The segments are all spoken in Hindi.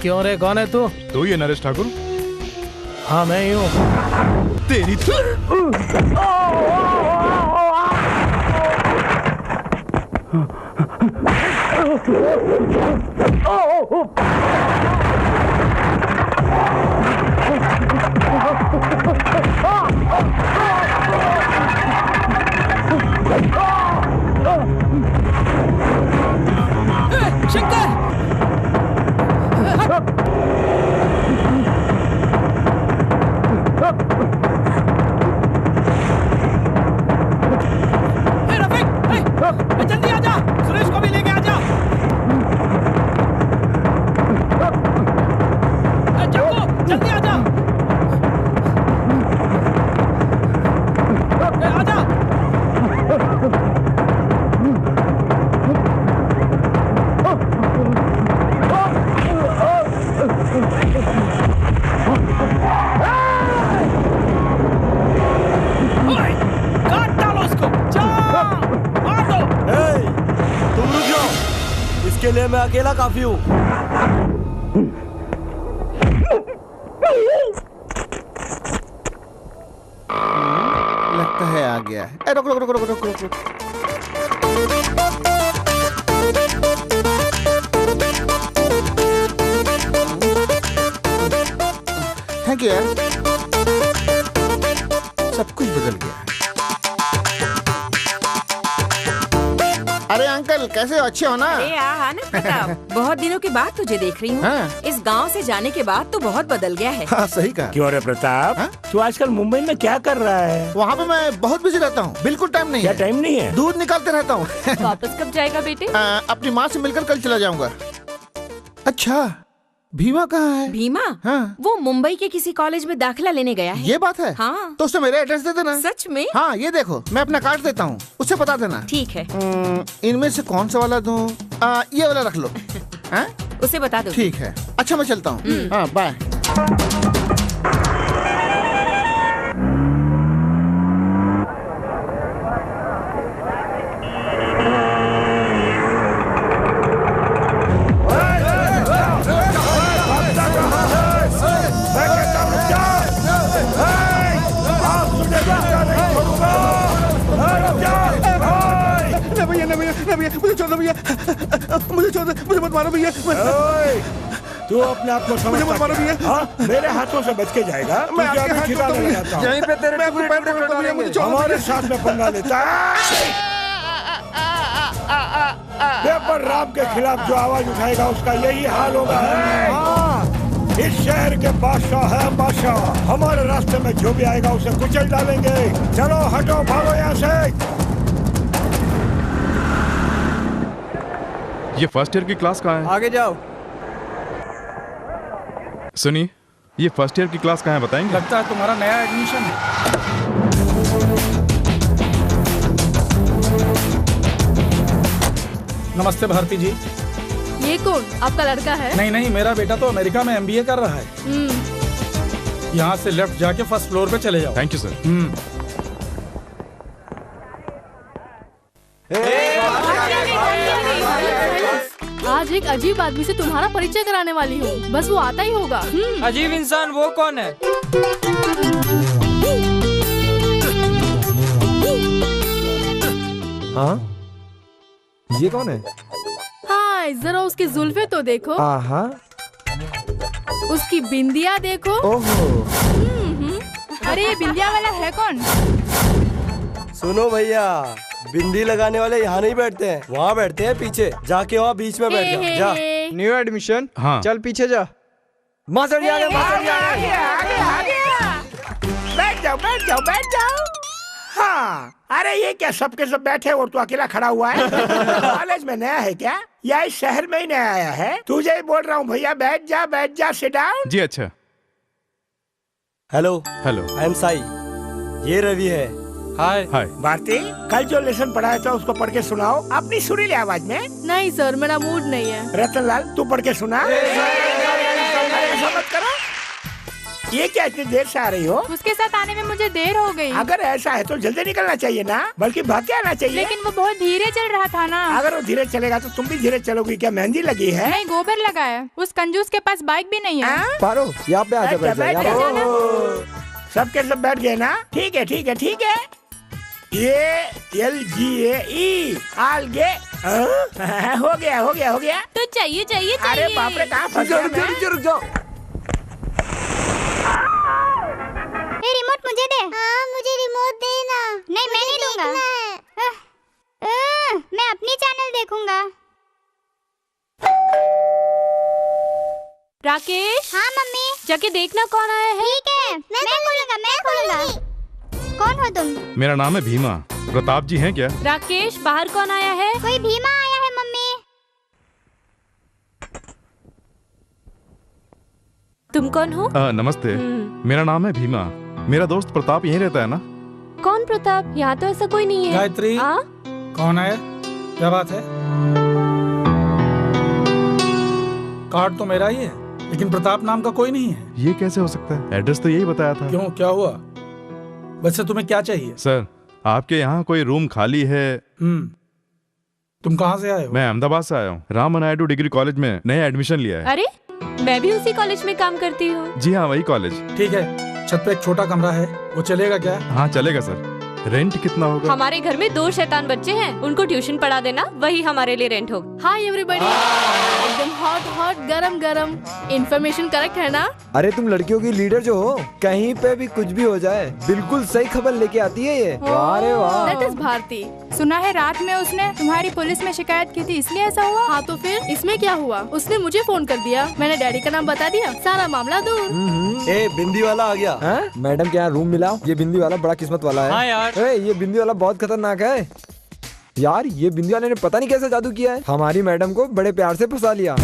क्यों रे, कौन है तू? तू ही है नरेश ठाकुर? हाँ मैं ही हूँ। तेरी शंकर! जल्दी आजा, सुरेश को भी लेके आजा। जल्दी आजा। आजा। काट डालो उसको, मार दो। तुम रुक जाओ, इसके लिए मैं अकेला काफी हूँ। लगता है आ गया है। रुक रुक रुक रुक रुक रुक रुक। थैंक यू यार, सब कुछ बदल गया है। अरे अंकल कैसे हो, अच्छे हो ना? अरे हाँ ना प्रताप, बहुत दिनों के बाद तुझे देख रही हूँ। हाँ। इस गांव से जाने के बाद तो बहुत बदल गया है। हाँ सही कहा। क्यों रे प्रताप, तू आजकल मुंबई में क्या कर रहा है? वहाँ पे मैं बहुत बिजी रहता हूँ, बिल्कुल टाइम नहीं क्या है। टाइम नहीं है? दूध निकालते रहता हूँ। वापस कब जाएगा बेटे? अपनी माँ से मिलकर कल चला जाऊंगा। अच्छा भीमा कहाँ है? भीमा? हाँ। वो मुंबई के किसी कॉलेज में दाखिला लेने गया है। ये बात है? हाँ। तो उससे मेरा एड्रेस दे देना। सच में? हाँ ये देखो, मैं अपना कार्ड देता हूँ, उससे बता देना। ठीक है। इनमें से कौन सा वाला दूँ? ये वाला रख लो। हाँ? उसे बता दो। ठीक है, अच्छा मैं चलता हूँ। हाँ बाय। मुझे छोड़ दो, मुझे मत मारो भैया। तू अपने आप को समझ मत मारो भैया। मेरे हाथों से बच के जाएगा। मैं आपके हाथ में यहीं पे तेरे पैर पकड़ता हूं, मुझे छोड़ दो। हमारे साथ में पंगा लेता है। पेपर राम के खिलाफ जो आवाज उठाएगा उसका यही हाल होगा। इस शहर के बादशाह है बादशाह, हमारे रास्ते में जो भी आएगा उसे कुचल डालेंगे। चलो हटो, भागो यहाँ से। ये फर्स्ट ईयर की क्लास कहाँ है? आगे जाओ। सुनिए, ये फर्स्ट ईयर की क्लास कहाँ है बताएंगे? लगता है तुम्हारा नया एडमिशन है। नमस्ते भारती जी। ये कौन, आपका लड़का है? नहीं नहीं, मेरा बेटा तो अमेरिका में MBA कर रहा है। यहाँ से लेफ्ट जाके फर्स्ट फ्लोर पे चले जाओ। Thank you sir. आज एक अजीब आदमी से तुम्हारा परिचय कराने वाली हूँ, बस वो आता ही होगा। अजीब इंसान वो कौन है? हाँ, ये कौन है? हाँ जरा उसकी जुल्फे तो देखो, उसकी बिंदिया देखो। ओहो। अरे ये बिंदिया वाला है कौन? सुनो भैया, बिंदी लगाने वाले यहाँ नहीं बैठते हैं, वहाँ बैठते हैं पीछे। जाके वहाँ बीच में बैठ जाओ। जा। New admission? हाँ। चल पीछे जा। मास्टर जी आ गए, मास्टर जी आ गए। बैठ जाओ, बैठ जाओ, बैठ जाओ। हाँ, अरे ये क्या सबके सब बैठे और तू अकेला खड़ा हुआ है? कॉलेज में नया है क्या, या इस शहर में ही नया आया है? तुझे ही बोल रहा हूँ भैया, बैठ जा, बैठ जा, सिट डाउन। जी अच्छा। Hello. Hello. I am Sai, ये रवि है। हाय। हाय। भारती, कल जो लेसन पढ़ाया था उसको पढ़ के सुनाओ अपनी सुरीली आवाज में। नहीं सर, मेरा मूड नहीं है। रतनलाल, तू पढ़ के सुना। ऐसा मत करो। ये क्या इतनी देर से आ रही हो? उसके साथ आने में मुझे देर हो गई। अगर ऐसा है तो जल्दी निकलना चाहिए ना, बल्कि भाग के आना चाहिए। लेकिन वो बहुत धीरे चल रहा था ना। अगर वो धीरे चलेगा तो तुम भी धीरे चलोगी। क्या मेहंदी लगी है? नहीं, गोबर लगा है। उस कंजूस के पास बाइक भी नहीं है। पारो यहाँ पे आजा, बैठ जा, यहाँ पे। सब के सब बैठ गए ना? ठीक है ठीक है ठीक है। ये LGAE आलगे हो गया हो गया हो गया। तो चाहिए चाहिए चाहिए। अरे बाप रे, कहाँ फंस गया मैं? रुक जाओ। रिमोट मुझे दे। हाँ, मुझे रिमोट दे ना। नहीं, मैं नहीं दूंगा। मैं अपनी चैनल देखूंगा। राकेश। हाँ मम्मी। जाके देखना कौन आया है। ठीक है, मैं खोलूंगा। कौन हो तुम? मेरा नाम है भीमा। प्रताप जी हैं क्या? राकेश, बाहर कौन आया है? कोई भीमा आया है मम्मी। तुम कौन हो? नमस्ते, मेरा नाम है भीमा। मेरा दोस्त प्रताप यहीं रहता है ना? कौन प्रताप? यहाँ तो ऐसा कोई नहीं है। गायत्री, कौन है? क्या बात है? कार्ड तो मेरा ही है, लेकिन प्रताप नाम का कोई नहीं है। ये कैसे हो सकता है? एड्रेस तो यही बताया था। क्यों, क्या हुआ? वैसे तुम्हें क्या चाहिए? सर, आपके यहाँ कोई रूम खाली है? तुम कहाँ से आए हो? मैं अहमदाबाद से आया हूँ। राम नायडू डिग्री कॉलेज में नया एडमिशन लिया है। अरे, मैं भी उसी कॉलेज में काम करती हूँ। जी हाँ, वही कॉलेज। ठीक है, छत पे एक छोटा कमरा है, वो चलेगा क्या? हाँ चलेगा सर। रेंट कितना होगा? हमारे घर में 2 शैतान बच्चे हैं, उनको ट्यूशन पढ़ा देना, वही हमारे लिए रेंट होगा। Hi everybody. एकदम हॉट हॉट गरम गरम। इन्फॉर्मेशन करेक्ट है ना? अरे तुम लड़कियों की लीडर जो हो, कहीं पे भी कुछ भी हो जाए बिल्कुल सही खबर लेके आती है ये। वाह रे वाह। That is Bharti. सुना है रात में उसने तुम्हारी पुलिस में शिकायत की थी, इसलिए ऐसा हुआ। हाँ तो फिर इसमें क्या हुआ? उसने मुझे फोन कर दिया, मैंने डैडी का नाम बता दिया, सारा मामला दूर। ए, बिंदी वाला आ गया। मैडम के यहाँ रूम मिला। ये बिंदी वाला बड़ा किस्मत वाला है। हाँ यार। ये बिंदी वाला बहुत खतरनाक है यार। ये बिंदी वाले ने पता नहीं कैसे जादू किया है, हमारी मैडम को बड़े प्यार से फंसा लिया।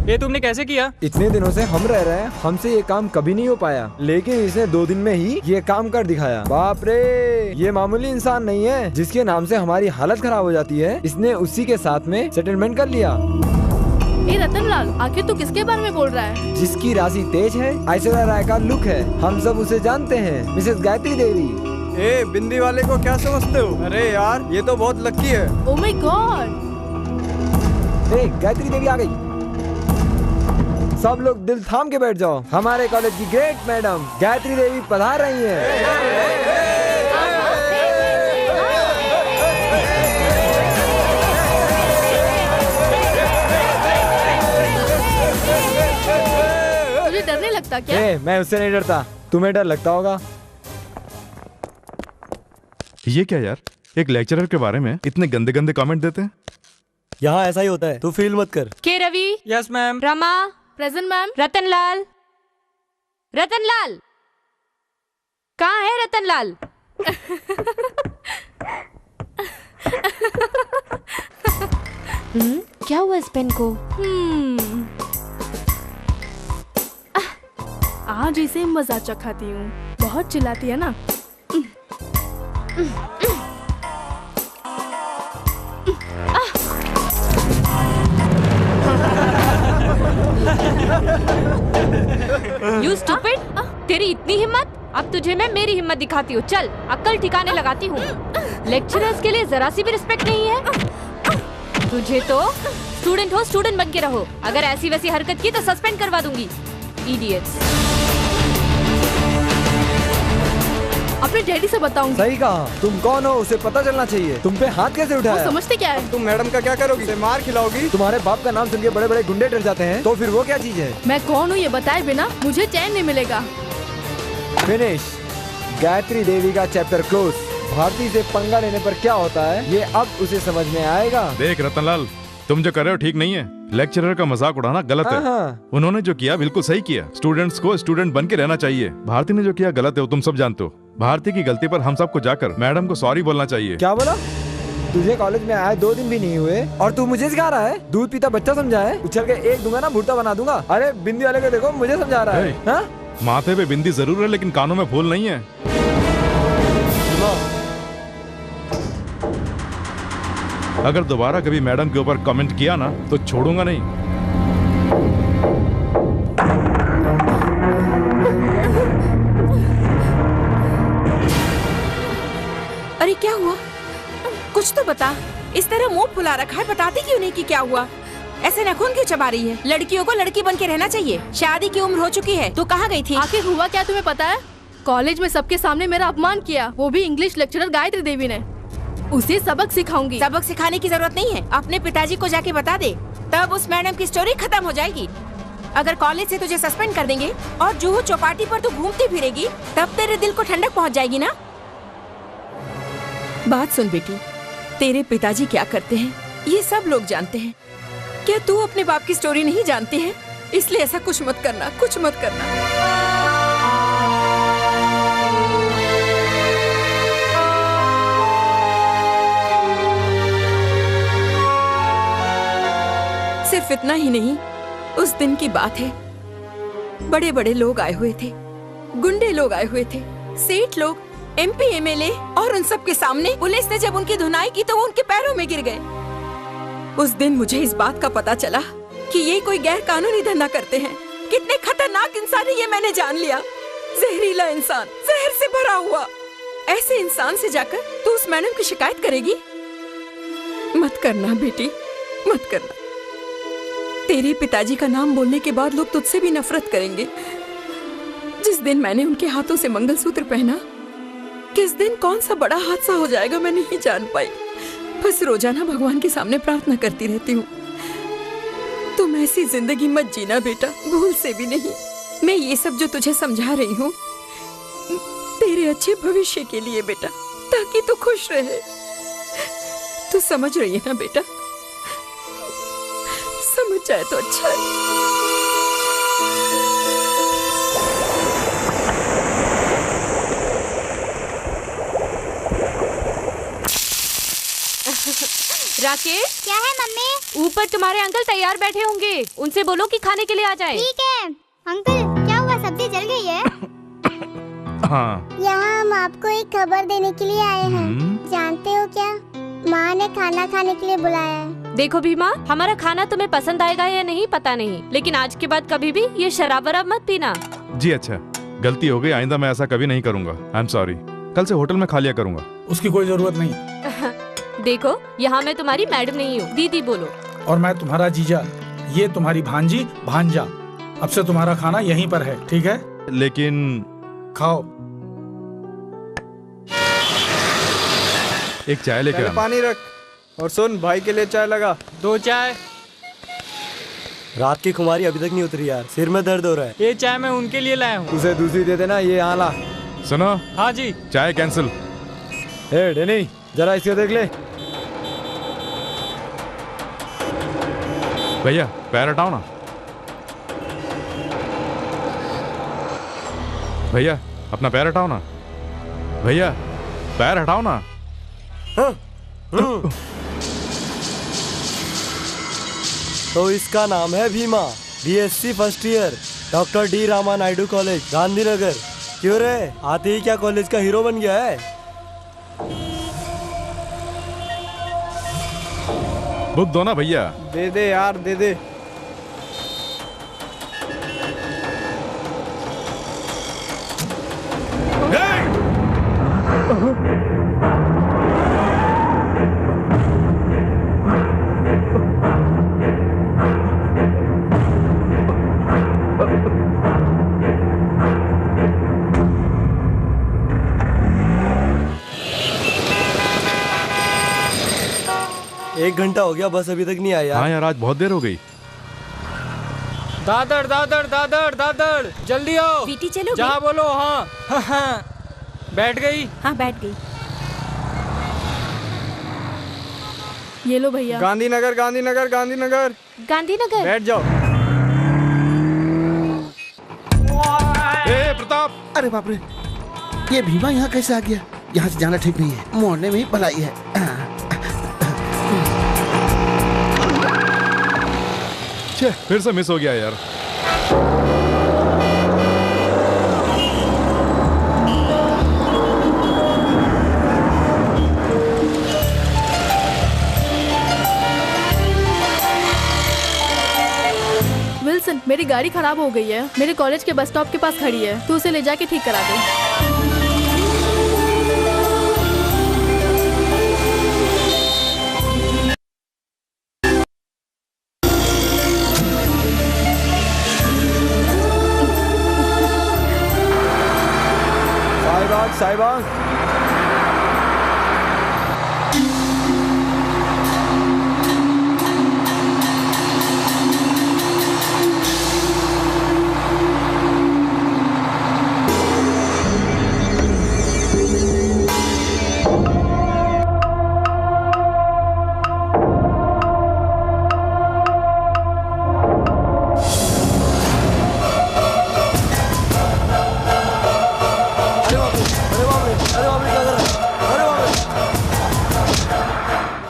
ये तुमने कैसे किया? इतने दिनों से हम रह रहे हैं, हमसे ये काम कभी नहीं हो पाया, लेकिन इसने 2 दिन में ही ये काम कर दिखाया। बाप रे, ये मामूली इंसान नहीं है जिसके नाम से हमारी हालत खराब हो जाती है। इसने उसी के साथ में सेटलमेंट कर लिया। ए रतनलाल, आखिर तू किसके बारे में बोल रहा है? जिसकी राशि तेज है, ऐश्वर्या राय का लुक है, हम सब उसे जानते हैं, मिसेस गायत्री देवी। ए, बिंदी वाले को क्या समझते हो? अरे यार, ये तो बहुत लकी है। Oh my god. ए, गायत्री देवी आ गई। सब लोग दिल थाम के बैठ जाओ, हमारे कॉलेज की ग्रेट मैडम गायत्री देवी पधार रही हैं। तुझे डरने लगता क्या? मैं उससे नहीं डरता, तुम्हें डर लगता होगा। ये क्या यार, एक लेक्चरर के बारे में इतने गंदे गंदे कमेंट देते हैं। यहाँ ऐसा ही होता है, तू फील मत कर। K Ravi. Yes ma'am. Rama. Present ma'am. Ratanlal. Ratanlal कहाँ है? रतनलाल। क्या हुआ इस पेन को? आज इसे मजा चखाती हूँ, बहुत चिल्लाती है ना। You stupid! तेरी इतनी हिम्मत? अब तुझे मैं मेरी हिम्मत दिखाती हूँ। चल, अक्ल ठिकाने लगाती हूँ। लेक्चरर्स के लिए जरा सी भी रिस्पेक्ट नहीं है तुझे तो। स्टूडेंट हो, स्टूडेंट बन के रहो। अगर ऐसी वैसी हरकत की तो सस्पेंड करवा दूंगी। इडियट्स। अपने डैडी से बताऊंगी। सही कहा। तुम कौन हो उसे पता चलना चाहिए। तुम पे हाथ कैसे उठाया? वो समझते क्या है? तुम मैडम का क्या करोगी? उसे मार खिलाओगी? तुम्हारे बाप का नाम सुन के बड़े बड़े गुंडे डर जाते हैं, तो फिर वो क्या चीज है? मैं कौन हूँ ये बताए बिना मुझे चैन नहीं मिलेगा। फिनिश। गायत्री देवी का चैप्टर क्लोज। भारती से पंगा लेने पर क्या होता है ये अब उसे समझ में आएगा। देख रतनलाल, तुम जो कर रहे हो ठीक नहीं है। लेक्चरर का मजाक उड़ाना गलत है। उन्होंने जो किया बिल्कुल सही किया। स्टूडेंट्स को स्टूडेंट बन के रहना चाहिए। भारती ने जो किया गलत है, वो तुम सब जानते हो। भारती की गलती पर हम सबको जाकर मैडम को सॉरी बोलना चाहिए। क्या बोला? तुझे कॉलेज में आए 2 दिन भी नहीं हुए और तू मुझे सिखा रहा है? दूध पीता बच्चा समझा है? उछल के एक दूंगा ना, भुट्टा बना दूंगा। अरे बिंदी वाले को देखो, मुझे समझा रहा है। हाँ? माथे पे बिंदी जरूर है, लेकिन कानों में फूल नहीं है। अगर दोबारा कभी मैडम के ऊपर कमेंट किया ना तो छोड़ूंगा नहीं। तो बता, इस तरह मुंह फुला रखा है, बताती क्यों नहीं कि क्या हुआ? ऐसे नखून क्यों चबा रही है? लड़कियों को लड़की बन के रहना चाहिए। शादी की उम्र हो चुकी है। तू कहाँ गई थी? आखिर हुआ क्या तुम्हें पता है? कॉलेज में सबके सामने मेरा अपमान किया, वो भी इंग्लिश लेक्चरर गायत्री देवी ने। उसे सबक सिखाऊंगी। सबक सिखाने की जरूरत नहीं है, अपने पिताजी को जाके बता दे, तब उस मैडम की स्टोरी खत्म हो जाएगी। अगर कॉलेज से तुझे सस्पेंड कर देंगे और जुहू चौपाटी पर तू घूमती फिरेगी, तब तेरे दिल को ठंडक पहुंच जाएगी ना। बात सुन बेटी, तेरे पिताजी क्या करते हैं ये सब लोग जानते हैं। क्या तू अपने बाप की स्टोरी नहीं जानती है? इसलिए ऐसा कुछ मत करना, कुछ मत करना। सिर्फ इतना ही नहीं, उस दिन की बात है, बड़े बड़े लोग आए हुए थे, गुंडे लोग आए हुए थे, सेठ लोग, MP MLA, और उन सब के सामने पुलिस ने जब उनकी धुनाई की तो वो उनके पैरों में गिर गए। उस दिन मुझे इस बात का पता चला कि ये कोई गैर कानूनी धंधा करते हैं। कितने खतरनाक इंसान है ये मैंने जान लिया। जहरीला इंसान, जहर से भरा हुआ। ऐसे इंसान से जाकर तू उस मैडम की शिकायत करेगी? मत करना बेटी, मत करना। तेरे पिताजी का नाम बोलने के बाद लोग तुझसे भी नफरत करेंगे। जिस दिन मैंने उनके हाथों से मंगलसूत्र पहना, किस दिन कौन सा बड़ा हादसा हो जाएगा मैं नहीं जान पाई। बस रोजाना भगवान के सामने प्रार्थना करती रहती हूँ, तुम ऐसी जिंदगी मत जीना बेटा, भूल से भी नहीं। मैं ये सब जो तुझे समझा रही हूँ तेरे अच्छे भविष्य के लिए बेटा, ताकि तू खुश रहे। तू समझ रही है ना बेटा? समझ जाए तो अच्छा है। राकेश, क्या है मम्मी? ऊपर तुम्हारे अंकल तैयार बैठे होंगे, उनसे बोलो कि खाने के लिए आ जाएं। ठीक है। अंकल क्या हुआ, सब्जी जल गई है? हाँ। यहाँ हम आपको एक खबर देने के लिए आए हैं। जानते हो क्या, माँ ने खाना खाने के लिए बुलाया है। देखो भीमा, हमारा खाना तुम्हें पसंद आएगा या नहीं पता नहीं, लेकिन आज के बाद कभी भी ये शराब वराब मत पीना। जी अच्छा, गलती हो गई, आइंदा मैं ऐसा कभी नहीं करूँगा। I am sorry. कल से होटल में खा लिया करूँगा। उसकी कोई जरूरत नहीं। देखो, यहाँ मैं तुम्हारी मैडम नहीं हूँ, दीदी बोलो। और मैं तुम्हारा जीजा, ये तुम्हारी भांजी भांजा। अब से तुम्हारा खाना यहीं पर है, ठीक है? लेकिन खाओ। एक चाय लेकर आना। पानी रख, और सुन, भाई के लिए चाय लगा। 2 चाय। रात की खुमारी अभी तक नहीं उतरी यार, सिर में दर्द हो रहा है। ये चाय मैं उनके लिए लाया हूँ। उसे दूसरी दे देना, ये यहाँ ला। सुनो। हाँ जी। चाय कैंसिल। ए डेनी, जरा इसको देख ले। भैया पैर हटाओ ना। भैया अपना पैर हटाओ ना। भैया पैर हटाओ ना। तो इसका नाम है Bhima, BSc first year, doctor D Rama Naidu college, Gandhinagar. क्यों रे, आते ही क्या कॉलेज का हीरो बन गया है? बुक दो ना भैया। दे दे यार, दे दे। एक घंटा हो गया, बस अभी तक नहीं आया। हाँ यार, आज बहुत देर हो गई। दादर दादर दादर दादर, जल्दी आओ। बेटी चलो। जहाँ बोलो हाँ। हाँ। बैठ गई? हाँ बैठ गई। ये लो भैया। गांधीनगर गांधीनगर गांधीनगर। गांधीनगर। बैठ जाओ। ए प्रताप। अरे बाप रे, ये भीमा यहाँ कैसे आ गया? यहाँ से जाना ठीक नहीं है, मोड़ने में ही भलाई है। फिर से मिस हो गया यार। विल्सन, मेरी गाड़ी खराब हो गई है, मेरे कॉलेज के बस स्टॉप के पास खड़ी है, तू उसे ले जाके ठीक करा दे। साहिबा।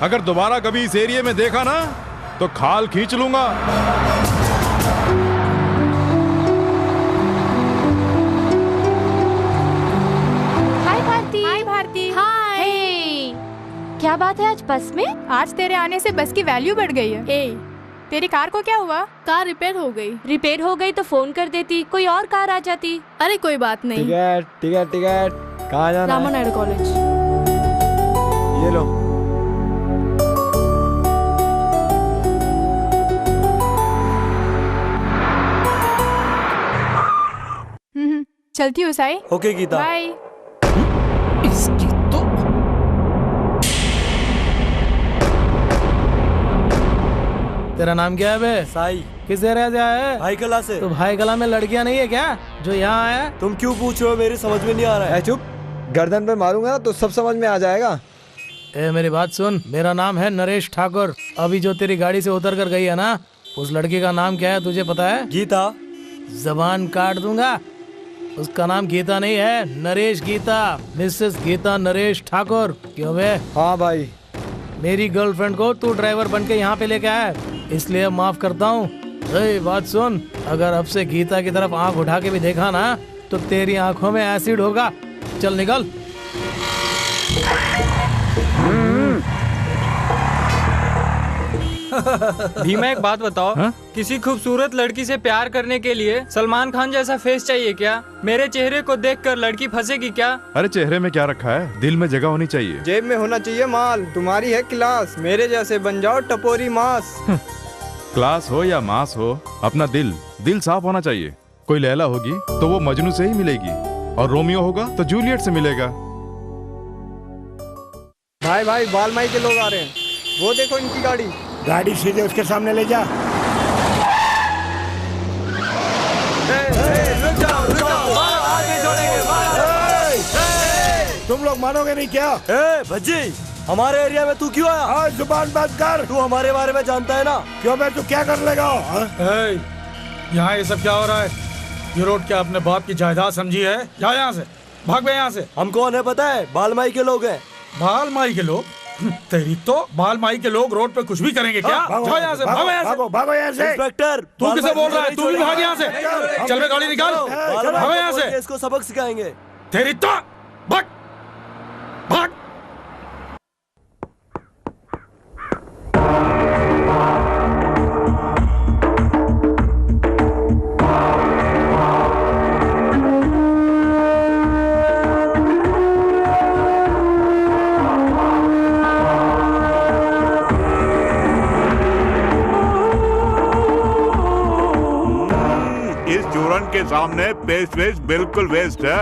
अगर दोबारा कभी इस एरिया में देखा ना तो खाल खींच लूंगा। हाय भारती। हाय भारती। हाय। क्या बात है आज बस में? आज तेरे आने से बस की वैल्यू बढ़ गई है। तेरी कार को क्या हुआ? कार रिपेयर हो गई। रिपेयर हो गई तो फोन कर देती, कोई और कार आ जाती। अरे कोई बात नहीं। Ticket ticket ticket. कहाँ जाना है? रामानायडू कॉलेज। ये लो। चलती हूँ साई। ओके गीता। बाय। इसकी तो तेरा नाम क्या है बे? साई। किस एरिया से आया है? भाई कला से। तो भाई कला में लड़कियां नहीं है क्या जो यहाँ आया? तुम क्यों पूछ रहे हो? मेरी समझ में नहीं आ रहा है। चुप, गर्दन पे मारूंगा ना तो सब समझ में आ जाएगा। ए मेरी बात सुन, मेरा नाम है नरेश ठाकुर। अभी जो तेरी गाड़ी से उतर कर गई है ना, उस लड़की का नाम क्या है तुझे पता है? गीता। जबान काट दूंगा। उसका नाम गीता नहीं है, नरेश गीता, मिसेस गीता नरेश ठाकुर। क्यों बे? हाँ भाई। मेरी गर्लफ्रेंड को तू ड्राइवर बन के यहाँ पे लेके आया, इसलिए माफ करता हूँ। बात सुन, अगर अब से गीता की तरफ आंख उठा के भी देखा ना तो तेरी आंखों में एसिड होगा। चल निकल। भीमा एक बात बताओ, किसी खूबसूरत लड़की से प्यार करने के लिए सलमान खान जैसा फेस चाहिए क्या? मेरे चेहरे को देखकर लड़की फंसेगी क्या? अरे चेहरे में क्या रखा है, दिल में जगह होनी चाहिए। जेब में होना चाहिए माल। तुम्हारी है क्लास, मेरे जैसे बन जाओ टपोरी मास। क्लास हो या मास हो, अपना दिल साफ होना चाहिए। कोई लैला होगी तो वो मजनू से ही मिलेगी, और रोमियो होगा तो जूलियट से मिलेगा। भाई भाई बालमाई के लोग आ रहे हैं, वो देखो इनकी गाड़ी। गाड़ी सीधे उसके सामने ले जा। तुम लोग मानोगे नहीं क्या? भज्जी, हमारे एरिया में तू क्यों आया? हाँ, जुबान बंद कर। तू हमारे बारे में जानता है ना? क्यों मैं तू क्या कर लेगा? यहाँ ये सब क्या हो रहा है? ये रोड क्या अपने बाप की जायदाद समझी है? जा यहाँ से, भाग गए यहाँ से। हम कौन है पता है? बालमाई के लोग हैं। बालमाई के लोग? तेरी तो बालमाई के लोग रोड पे कुछ भी करेंगे क्या? जाओ यहाँ से, भागो यहाँ से। भागो भागो यहाँ से। इंस्पेक्टर, तू किसे बोल रहा है? तू भी भाग यहाँ से। चल बे गाड़ी निकाल, भागो यहाँ से। इसको सबक सिखाएंगे। तेरी तो भाग भाग। इस चूरन के सामने पेस्ट वेस्ट बिल्कुल वेस्ट है।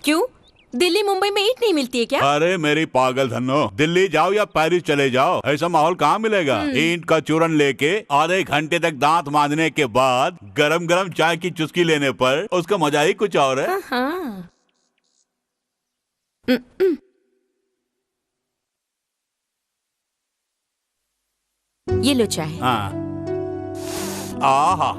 क्यों? दिल्ली मुंबई में ईंट नहीं मिलती है क्या? अरे मेरी पागल धन्नो, दिल्ली जाओ या पेरिस चले जाओ, ऐसा माहौल कहाँ मिलेगा? ईंट का चूरन लेके आधे घंटे तक दांत मांजने के बाद गरम गरम चाय की चुस्की लेने पर उसका मजा ही कुछ और है। हाँ। ये लो चाय। हाँ। आहा।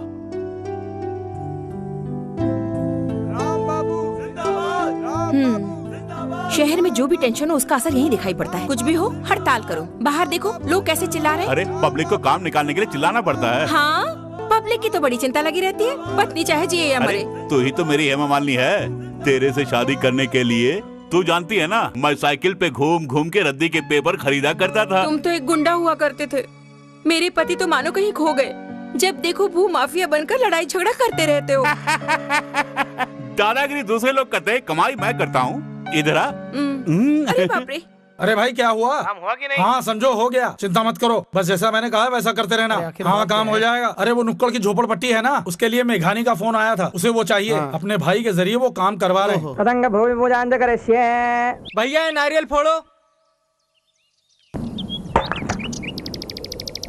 शहर में जो भी टेंशन हो उसका असर यहीं दिखाई पड़ता है। कुछ भी हो हड़ताल करो, बाहर देखो लोग कैसे चिल्ला रहे हैं। अरे पब्लिक को काम निकालने के लिए चिल्लाना पड़ता है। हाँ, पब्लिक की तो बड़ी चिंता लगी रहती है, पत्नी चाहे जिए या मरे। तू ही तो मेरी हेमा मालिनी है। तेरे से शादी करने के लिए तू जानती है ना, मैं साइकिल पे घूम घूम के रद्दी के पेपर खरीदा करता था। तुम तो एक गुंडा हुआ करते थे। मेरे पति तो मानो कहीं खो गए। जब देखो भू माफिया बनकर लड़ाई झगड़ा करते रहते हो। दादागिरी दूसरे लोग करते हैं, कमाई मैं करता हूँ। इधर आ। अरे बाप रे। अरे भाई क्या हुआ? काम हुआ कि नहीं? हाँ समझो हो गया, चिंता मत करो, बस जैसा मैंने कहा वैसा करते रहना। हाँ काम हो जाएगा। अरे वो नुक्कड़ की झोपड़पट्टी है ना, उसके लिए मेघानी का फोन आया था, उसे वो चाहिए। अपने भाई के जरिए वो काम करवा रहे हैं। पतंग भूमि पूजां च करिष्ये। भैया ये नारियल फोड़ो।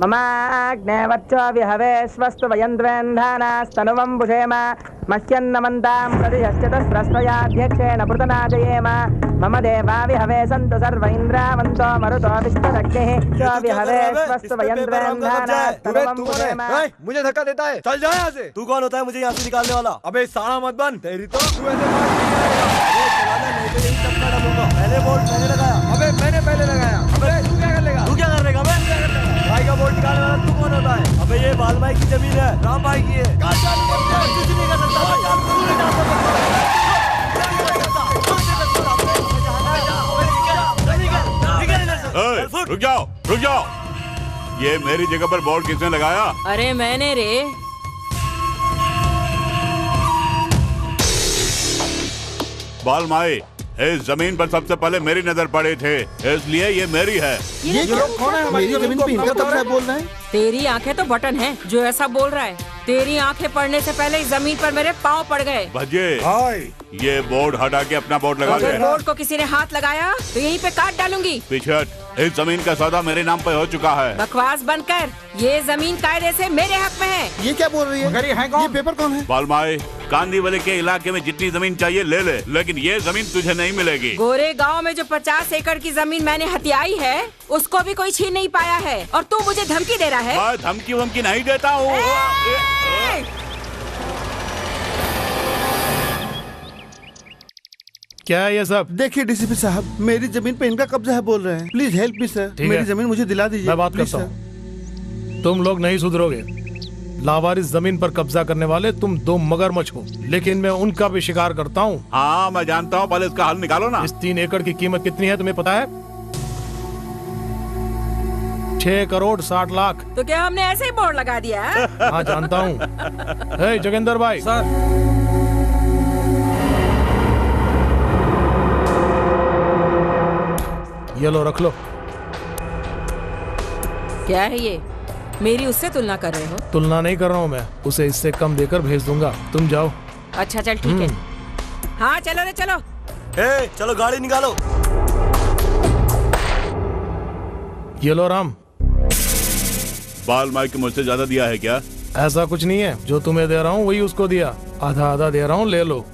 ममाग्ने वच्चो विहवे स्वस्तु वयन्द्वेन्धानास्तनुवं पुषेम मह्यन्नमन्तां प्रतिहश्चतस्रस्वयाध्यक्षेण पृतनाजयेम मम देवा विहवे सन्तु सर्व इन्द्रावन्तो मरुतो विष्णुरग्निः च विहवे स्वस्तु वयन्द्वेन्धानास्तनुवं पुषेम। मुझे धक्का देता है, चल जा यहाँ से। तू कौन होता है मुझे यहाँ से निकालने वाला? अबे साला मत बन, तेरी तो तू ऐसे पहले वोट मैंने लगाया। अबे मैंने पहले लगाया। अबे तू क्या कर लेगा? तू क्या कर लेगा? भाई का वोट निकालने वाला तू कौन होता है? अबे ये बाल भाई की जमीन है, राम भाई की है। कुछ नहीं कर सकता। रुक जाओ, रुक जाओ। ये मेरी जगह पर बोर्ड किसने लगाया? अरे मैंने रे। बाल माई, इस जमीन पर सबसे पहले मेरी नजर पड़ी थी, इसलिए ये मेरी है। ये लोग कौन है? मेरी जमीन पे इनका कब्जा बोल रहे हैं। तेरी आंखें तो बटन है जो ऐसा बोल रहा है। तेरी आंखें पड़ने से पहले इस जमीन पर मेरे पाँव पड़ गए। भजे, ये बोर्ड हटा के अपना बोर्ड लगा दे। अगर बोर्ड को किसी ने हाथ लगाया तो यहीं पे काट डालूंगी। पीछे, इस जमीन का सौदा मेरे नाम पे हो चुका है। बकवास बंद कर, ये जमीन कायदे से मेरे हक में है। ये क्या बोल रही है? ये पेपर कौन है? बालमाई, कांदीवली के इलाके में जितनी जमीन चाहिए ले ले, लेकिन ये जमीन तुझे नहीं मिलेगी। गोरे गांव में जो 50 एकड़ की जमीन मैंने हथियाई है, उसको भी कोई छीन नहीं पाया है, और तू मुझे धमकी दे रहा है। मैं धमकी वमकी नहीं देता हूँ। क्या है ये सब? देखिए डीसीपी साहब, मेरी जमीन पे इनका कब्जा है बोल रहे हैं। प्लीज हेल्प मी सर, मेरी जमीन मुझे दिला दीजिए। मैं बात करता हूँ। तुम लोग नहीं सुधरोगे। लावारिस जमीन पर कब्जा करने वाले तुम दो मगरमच्छ हो, लेकिन मैं उनका भी शिकार करता हूँ। हाँ मैं जानता हूँ, पहले इसका हल निकालो ना। इस 3 एकड़ की कीमत कितनी है तुम्हें पता है? 6 करोड़ 60 लाख। तो क्या हमने ऐसे ही बोर्ड लगा दिया? हाँ जानता हूँ। जोगेंद्र भाई सर, ये लो रख लो। क्या है ये? मेरी उससे तुलना कर रहे हो? तुलना नहीं कर रहा हूँ मैं, उसे इससे कम देकर भेज दूंगा। तुम जाओ। अच्छा चल ठीक है। हाँ चलो रे चलो। चलो गाड़ी निकालो। ये लो राम। बाल माई के मुझसे ज्यादा दिया है क्या? ऐसा कुछ नहीं है, जो तुम्हें दे रहा हूँ वही उसको दिया। आधा आधा दे रहा हूँ, ले लो।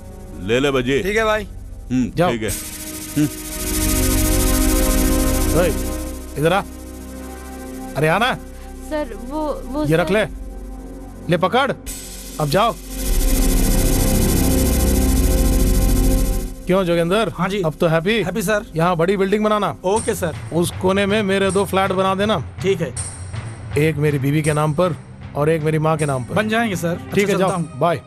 ले ले बजे। ठीक है भाई। जाओ। ठीक है। इधर आ। अरे आना। सर वो ये रख ले। ले पकड़, अब जाओ। क्यों जोगेंद्र? हाँ जी। अब तो हैप्पी? Happy sir. यहाँ बड़ी बिल्डिंग बनाना। Okay sir. उस कोने में मेरे 2 फ्लैट बना देना। ठीक है। एक मेरी बीवी के नाम पर और एक मेरी माँ के नाम पर। बन जाएंगे सर। ठीक है, जाओ। बाय।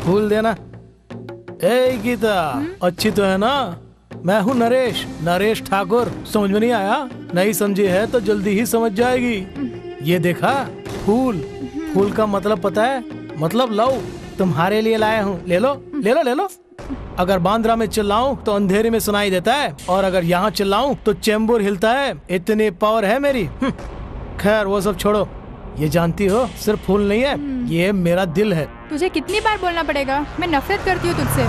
फूल देना। ए गीता, अच्छी तो है ना? मैं हूँ नरेश, नरेश ठाकुर। समझ में नहीं आया? नहीं समझी है तो जल्दी ही समझ जाएगी। ये देखा, फूल। फूल का मतलब पता है? मतलब लव। तुम्हारे लिए लाया हूँ, ले लो ले लो ले लो। अगर बांद्रा में चिल्लाऊं तो अंधेरे में सुनाई देता है, और अगर यहाँ चिल्लाऊं तो चेंबूर हिलता है। इतनी पावर है मेरी। खैर वो सब छोड़ो। ये जानती हो, सिर्फ फूल नहीं है, ये मेरा दिल है। तुझे कितनी बार बोलना पड़ेगा? मैं नफरत करती हूँ तुझसे।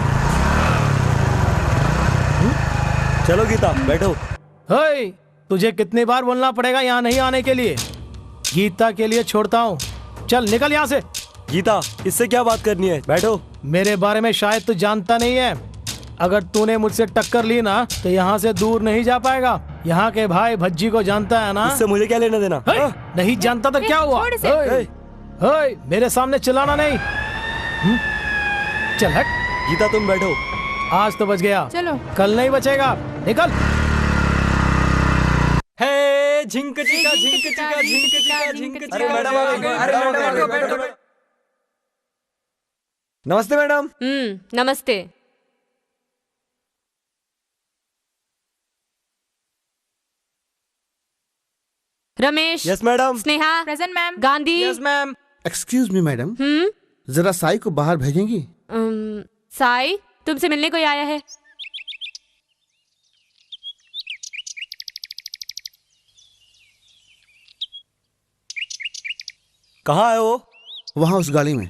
चलो गीता बैठो। तुझे कितनी बार बोलना पड़ेगा यहाँ नहीं आने के लिए? गीता के लिए छोड़ता हूँ, चल निकल यहाँ से। गीता, इससे क्या बात करनी है? बैठो। मेरे बारे में शायद तू जानता नहीं है। अगर तूने मुझसे टक्कर ली ना तो यहाँ से दूर नहीं जा पाएगा। यहाँ के भाई भज्जी को जानता है ना? इससे मुझे क्या लेना देना? नहीं जानता तो क्या हुआ? मेरे सामने चिल्लाना नहीं। चल हट। गीता तुम बैठो। आज तो बच गया, चलो। कल नहीं बचेगा। निकल। हे झिंक चिका झिंक चिका झिंक चिका झिंक चिका। नमस्ते मैडम। नमस्ते। Ramesh. Yes madam. Sneha. Present ma'am. Gandhi. Yes ma'am. Excuse me madam, जरा साई को बाहर भेजेंगी? साई तुमसे मिलने कोई आया है? कहाँ है वो? वहाँ उस गाड़ी में।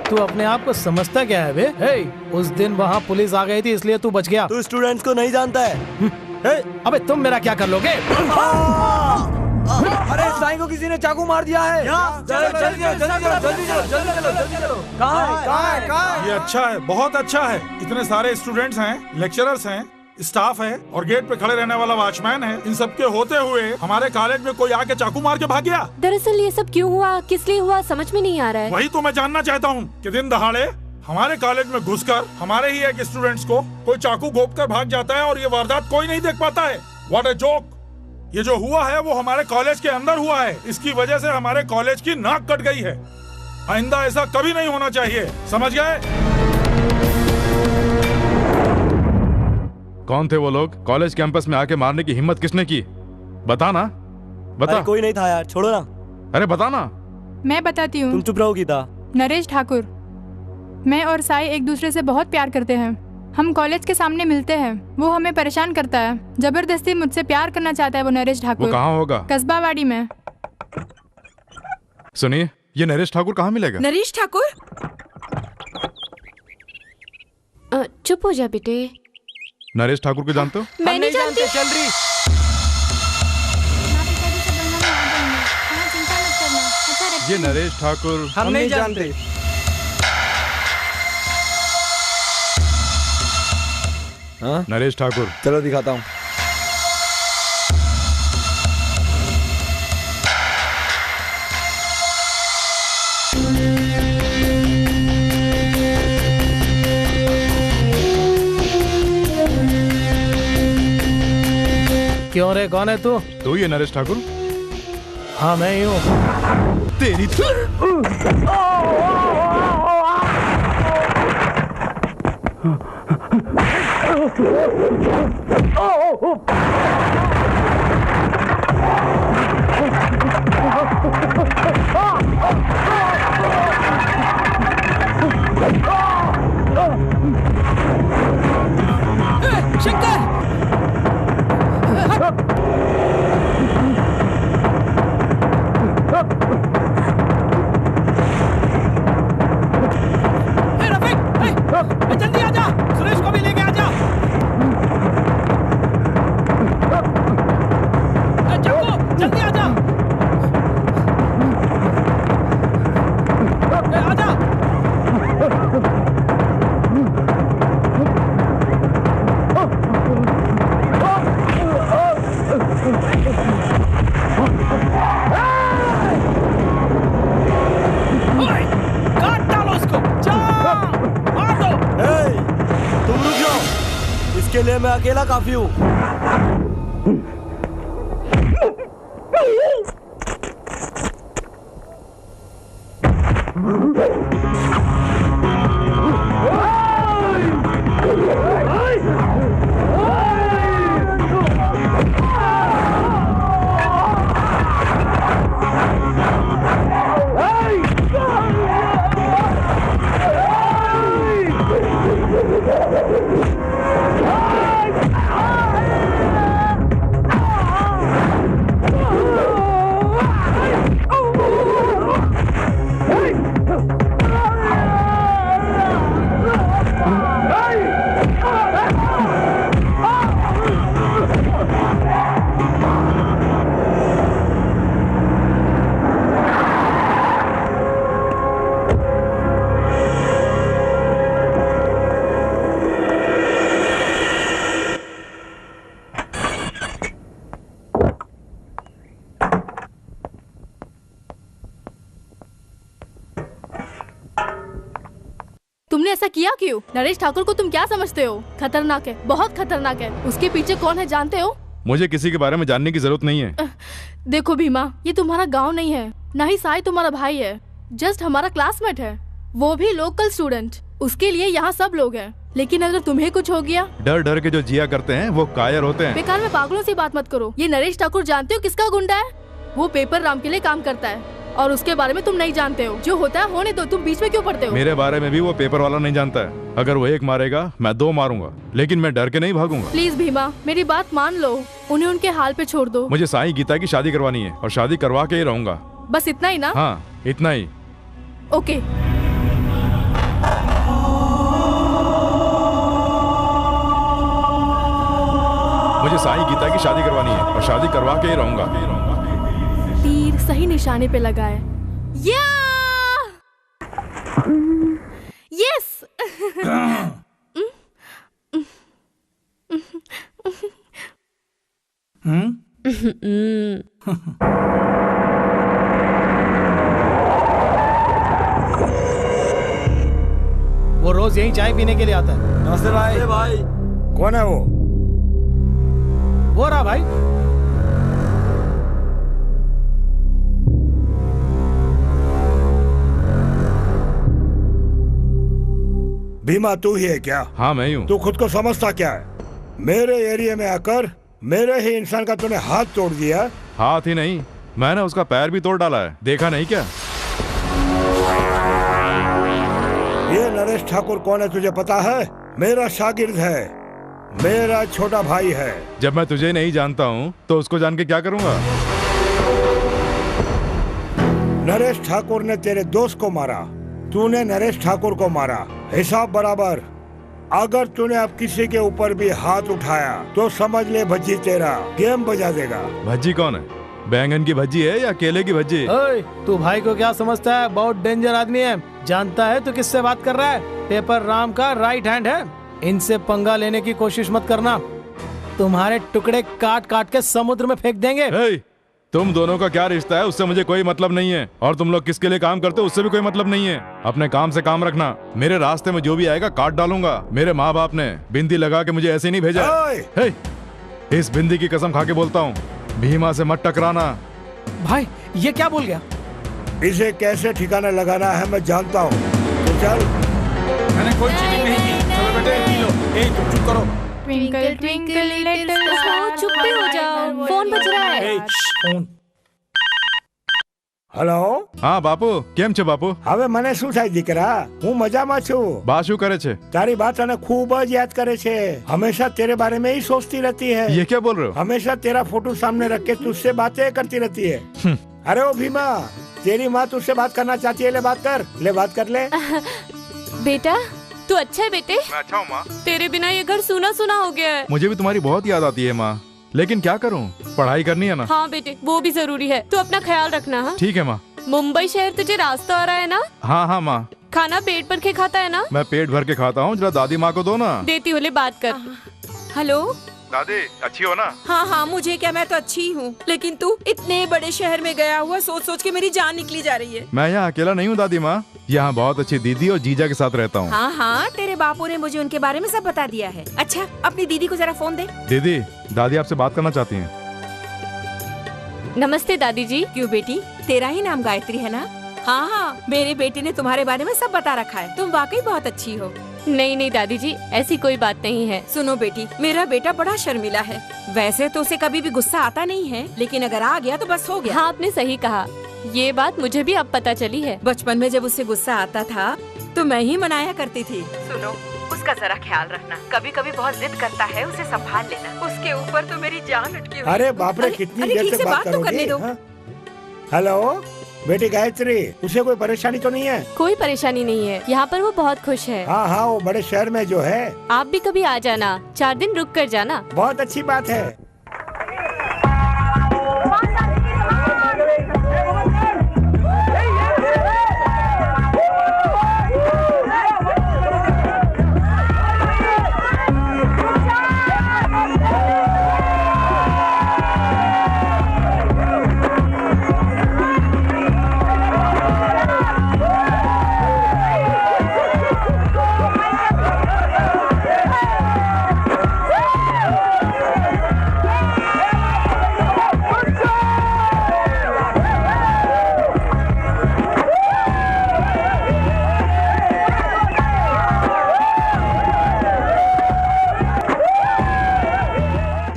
तू अपने आप को समझता क्या है बे? हे, उस दिन वहाँ पुलिस आ गई थी इसलिए तू बच गया। तू स्टूडेंट्स को नहीं जानता है। अबे तुम मेरा क्या कर लोगे? अरे साई को किसी ने चाकू मार दिया है। कहाँ है? ये अच्छा है, बहुत अच्छा है। इतने सारे स्टूडेंट्स हैं, लेक्चरर्स हैं, स्टाफ है और गेट पे खड़े रहने वाला वॉचमैन है। इन सब के होते हुए हमारे कॉलेज में कोई आके चाकू मार के भाग गया। दरअसल ये सब क्यों हुआ, किस लिए हुआ, समझ में नहीं आ रहा है। वही तो मैं जानना चाहता हूँ कि दिन दहाड़े हमारे कॉलेज में घुसकर हमारे ही एक स्टूडेंट्स को कोई चाकू घोंप कर भाग जाता है और ये वारदात कोई नहीं देख पाता है। What a joke. ये जो हुआ है वो हमारे कॉलेज के अंदर हुआ है। इसकी वजह से हमारे कॉलेज की नाक कट गई है। आइंदा ऐसा कभी नहीं होना चाहिए, समझ गए? कौन थे वो लोग? कॉलेज कैंपस में आके मारने की हिम्मत किसने की? बता ना, बता। कोई नहीं था यार, छोड़ो ना। अरे बता ना। मैं बताती हूँ। तुम चुप रहो गीता। नरेश ठाकुर, मैं और साई एक दूसरे से बहुत प्यार करते हैं। हम कॉलेज के सामने मिलते हैं। वो हमें परेशान करता है, जबरदस्ती मुझसे प्यार करना चाहता है। वो नरेश ठाकुर। वो कहाँ होगा? कस्बावाड़ी में। सुनिए, ये नरेश ठाकुर कहाँ मिलेगा? नरेश ठाकुर? चुप हो जा बेटे। नरेश ठाकुर को जानते हो? मैं नहीं जानती। चल रही। ये नरेश ठाकुर हम नहीं जानते। हाँ? नरेश ठाकुर, चलो दिखाता हूँ। क्यों रे, कौन है तू? तू ही है नरेश ठाकुर? हाँ मैं ही हूँ। तेरी शंकर! जल्दी आजा, सुरेश को भी लेके आजा। जल्दी आजा। आजा। काट डालो उसको। मार दो। तुम रुक जाओ, इसके लिए मैं अकेला काफी हूँ। तुमने ऐसा किया क्यों? नरेश ठाकुर को तुम क्या समझते हो? खतरनाक है, बहुत खतरनाक है। उसके पीछे कौन है जानते हो? मुझे किसी के बारे में जानने की जरूरत नहीं है। देखो भीमा, ये तुम्हारा गांव नहीं है, ना ही साई तुम्हारा भाई है, जस्ट हमारा क्लासमेट है। वो भी लोकल स्टूडेंट। उसके लिए यहाँ सब लोग हैं, लेकिन अगर तुम्हें कुछ हो गया, डर डर के जो जिया करते हैं वो कायर होते हैं। बेकार में पागलों से बात मत करो। ये नरेश ठाकुर जानते हो किसका गुंडा है? वो पेपर राम के लिए काम करता है और उसके बारे में तुम नहीं जानते हो। जो होता है होने दो, तुम बीच में क्यों पड़ते हो? मेरे बारे में भी वो पेपर वाला नहीं जानता है। अगर वो एक मारेगा मैं 2 मारूंगा, लेकिन मैं डर के नहीं भागूंगा। प्लीज भीमा, मेरी बात मान लो। उन्हें उनके हाल पे छोड़ दो। मुझे साईं गीता की शादी करवानी है और शादी करवा के ही रहूंगा। बस इतना ही ना? हाँ, इतना ही। ओके। मुझे साईं गीता की शादी करवानी है और शादी करवा के ही रहूंगा। तीर सही निशाने पे लगा है। यस। वो रोज यही चाय पीने के लिए आता है। नमस्ते भाई। कौन है वो रहा भाई। भीमा तू ही है क्या? हाँ मैं ही हूँ। तू खुद को समझता क्या है? मेरे एरिया में आकर मेरे ही इंसान का तूने हाथ तोड़ दिया। हाथ ही नहीं, मैंने उसका पैर भी तोड़ डाला है। देखा नहीं क्या? ये नरेश ठाकुर कौन है तुझे पता है? मेरा शागिर्द है, मेरा छोटा भाई है। जब मैं तुझे नहीं जानता हूँ तो उसको जान के क्या करूँगा? नरेश ठाकुर ने तेरे दोस्त को मारा, तूने नरेश ठाकुर को मारा। हिसाब बराबर। अगर तूने अब किसी के ऊपर भी हाथ उठाया तो समझ ले भज्जी तेरा गेम बजा देगा। भज्जी कौन है? बैंगन की भज्जी है या केले की भज्जी? ओए, तू भाई को क्या समझता है? बहुत डेंजर आदमी है। जानता है तू किससे बात कर रहा है? पेपर राम का राइट हैंड है। इनसे पंगा लेने की कोशिश मत करना, तुम्हारे टुकड़े काट काट के समुद्र में फेंक देंगे। तुम दोनों का क्या रिश्ता है उससे मुझे कोई मतलब नहीं है, और तुम लोग किसके लिए काम करते हो उससे भी कोई मतलब नहीं है। अपने काम से काम रखना। मेरे रास्ते में जो भी आएगा काट डालूंगा। मेरे माँ बाप ने बिंदी लगा के मुझे ऐसे नहीं भेजा। इस बिंदी की कसम खा के बोलता हूँ, भीमा से मत टकराना। भाई ये क्या बोल गया? इसे कैसे ठिकाना लगाना है मैं जानता हूँ। तो चल। मैंने कोई चीटिंग नहीं की। चलो बेटे पी लो। तुम चुप करो। Twinkle twinkle little star. चुप भी हो जाओ, फोन बज रहा है। हेलो। हाँ बापू, કેમ છે બાપુ? હવે મને શું થાય દીકરા, હું મજામાં છું। બા શું કરે છે? તારી બાત તને खूब याद करे छे। हमेशा तेरे बारे में ही सोचती रहती है। ये क्या बोल रहे हो? हमेशा तेरा फोटो सामने रख के तुझसे बातें करती रहती है। अरे ओ भीमा, तेरी माँ तुझसे बात करना चाहती है। ले बात कर, ले बात कर ले। बेटा तू अच्छा है बेटे? मैं अच्छा हूँ माँ। तेरे बिना ये घर सूना सूना हो गया है। मुझे भी तुम्हारी बहुत याद आती है माँ, लेकिन क्या करूँ, पढ़ाई करनी है ना। हाँ बेटे वो भी जरूरी है। तू अपना ख्याल रखना। हाँ ठीक है माँ। मुंबई शहर तुझे रास्ता आ रहा है ना? हाँ हाँ माँ। खाना पेट भर के खाता है ना? मैं पेट भर के खाता हूँ। जरा दादी माँ को दो ना। देती हूँ, ले बात कर। हेलो दादी, अच्छी हो ना? हाँ हाँ मुझे क्या, मैं तो अच्छी हूँ, लेकिन तू इतने बड़े शहर में गया हुआ, सोच सोच के मेरी जान निकली जा रही है। मैं यहाँ अकेला नहीं हूँ दादी माँ, यहाँ बहुत अच्छी दीदी और जीजा के साथ रहता हूँ। हाँ हाँ तेरे बापू ने मुझे उनके बारे में सब बता दिया है। अच्छा अपनी दीदी को जरा फोन दे। दीदी, दादी आपसे बात करना चाहती हैं। नमस्ते दादी जी। क्यों बेटी, तेरा ही नाम गायत्री है ना? हाँ हाँ मेरे बेटे ने तुम्हारे बारे में सब बता रखा है। तुम वाकई बहुत अच्छी हो। नहीं नहीं दादी जी, ऐसी कोई बात नहीं है। सुनो बेटी, मेरा बेटा बड़ा शर्मिला है। वैसे तो उसे कभी भी गुस्सा आता नहीं है, लेकिन अगर आ गया तो बस हो गया। हाँ आपने सही कहा, ये बात मुझे भी अब पता चली है। बचपन में जब उससे गुस्सा आता था तो मैं ही मनाया करती थी। सुनो उसका जरा ख्याल रखना, कभी कभी बहुत जिद करता है, उसे संभाल लेना। उसके ऊपर तो मेरी जान अटकी हुई। अरे बाप रे, कितनी देर तक बात करोगी? हेलो बेटी गायत्री, उसे कोई परेशानी तो नहीं है? कोई परेशानी नहीं है, यहाँ पर वो बहुत खुश है। हाँ हाँ वो बड़े शहर में जो है। आप भी कभी आ जाना, 4 दिन रुक कर जाना। बहुत अच्छी बात है।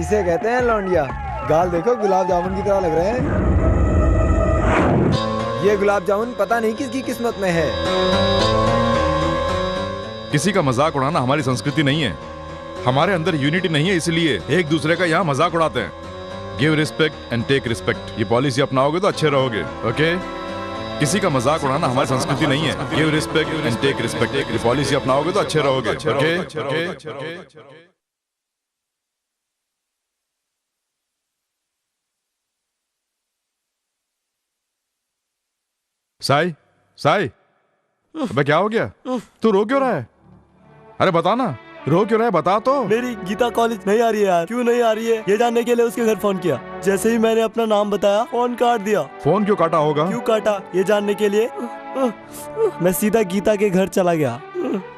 इसे कहते हैं लौंडिया। गाल देखो गुलाब जामुन की तरह लग रहे हैं। ये गुलाब जामुन पता नहीं किसकी किस्मत में है। किसी का मजाक उड़ाना हमारी संस्कृति नहीं है। हमारे अंदर यूनिटी नहीं है, इसलिए एक दूसरे का यहाँ मजाक उड़ाते हैं। Give respect and take respect, ये पॉलिसी अपनाओगे तो अच्छे रहोगे। ओके, किसी का मजाक उड़ाना हमारी संस्कृति नहीं है। Give respect and take respect, ये पॉलिसी अपनाओगे तो अच्छे रहोगे। ओके। साई, साई, अबे क्या हो गया? तू रो क्यों रहा है? अरे बता ना, रो क्यों रहा है? बता तो। मेरी गीता कॉलेज नहीं आ रही है यार। क्यों नहीं आ रही है ये जानने के लिए उसके घर फोन किया। जैसे ही मैंने अपना नाम बताया फोन काट दिया। फोन क्यों काटा होगा? क्यों काटा ये जानने के लिए मैं सीधा गीता के घर चला गया।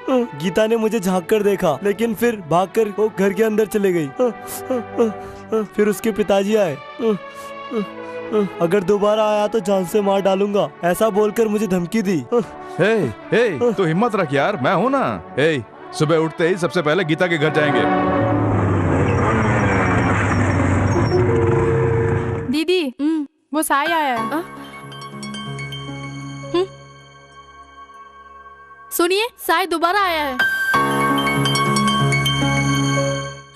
गीता ने मुझे झांक कर देखा, लेकिन फिर भागकर वो घर के अंदर चले गई। फिर उसके पिताजी आए। अगर दोबारा आया तो जान से मार डालूंगा, ऐसा बोलकर मुझे धमकी दी। तू हिम्मत रख यार, मैं हूँ ना। सुबह उठते ही सबसे पहले गीता के घर जाएंगे। दीदी, वो साई आया है। सुनिए, साई दोबारा आया है।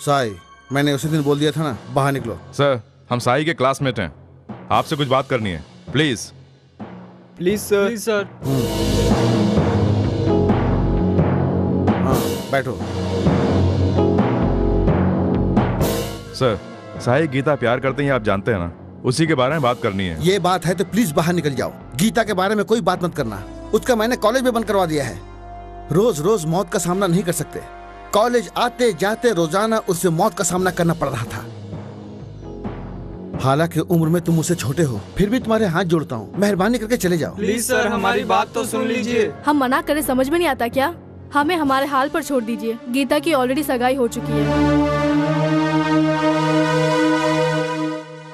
साई, मैंने उसी दिन बोल दिया था ना, बाहर निकलो। सर, हम साई के क्लासमेट हैं, आपसे कुछ बात करनी है। Please please sir. Please sir. हाँ, बैठो। सर, साई गीता प्यार करते हैं, आप जानते हैं ना, उसी के बारे में बात करनी है। ये बात है तो प्लीज बाहर निकल जाओ। गीता के बारे में कोई बात मत करना। उसका मैंने कॉलेज में बंद करवा दिया है। रोज रोज मौत का सामना नहीं कर सकते। कॉलेज आते जाते रोजाना उससे मौत का सामना करना पड़ रहा था। हालांकि उम्र में तुम मुझसे छोटे हो, फिर भी तुम्हारे हाथ जोड़ता हूँ, मेहरबानी करके चले जाओ। प्लीज सर, हमारी बात तो सुन लीजिए। हम मना करें समझ में नहीं आता क्या? हमें हमारे हाल पर छोड़ दीजिए। गीता की ऑलरेडी सगाई हो चुकी है।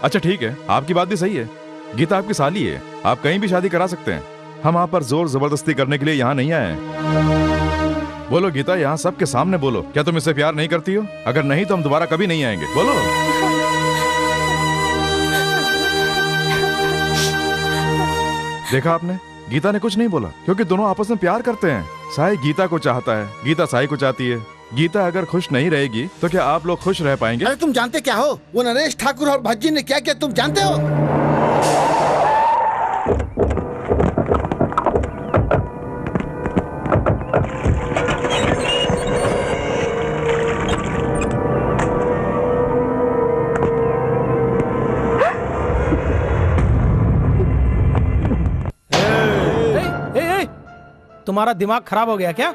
अच्छा ठीक है, आपकी बात भी सही है। गीता आपकी साली है, आप कहीं भी शादी करा सकते हैं। हम आप पर जोर जबरदस्ती करने के लिए यहाँ नहीं आए हैं। बोलो गीता, यहाँ सबके सामने बोलो, क्या तुम इससे प्यार नहीं करती हो? अगर नहीं तो हम दोबारा कभी नहीं आएंगे। बोलो। देखा आपने, गीता ने कुछ नहीं बोला, क्योंकि दोनों आपस में प्यार करते हैं। साई गीता को चाहता है, गीता साई को चाहती है। गीता अगर खुश नहीं रहेगी तो क्या आप लोग खुश रह पाएंगे? अरे तुम जानते क्या हो, वो नरेश ठाकुर और भज्जी ने क्या किया तुम जानते हो? तुम्हारा दिमाग खराब हो गया क्या?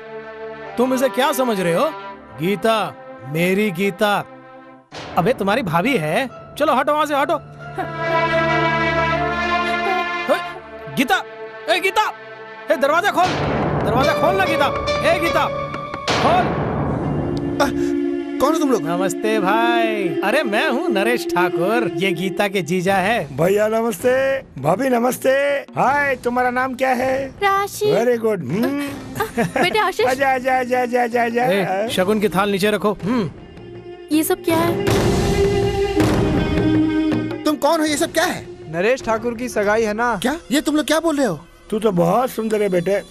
तुम इसे क्या समझ रहे हो? गीता मेरी गीता। अबे तुम्हारी भाभी है। चलो हटो वहां से, हटो। गीता, ए गीता, ए दरवाजा खोल, दरवाजा खोल ना गीता। ए गीता खोल। कौन हो तुम लोग? नमस्ते भाई। अरे मैं हूँ नरेश ठाकुर, ये गीता के जीजा है। भैया नमस्ते, भाभी नमस्ते। हाय, तुम्हारा नाम क्या है? राशि। Very good. बेटे आशीष। आजा आजा आजा आजा आजा आजा। शगुन की थाल नीचे रखो। ये सब क्या है? तुम कौन हो? ये सब क्या है? नरेश ठाकुर की सगाई है ना। क्या ये तुम लोग क्या बोल रहे हो? तू तो बहुत सुंदर है बेटे।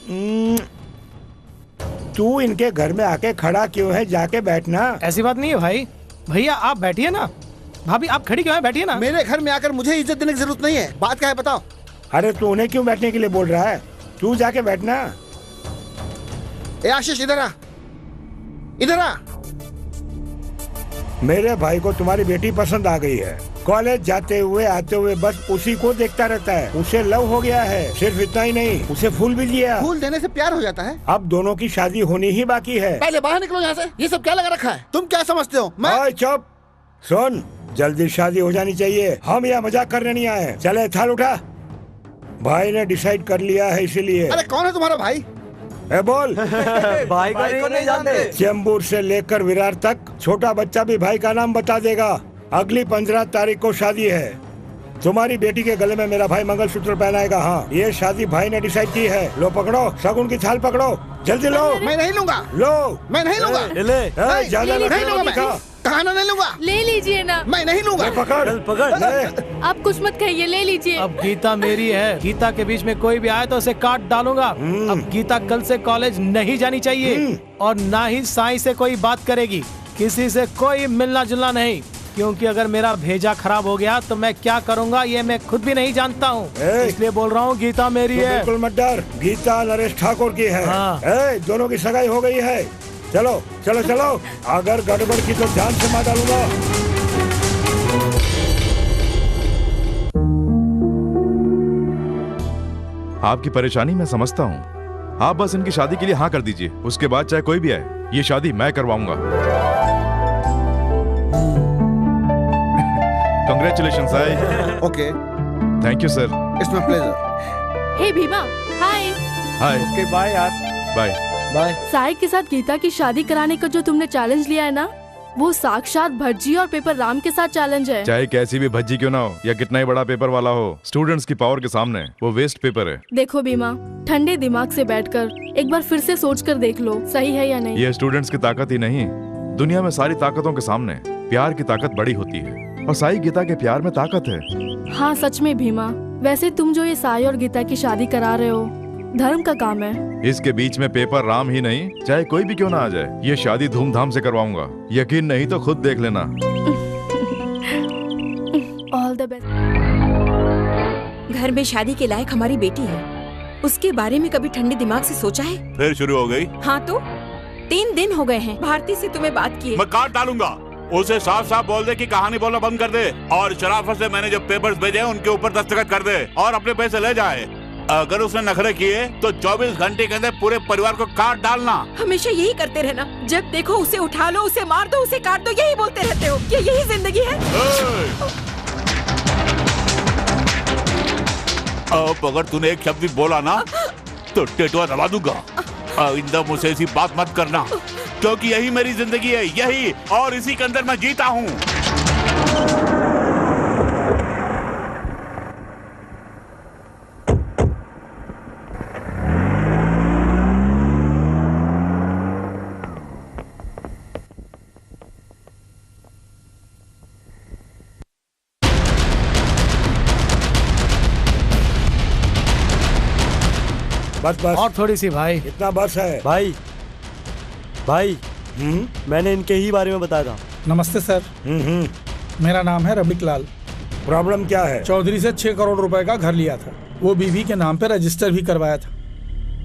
तू इनके घर में आके खड़ा क्यों है? जाके बैठना। ऐसी बात नहीं है भाई। भैया आप बैठिए ना। भाभी आप खड़ी क्यों है? बैठिए ना। मेरे घर में आकर मुझे इज्जत देने की जरूरत नहीं है। बात क्या है बताओ? अरे तू उन्हें क्यों बैठने के लिए बोल रहा है? तू जाके बैठना। ए आशीष, इधर आ, इधर आ। मेरे भाई को तुम्हारी बेटी पसंद आ गई है। कॉलेज जाते हुए आते हुए बस उसी को देखता रहता है। उसे लव हो गया है। सिर्फ इतना ही नहीं, उसे फूल भी दिया। फूल देने से प्यार हो जाता है? अब दोनों की शादी होनी ही बाकी है। पहले बाहर निकलो यहाँ से। ये सब क्या लगा रखा है? तुम क्या समझते हो? मैं चुप। सुन, जल्दी शादी हो जानी चाहिए। हम यहाँ मजाक करने नहीं आए। चले थाल उठा। भाई ने डिसाइड कर लिया है, इसीलिए। अरे कौन है तुम्हारा भाई? ए बोल। भाई को नहीं जानते। चेंबूर से लेकर विरार तक छोटा बच्चा भी भाई का नाम बता देगा। अगली 15 तारीख को शादी है। तुम्हारी बेटी के गले में मेरा भाई मंगलसूत्र पहनाएगा। हाँ, ये शादी भाई ने डिसाइड की है। लो पकड़ो, शगुन की थाल पकड़ो, जल्दी लो। मैं नहीं लूंगा। लो। मैं नहीं लूंगा। ज्यादा नहीं लूंगा मैं। कहा ना नहीं लूंगा। ले लीजिए ना। मैं नहीं लूंगा। पकड़ पकड़। आप कुछ मत कहिए, ले लीजिए। अब गीता मेरी है, गीता के बीच में कोई भी आए तो उसे काट डालूंगा। अब गीता कल से कॉलेज नहीं जानी चाहिए और ना ही साईं से कोई बात करेगी। किसी से कोई मिलना जुलना नहीं, क्योंकि अगर मेरा भेजा खराब हो गया तो मैं क्या करूंगा ये मैं खुद भी नहीं जानता हूँ। इसलिए बोल रहा हूँ गीता मेरी है। बिल्कुल मत डर, गीता नरेश ठाकुर की है। दोनों की सगाई हो गई है। चलो चलो चलो, अगर गड़बड़ की तो जान से मार डालूंगा। आपकी परेशानी मैं समझता हूँ। आप बस इनकी शादी के लिए हाँ कर दीजिए, उसके बाद चाहे कोई भी आए, ये शादी मैं करवाऊंगा। Congratulations, Sai. Okay, thank you sir. It's my pleasure. Hey Bhima, hi. Hi. Okay bye यार। Bye bye. साई के साथ गीता की शादी कराने का जो तुमने चैलेंज लिया है ना, वो साक्षात भज्जी और पेपर राम के साथ चैलेंज है। चाहे कैसी भी भज्जी क्यों ना हो या कितना ही बड़ा पेपर वाला हो, स्टूडेंट्स की पावर के सामने वो वेस्ट पेपर है। देखो भीमा, ठंडे दिमाग से बैठकर एक बार फिर से सोचकर देख लो, सही है या नहीं। ये स्टूडेंट्स की ताकत ही नहीं, दुनिया में सारी ताकतों के सामने प्यार की ताकत बड़ी होती है, और साई गीता के प्यार में ताकत है। हाँ सच में भीमा, वैसे तुम जो ये साई और गीता की शादी करा रहे हो, धर्म का काम है। इसके बीच में पेपर राम ही नहीं, चाहे कोई भी क्यों ना आ जाए, ये शादी धूमधाम से करवाऊंगा। यकीन नहीं तो खुद देख लेना। All the best. घर में शादी के लायक हमारी बेटी है, उसके बारे में कभी ठंडे दिमाग से सोचा है? फिर शुरू हो गई। हाँ तो 3 दिन हो गए हैं भारती से तुम्हें बात किए। मैं काट डालूंगा। उसे साफ साफ बोल दे कि कहानी बोलना बंद कर दे, और शराफत से मैंने जो पेपर्स भेजे हैं उनके ऊपर दस्तखत कर दे और अपने पैसे ले जाए। अगर उसने नखरे किए तो 24 घंटे के अंदर पूरे परिवार को काट डालना। हमेशा यही करते रहना, जब देखो उसे उठा लो, उसे मार दो, उसे काट दो, यही बोलते रहते हो। क्या यही जिंदगी है? अब अगर तूने एक शब्द भी बोला ना तो टेटुआ दबा दूंगा। आइंदा मुझसे ऐसी बात मत करना, क्योंकि यही मेरी जिंदगी है, यही, और इसी के अंदर मैं जीता हूँ। बस बस और थोड़ी सी भाई, इतना बस है। भाई भाई मैंने इनके ही बारे में बताया था। नमस्ते सर। मेरा नाम है रबिक लाल। प्रॉब्लम क्या है? चौधरी से 6 करोड़ रुपए का घर लिया था, वो बीवी के नाम पे रजिस्टर भी करवाया था,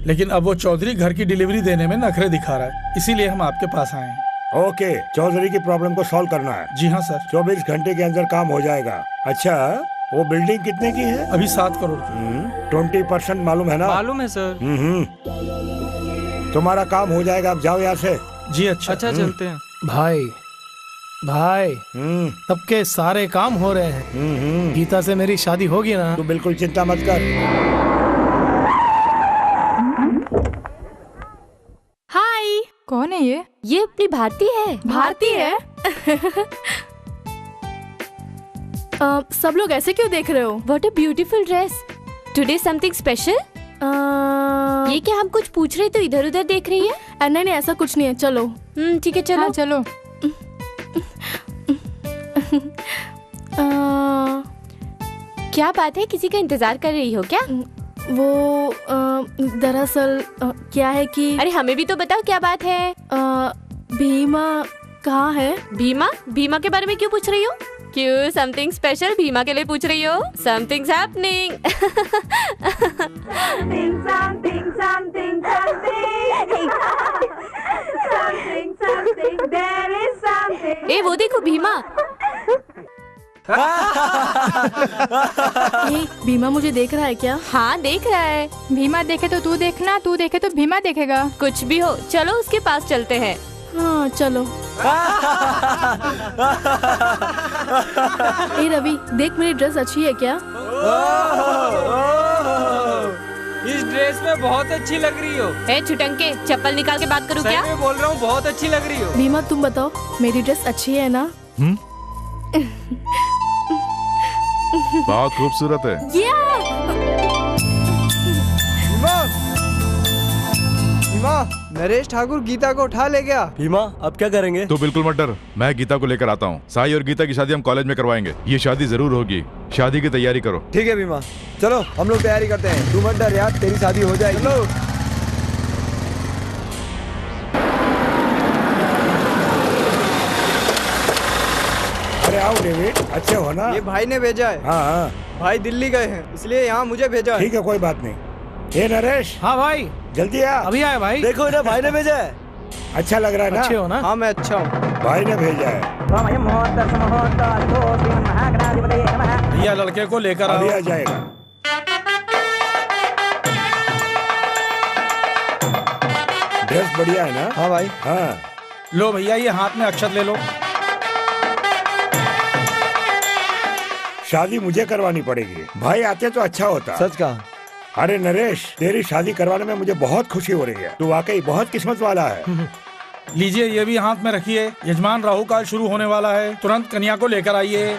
लेकिन अब वो चौधरी घर की डिलीवरी देने में नखरे दिखा रहा है, इसीलिए हम आपके पास आए हैं। ओके, चौधरी की प्रॉब्लम को सॉल्व करना है। जी हाँ सर। 24 घंटे के अंदर काम हो जाएगा। अच्छा, वो बिल्डिंग कितने की है? अभी 7 करोड़ की। 20% मालूम है ना? मालूम है सर। तुम्हारा काम हो जाएगा, अब जाओ यहाँ से। जी अच्छा। अच्छा चलते हैं। भाई भाई सबके सारे काम हो रहे हैं। गीता से मेरी शादी होगी ना? तू बिल्कुल चिंता मत कर। हाय। कौन है ये? ये अपनी भारती है। भारती है? सब लोग ऐसे क्यों देख रहे हो? What a beautiful dress. Today something special? ये क्या हम कुछ पूछ रहे तो इधर उधर देख रही है? नहीं नहीं ऐसा कुछ नहीं है, चलो। ठीक है चलो। हाँ, चलो। क्या बात है, किसी का इंतजार कर रही हो क्या? वो दरअसल क्या है कि अरे हमें भी तो बताओ क्या बात है। भीमा कहाँ है? भीमा? भीमा के बारे में क्यों पूछ रही हो? क्यों, समथिंग स्पेशल भीमा के लिए पूछ रही हो? Something happening. ए वो देखो भीमा। ये भीमा मुझे देख रहा है क्या? हाँ देख रहा है। भीमा देखे तो तू देखना, तू देखे तो भीमा देखेगा। कुछ भी हो, चलो उसके पास चलते हैं। हाँ चलो। ए रवि, देख मेरी ड्रेस अच्छी है क्या? इस ड्रेस में बहुत अच्छी लग रही हो। ए छुटंके, चप्पल निकाल के बात करूँ क्या? सही में बोल रहा हूँ, बहुत अच्छी लग रही हो। भीमा तुम बताओ, मेरी ड्रेस अच्छी है ना? बहुत खूबसूरत है। भीमा नरेश ठाकुर गीता को उठा ले गया। भीमा अब क्या करेंगे? तू बिल्कुल मत डर, मैं गीता को लेकर आता हूँ। साई और गीता की शादी हम कॉलेज में करवाएंगे। ये शादी जरूर होगी, शादी की तैयारी करो। ठीक है भीमा, चलो हम लोग तैयारी करते हैं। तू मत डर यार, तेरी शादी हो जाएगी। चलो। अरे आओ डेविड, अच्छे हो ना? ये भाई ने भेजा है। हाँ हाँ, भाई दिल्ली गए हैं इसलिए यहाँ मुझे भेजा है। ठीक है कोई बात नहीं। ये नरेश। हाँ भाई। जल्दी आ। अभी आया भाई। देखो ना भाई ने भेजा है। अच्छा लग रहा है ना? अच्छे हो ना? हाँ मैं अच्छा हूँ। भाई ने भेजा है। भैया लड़के को लेकर आओ। अभी आ जाएगा। ड्रेस बढ़िया है ना? हाँ भाई। हाँ। लो भैया ये हाथ में अक्षत ले लो। शादी मुझे करवानी पड़ेगी। भाई आते तो अच्छा होता। सच कहा। अरे नरेश, तेरी शादी करवाने में मुझे बहुत खुशी हो रही है। तू वाकई बहुत किस्मत वाला है। लीजिए ये भी हाथ में रखिए। यजमान राहु काल शुरू होने वाला है, तुरंत कन्या को लेकर आइए।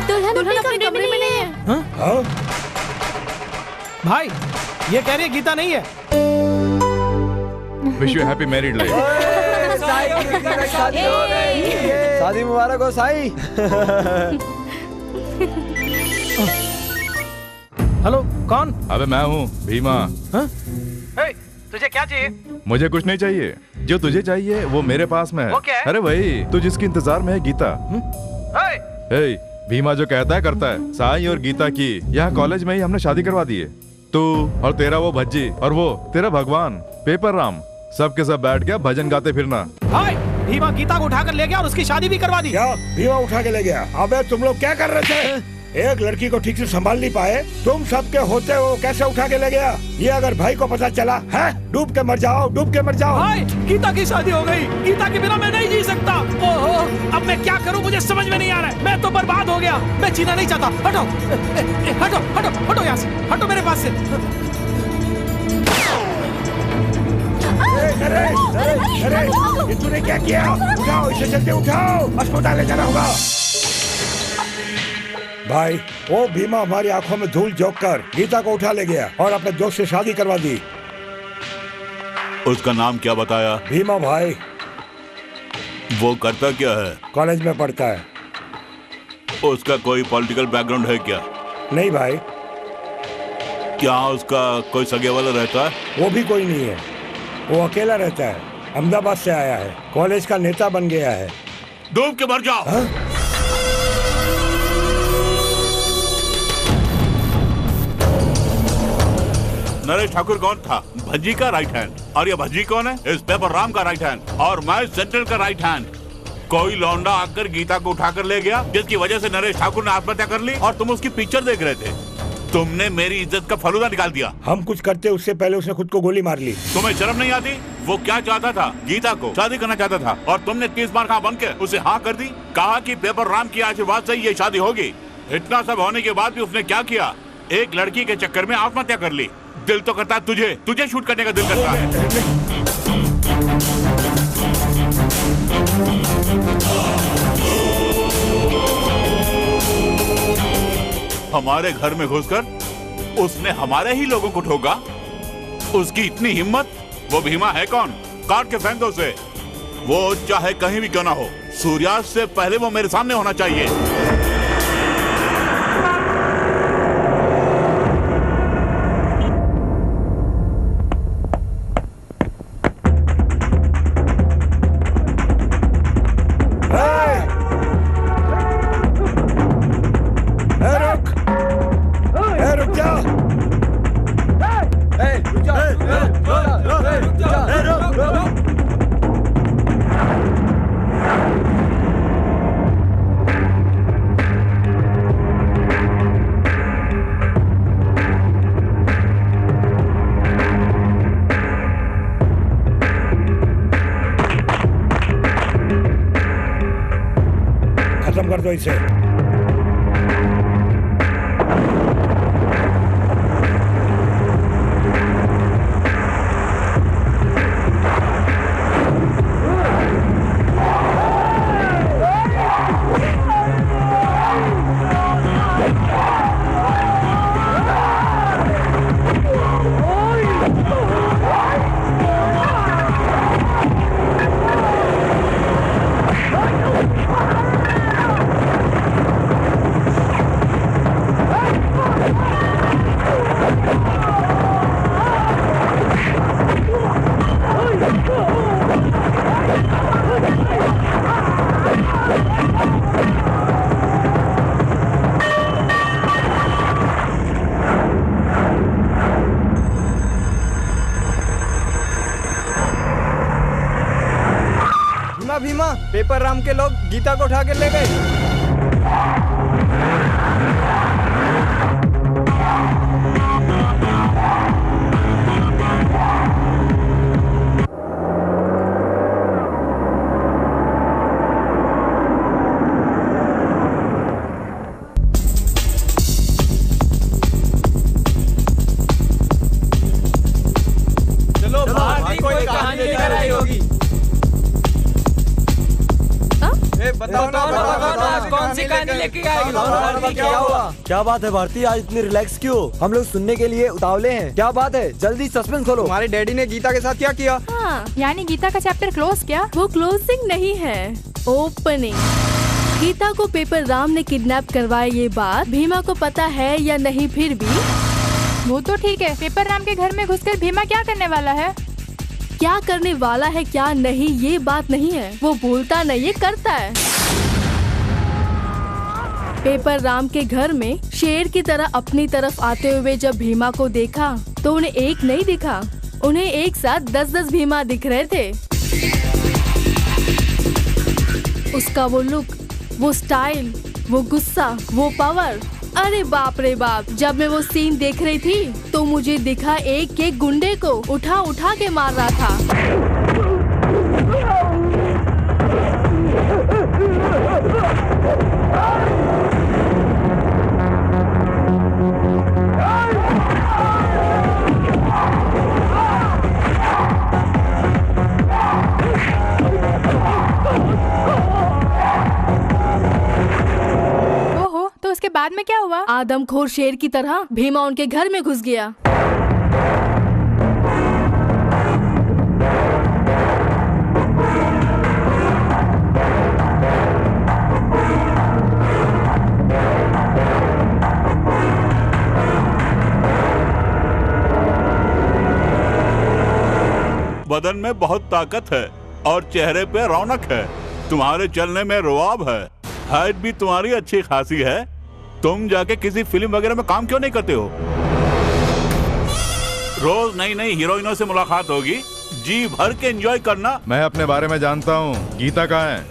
दुल्हन अपने कमरे में नहीं है। हाँ? भाई ये कह रही है गीता नहीं है। Wish you happy married life. शादी मुबारक हो साई। हेलो कौन? अबे मैं हूँ भीमा। तुझे क्या चाहिए? मुझे कुछ नहीं चाहिए, जो तुझे चाहिए वो मेरे पास में है। वो क्या है? अरे वही तू जिसकी इंतजार में है, गीता। हे, भीमा जो कहता है करता है। साई और गीता की यहाँ कॉलेज में ही हमने शादी करवा दी है। तू और तेरा वो भज्जी और वो तेरा भगवान पेपर राम, सबके सब बैठ गया भजन गाते फिरना। हाय, भीमा गीता को उठाकर ले गया और उसकी शादी भी करवा दी। क्या भीमा उठा के ले गया? अबे तुम लोग क्या कर रहे थे? एक लड़की को ठीक से संभाल नहीं पाए, तुम सबके होते हो कैसे उठा के ले गया? ये अगर भाई को पता चला है, डूब के मर जाओ, डूब के मर जाओ। हाय, गीता की शादी हो गई। गीता के बिना मैं नहीं जी सकता। ओहो, अब मैं क्या करूं मुझे समझ में नहीं आ रहा है। मैं तो बर्बाद हो गया। मैं जीना नहीं चाहता। हटो हटो हटो हटो यहाँ से, हटो मेरे पास से। नरेश, नरेश, ये तूने क्या किया? उठाओ इसे, जल्दी उठाओ, अस्पताल ले जाना होगा। भाई वो भीमा हमारी आंखों में धूल झोंक कर गीता को उठा ले गया और अपने दोस्त से शादी करवा दी। उसका नाम क्या बताया? भीमा भाई। वो करता क्या है? कॉलेज में पढ़ता है। उसका कोई पॉलिटिकल बैकग्राउंड है क्या? नहीं भाई। क्या उसका कोई सगे वाला रहता है? वो भी कोई नहीं है, वो अकेला रहता है। अहमदाबाद से आया है, कॉलेज का नेता बन गया है। डूब के मर जाओ। हा? नरेश ठाकुर कौन था? भज्जी का राइट हैंड। और ये भज्जी कौन है? इस पेपर राम का राइट हैंड। और मैं सेंट्रल का राइट हैंड। कोई लौंडा आकर गीता को उठाकर ले गया, जिसकी वजह से नरेश ठाकुर ने आत्महत्या कर ली, और तुम उसकी पिक्चर देख रहे थे। तुमने मेरी इज्जत का फलूदा निकाल दिया। हम कुछ करते उससे पहले उसने खुद को गोली मार ली। तुम्हें शर्म नहीं आती? वो क्या चाहता था? गीता को शादी करना चाहता था, और तुमने 30 बार कहा बन के उसे हाँ कर दी। कहा कि पेपर राम की आशीर्वाद से ये शादी होगी। इतना सब होने के बाद भी उसने क्या किया? एक लड़की के चक्कर में आत्महत्या कर ली। दिल तो करता है तुझे शूट करने का दिल करता है। हमारे घर में घुसकर उसने हमारे ही लोगों को ठोका। उसकी इतनी हिम्मत? वो भीमा है कौन? काट के फेंक दो उसे। वो चाहे कहीं भी क्यों ना हो, सूर्यास्त से पहले वो मेरे सामने होना चाहिए। खत्म कर दो इसे। राम के लोग गीता को उठा के ले गए। कोई कहानी लेकर आई होगी। बताओ ना, कौन सी कहानी लेके आई? क्या हुआ? क्या बात है भारती, आज इतनी रिलैक्स क्यों? हम लोग सुनने के लिए उतावले हैं। क्या बात है, जल्दी सस्पेंस खोलो। हमारे डैडी ने गीता के साथ क्या किया? हाँ, यानी गीता का चैप्टर क्लोज क्या? वो क्लोजिंग नहीं है, ओपनिंग। गीता को पेपर राम ने किडनैप करवाया, ये बात भीमा को पता है या नहीं? फिर भी वो तो ठीक है, पेपर राम के घर में घुसकर भीमा क्या करने वाला है? क्या करने वाला है क्या नहीं ये बात नहीं है, वो बोलता नहीं है, करता है। पेपर राम के घर में शेर की तरह अपनी तरफ आते हुए जब भीमा को देखा तो उन्हें एक नहीं दिखा, उन्हें एक साथ 10-10 भीमा दिख रहे थे। उसका वो लुक, वो स्टाइल, वो गुस्सा, वो पावर, अरे बाप रे बाप। जब मैं वो सीन देख रही थी तो मुझे दिखा एक एक गुंडे को उठा उठा के मार रहा था। उसके बाद में क्या हुआ? आदमखोर शेर की तरह भीमा उनके घर में घुस गया। बदन में बहुत ताकत है और चेहरे पे रौनक है, तुम्हारे चलने में रुआब है, हाइट भी तुम्हारी अच्छी खासी है। तुम जाके किसी फिल्म वगैरह में काम क्यों नहीं करते हो? रोज नई नई हीरोइनों से मुलाकात होगी, जी भर के एंजॉय करना। मैं अपने बारे में जानता हूँ। गीता कहाँ है?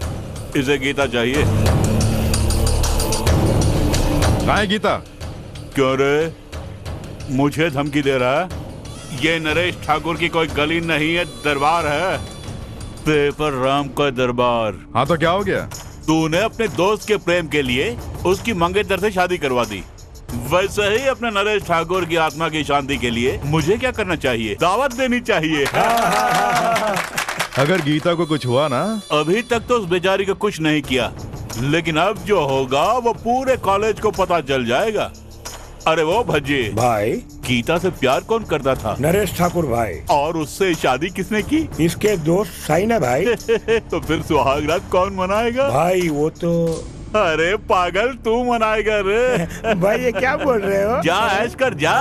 इसे गीता चाहिए। कहाँ है गीता? क्यों रे, मुझे धमकी दे रहा है? ये नरेश ठाकुर की कोई गली नहीं है, दरबार है, पेपर राम का दरबार। हाँ तो क्या हो गया? तूने अपने दोस्त के प्रेम के लिए उसकी मंगेतर से शादी करवा दी, वैसे ही अपने नरेश ठाकुर की आत्मा की शांति के लिए मुझे क्या करना चाहिए? दावत देनी चाहिए। अगर गीता को कुछ हुआ ना? अभी तक तो उस बेचारी को कुछ नहीं किया, लेकिन अब जो होगा वो पूरे कॉलेज को पता चल जाएगा। अरे वो भज्जी भाई, गीता से प्यार कौन करता था? नरेश ठाकुर भाई। और उससे शादी किसने की? इसके दोस्त साइन है भाई। तो फिर सुहागरात कौन मनाएगा? भाई वो तो, अरे पागल, तू मनाएगा रे। भाई ये क्या बोल रहे हो? जा ऐश कर जा।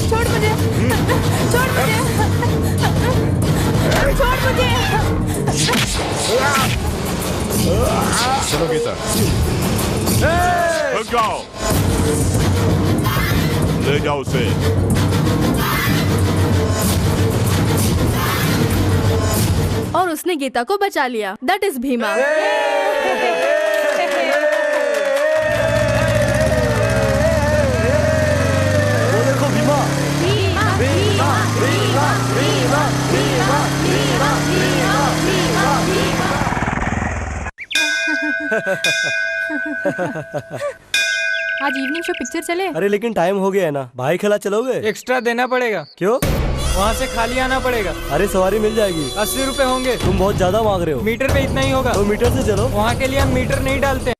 छोड़ मुझे, छोड़ मुझे, छोड़ मुझे। चलो गीता, रुक जाओ, ले जाओ उसे। और उसने गीता को बचा लिया। That is Bhima. आज इवनिंग शो पिक्चर चले? अरे लेकिन टाइम हो गया है ना, भाई खिला चलोगे? एक्स्ट्रा देना पड़ेगा। क्यों? वहाँ से खाली आना पड़ेगा। अरे सवारी मिल जाएगी। 80 रुपए होंगे। तुम बहुत ज्यादा मांग रहे हो। मीटर पे इतना ही होगा। तो मीटर से चलो। वहाँ के लिए हम मीटर नहीं डालते।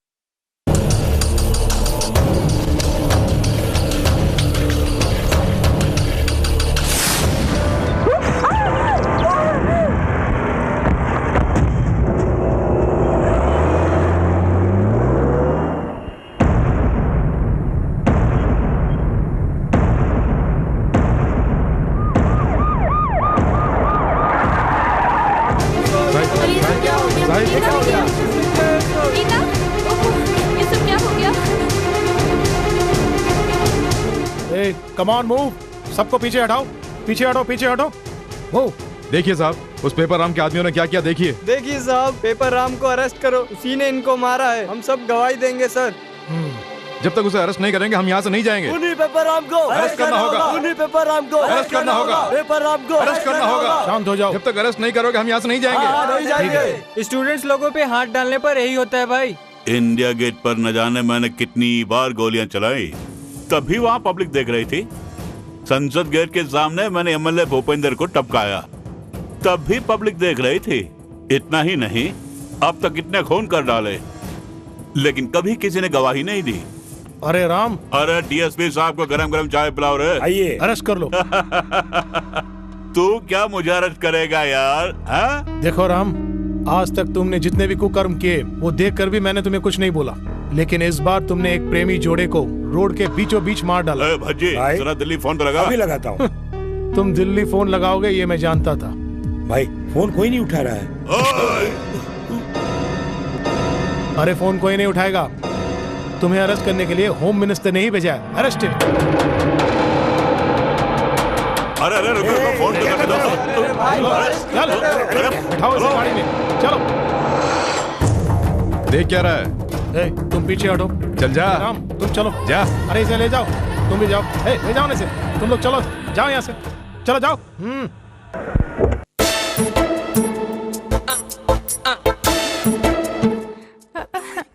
कम ऑन मूव, सबको पीछे हटाओ, पीछे हटो, पीछे हटो। वो देखिए साहब, उस पेपर राम के आदमियों ने क्या किया देखिए। देखिए साहब, पेपर राम को अरेस्ट करो, उसी ने इनको मारा है। हम सब गवाही देंगे सर। जब तक उसे अरेस्ट नहीं करेंगे हम यहाँ से नहीं जाएंगे। उन्हीं पेपर राम को अरेस्ट करना होगा, उन्हीं पेपर राम को अरेस्ट करना होगा, पेपर राम को अरेस्ट करना होगा। शांत हो जाओ। जब तक अरेस्ट नहीं करोगे हम यहाँ से नहीं जाएंगे। नहीं जाएंगे। स्टूडेंट्स लोगों पे हाथ डालने पर यही होता है भाई। इंडिया गेट पर न जाने मैंने कितनी बार गोलियां चलाई, तभी वहाँ पब्लिक देख रही थी। संसद गेट के सामने मैंने एमएलए भूपेंद्र को टपकाया, तब भी पब्लिक देख रही थी। इतना ही नहीं, अब तक कितने खून कर डाले, लेकिन कभी किसी ने गवाही नहीं दी। अरे राम, अरे डीएसपी साहब को गरम गरम चाय पिलाओ रे। आइए, अरेस्ट कर लो। तू क्या मुझे अरेस्ट करेगा यार? देखो राम, आज तक तुमने जितने भी कुकर्म किए वो देखकर भी मैंने तुम्हें कुछ नहीं बोला, लेकिन इस बार तुमने एक प्रेमी जोड़े को रोड के बीचों बीच मार डाला। भज्जी, जरा दिल्ली फोन पे लगा। अभी लगाता हूँ। तुम दिल्ली फोन लगाओगे ये मैं जानता था। भाई फोन कोई नहीं उठा रहा है। अरे फोन कोई नहीं उठाएगा। तुम्हें अरेस्ट करने के लिए होम मिनिस्टर ने ही भेजा है। अरेस्टेड। अरे अरे रुको, फोन तो करने दो। चलो बैठाओ इसे गाड़ी में, चलो। देख क्या रहा है? तुम पीछे हटो। चल जा राम, तुम चलो जा। अरे इसे ले जाओ, तुम भी जाओ। ले जाओ इसे, तुम लोग चलो, जाओ यहाँ से, चलो जाओ।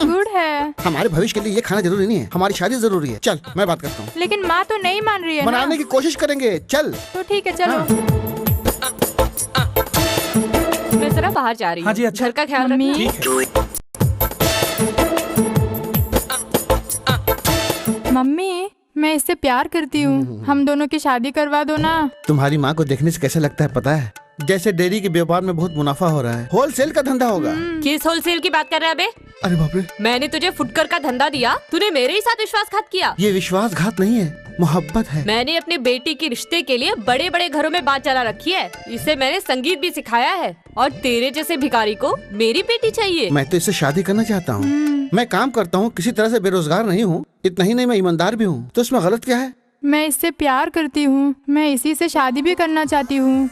गुड है। हमारे भविष्य के लिए ये खाना जरूरी नहीं है, हमारी शादी जरूरी है। चल मैं बात करता हूँ। लेकिन माँ तो नहीं मान रही है ना। मनाने की कोशिश करेंगे, चल। तो ठीक है, चलो। मैं जरा बाहर जा रही हूँ। हाँ जी, अच्छा। घर का ख्याल रखना। मम्मी, मैं इससे प्यार करती हूँ, हम दोनों की शादी करवा दो ना। तुम्हारी माँ को देखने से कैसे लगता है पता है? जैसे डेयरी के व्यापार में बहुत मुनाफा हो रहा है, होलसेल का धंधा होगा। किस होलसेल की बात कर रहा है बे? अरे बाप रे, मैंने तुझे फुटकर का धंधा दिया, तूने मेरे ही साथ विश्वासघात किया। ये विश्वासघात नहीं है, मोहब्बत है। मैंने अपनी बेटी के रिश्ते के लिए बड़े बड़े घरों में बात चला रखी है। इसे मैंने संगीत भी सिखाया है, और तेरे जैसे भिखारी को मेरी बेटी चाहिए। मैं तो इससे शादी करना चाहता हूँ। मैं काम करता हूँ, किसी तरह से बेरोजगार नहीं हूँ। इतना ही नहीं, मैं ईमानदार भी हूँ। तो इसमें गलत क्या है? मैं इससे प्यार करती हूँ, मैं इसी से शादी भी करना चाहती हूँ।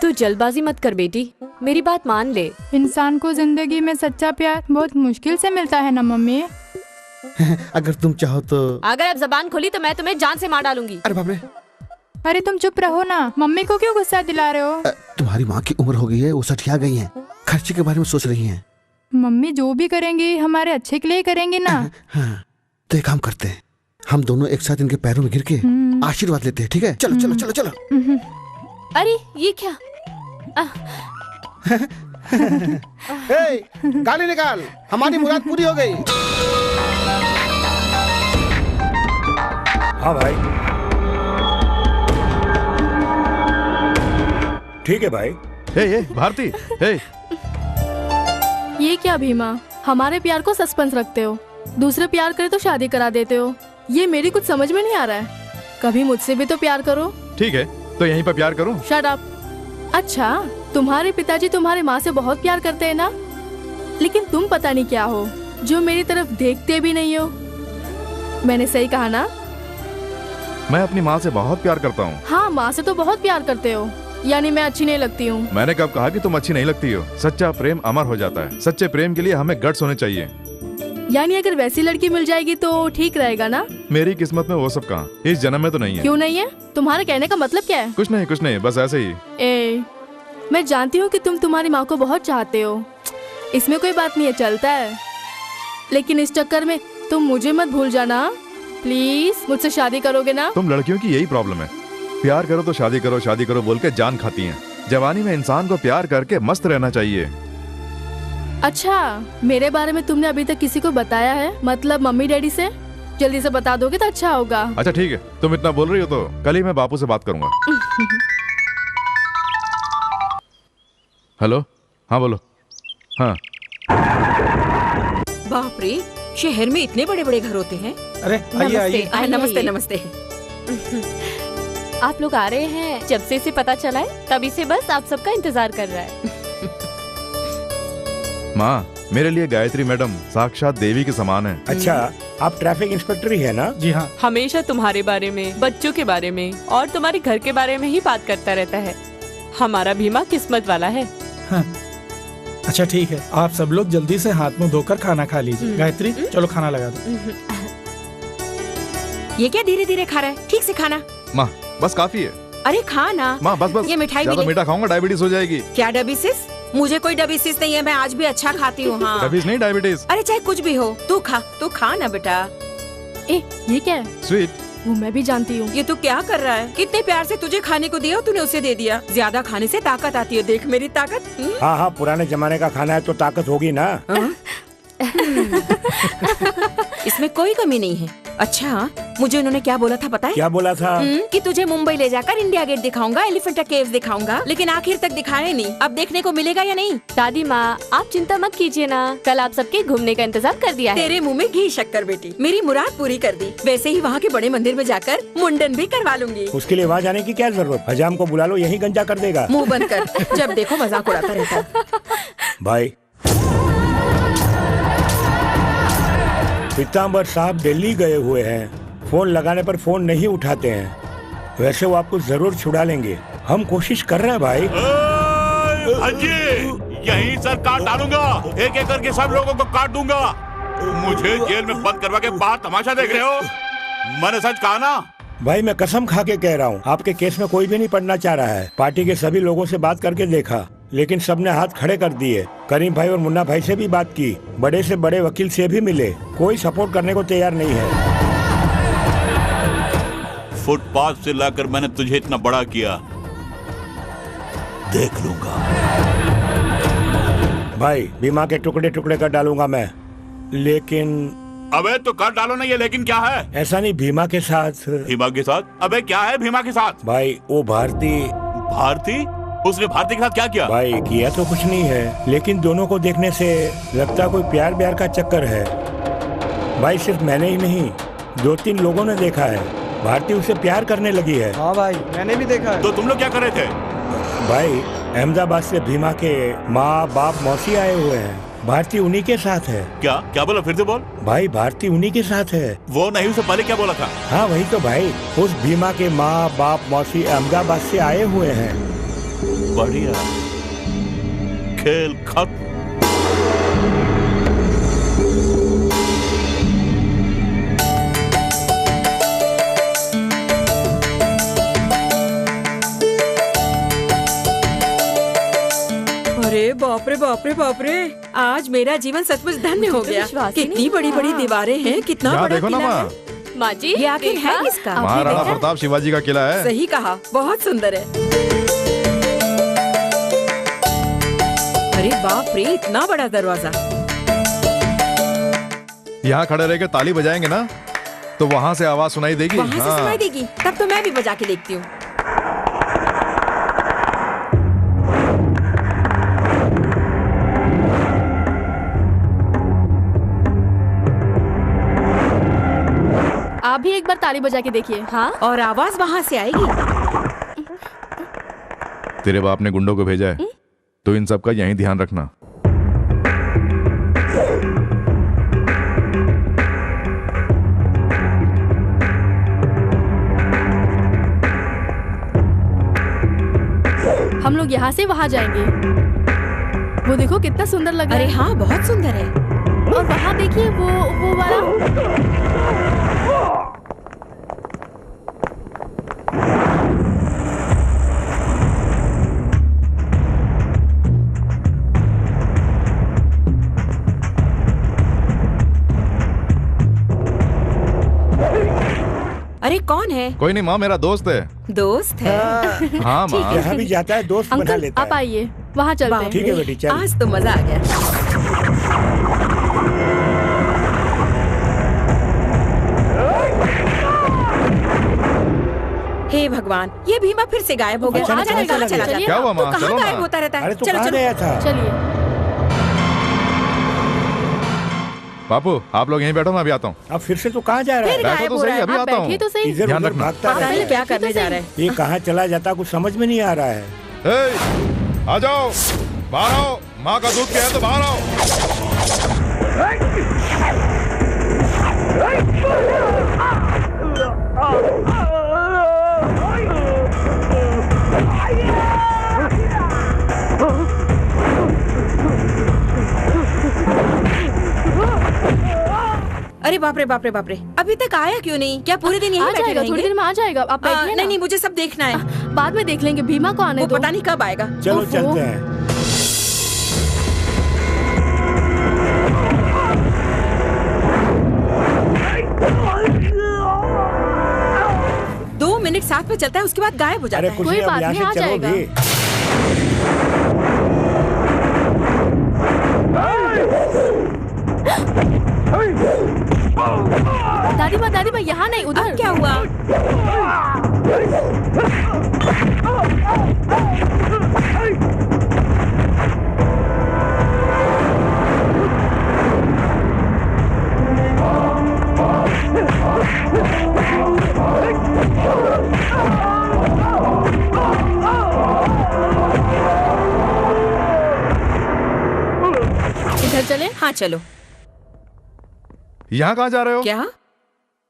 तू जल्दबाजी मत कर बेटी, मेरी बात मान ले। इंसान को जिंदगी में सच्चा प्यार बहुत मुश्किल से मिलता है ना मम्मी। अगर तुम चाहो तो। अगर अब जबान खोली तो मैं तुम्हें जान से मार डालूंगी। अरे बाप रे। अरे तुम चुप रहो ना, मम्मी को क्यों गुस्सा दिला रहे हो? तुम्हारी माँ की उम्र हो गई है, वो सठिया गई हैं, खर्चे के बारे में सोच रही हैं। मम्मी जो भी करेंगी हमारे अच्छे के लिए करेंगी ना। हाँ, तो एक काम करते हैं, हम दोनों एक साथ इनके पैरों में गिर के आशीर्वाद लेते हैं, ठीक है? चलो चलो चलो चलो। अरे ये क्या? गाली निकाल, हमारी मुराद पूरी हो गई। हाँ भाई, ठीक है भाई। हे भारती, हे। ये क्या भीमा, हमारे प्यार को सस्पेंस रखते हो, दूसरे प्यार करे तो शादी करा देते हो। ये मेरी कुछ समझ में नहीं आ रहा है। कभी मुझसे भी तो प्यार करो। ठीक है, तो यहीं पर प्यार करूं? Shut up. अच्छा, तुम्हारे पिताजी तुम्हारी माँ से बहुत प्यार करते हैं ना, लेकिन तुम पता नहीं क्या हो जो मेरी तरफ देखते भी नहीं हो। मैंने सही कहा ना? मैं अपनी माँ से बहुत प्यार करता हूँ। हाँ, माँ से तो बहुत प्यार करते हो, यानी मैं अच्छी नहीं लगती हूँ। मैंने कब कहा कि तुम अच्छी नहीं लगती हो? सच्चा प्रेम अमर हो जाता है। सच्चे प्रेम के लिए हमें गट्स होने चाहिए। यानी अगर वैसी लड़की मिल जाएगी तो ठीक रहेगा ना? मेरी किस्मत में वो सब कहाँ, इस जन्म में तो नहीं है। क्यों नहीं है? तुम्हारे कहने का मतलब क्या है? कुछ नहीं, बस ऐसे ही। मैं जानती हूँ कि तुम तुम्हारी माँ को बहुत चाहते हो, इसमें कोई बात नहीं है, चलता है। लेकिन इस चक्कर में तुम मुझे मत भूल जाना प्लीज। मुझसे शादी करोगे ना? तुम लड़कियों की यही प्रॉब्लम है, प्यार करो तो शादी करो बोल के जान खाती हैं। जवानी में इंसान को प्यार करके मस्त रहना चाहिए। अच्छा, मेरे बारे में तुमने अभी तक किसी को बताया है? मतलब मम्मी डैडी से? जल्दी से बता दोगे तो अच्छा होगा। अच्छा ठीक है, तुम इतना बोल रही हो तो कल ही मैं बापू से बात करूंगा। हेलो, हाँ बोलो। हाँ। बाप रे, शहर में इतने बड़े बड़े घर होते हैं। अरे आइए आइए। नमस्ते नमस्ते। आप लोग आ रहे हैं? जब से इसे पता चला है तभी से बस आप सबका इंतजार कर रहा है। माँ, मेरे लिए गायत्री मैडम साक्षात देवी के समान है। अच्छा, आप ट्रैफिक इंस्पेक्टर ही है ना? जी हाँ। हमेशा तुम्हारे बारे में, बच्चों के बारे में और तुम्हारे घर के बारे में ही बात करता रहता है। हमारा भीमा किस्मत वाला है। हाँ। अच्छा ठीक है, आप सब लोग जल्दी से हाथ मुंह धोकर खाना खा लीजिए। गायत्री चलो खाना लगा दो। ये क्या धीरे धीरे खा रहा है? ठीक से खाना। माँ बस काफी है। अरे खाना। माँ बस बस, ये मिठाई ज्यादा मीठा खाऊंगा डायबिटीज हो जाएगी। क्या डायबिटीज? मुझे कोई डायबिटीज नहीं है, मैं आज भी अच्छा खाती हूँ। हाँ। डायबिटीज नहीं, डायबिटीज। अरे चाहे कुछ भी हो, तू खा ना बेटा। ए, ये क्या है? स्वीट। वो मैं भी जानती हूँ। ये तू क्या कर रहा है? कितने प्यार से तुझे खाने को दिया, तूने उसे दे दिया। ज्यादा खाने से ताकत आती है, देख मेरी ताकत। हाँ हाँ, पुराने जमाने का खाना है तो ताकत होगी ना। इसमें कोई कमी नहीं है। अच्छा, मुझे उन्होंने क्या बोला था पता है? क्या बोला था? कि तुझे मुंबई ले जाकर इंडिया गेट दिखाऊंगा, एलिफेंटा केव्स दिखाऊंगा, लेकिन आखिर तक दिखाया नहीं। अब देखने को मिलेगा या नहीं? दादी माँ आप चिंता मत कीजिए ना, कल आप सबके घूमने का इंतजाम कर दिया है। तेरे मुंह में घी शक्कर बेटी, मेरी मुराद पूरी कर दी। वैसे ही वहाँ के बड़े मंदिर में जाकर मुंडन भी करवा लूंगी। उसके लिए वहाँ जाने की क्या जरूरत? हजाम को बुला लो, यही गंजा कर देगा। मुँह बंद कर, जब देखो मजाक उड़ाता रहता है। भाई पीताम्बर साहब दिल्ली गए हुए हैं, फोन लगाने पर फोन नहीं उठाते हैं। वैसे वो आपको जरूर छुड़ा लेंगे, हम कोशिश कर रहे हैं भाई। अजय, यहीं सर काट डालूंगा, एक एक करके सब लोगों को काट दूंगा। मुझे जेल में बंद करवा के बाहर तमाशा देख रहे हो? मैंने सच कहा ना? भाई मैं कसम खा के कह रहा हूँ, आपके केस में कोई भी नहीं पढ़ना चाह रहा है। पार्टी के सभी लोगों से बात करके देखा, लेकिन सबने हाथ खड़े कर दिए। करीम भाई और मुन्ना भाई से भी बात की, बड़े से बड़े वकील से भी मिले, कोई सपोर्ट करने को तैयार नहीं है। फुटपाथ से लाकर मैंने तुझे इतना बड़ा किया, देख लूंगा। भाई बीमा के टुकड़े टुकड़े कर डालूंगा मैं, लेकिन अबे तो कर डालो ना, ये लेकिन क्या है? ऐसा नहीं, भीमा के साथ। भीमा के साथ? अबे क्या है भीमा के साथ? भाई वो भारती उसने भारती के साथ क्या किया? भाई किया तो कुछ नहीं है, लेकिन दोनों को देखने से लगता कोई प्यार ब्यार का चक्कर है। भाई सिर्फ मैंने ही नहीं, 2-3 लोगों ने देखा है, भारती उससे प्यार करने लगी है। हाँ भाई मैंने भी देखा है। तो तुम लोग क्या कर रहे थे? भाई अहमदाबाद से भीमा के माँ बाप मौसी आए हुए हैं, भारती उन्हीं के साथ है। क्या बोला? फिर से बोल। भाई भारती उन्हीं के साथ है। वो नहीं, उससे पहले क्या बोला था? हाँ वही तो भाई, उस भीमा के माँ बाप मौसी अहमदाबाद से आए हुए हैं। बढ़िया, खेल खत्म। अरे बाप रे बाप रे बाप रे, आज मेरा जीवन सचमुच धन्य हो गया। कितनी बड़ी बड़ी दीवारें हैं, कितना बड़ा देखो ना किला माँ, है। माँ जी ये आखिर है किसका? महाराणा प्रताप शिवाजी का किला है। सही कहा, बहुत सुंदर है। अरे बाप रे, इतना बड़ा दरवाजा। यहाँ खड़े रह के ताली बजाएंगे ना तो वहाँ से आवाज सुनाई देगी। वहाँ से सुनाई देगी, तब तो मैं भी बजा के देखती हूँ। आप भी एक बार ताली बजा के देखिए। हाँ, और आवाज वहाँ से आएगी। तेरे बाप ने गुंडों को भेजा है, तो इन सब का यहीं ध्यान रखना। हम लोग यहाँ से वहाँ जाएंगे। वो देखो कितना सुंदर लग रहा है। अरे हाँ, बहुत सुंदर है। और वहाँ देखिए वो वाला। अरे कौन है? कोई नहीं माँ, मेरा दोस्त है। दोस्त है? हाँ माँ। यहाँ भी जाता है, दोस्त बना अंकल लेता आप आइए, वहाँ चलते हैं। ठीक है बेटी, चल। आज तो मजा आ गया। हे भगवान, ये भीमा फिर से गायब हो गया। अच्छा, चला जा। क्या हुआ माँ? कहाँ चलो गायब ना। होता रहता है? अरे तू चलो कहाँ चलो। गया था? चलिए। बापू आप लोग यहीं बैठो, मैं अभी आता हूँ। अब फिर से तू कहाँ जा रहा है? बैठो तो सही, अभी आता हूँ। बैठिए तो सही। इधर ध्यान उधर रखना। भागता रहता है। क्या करने जा रहे हैं? ये कहाँ चला जाता कुछ समझ में नहीं आ रहा है। आ जाओ, बाहर आओ, माँ का दूध क्या है तो बाहर आओ। अरे बाप रे बाप रे बाप रे, अभी तक आया क्यों नहीं? क्या पूरे दिन यहीं बैठे जाएगा, रहेंगे? थोड़ी देर में आ जाएगा, आप बैठिए नहीं नहीं, मुझे सब देखना है। बाद में देख लेंगे, भीमा को आने दो। पता नहीं कब आएगा। चलो चलते हैं। 2 मिनट साथ में चलता है, उसके बाद गायब हो जाता है। कोई बात नहीं, आ जाएगा। दादी माँ यहाँ नहीं, उधर। क्या हुआ? इधर चले? हाँ चलो। यहाँ कहाँ जा रहे हो? क्या?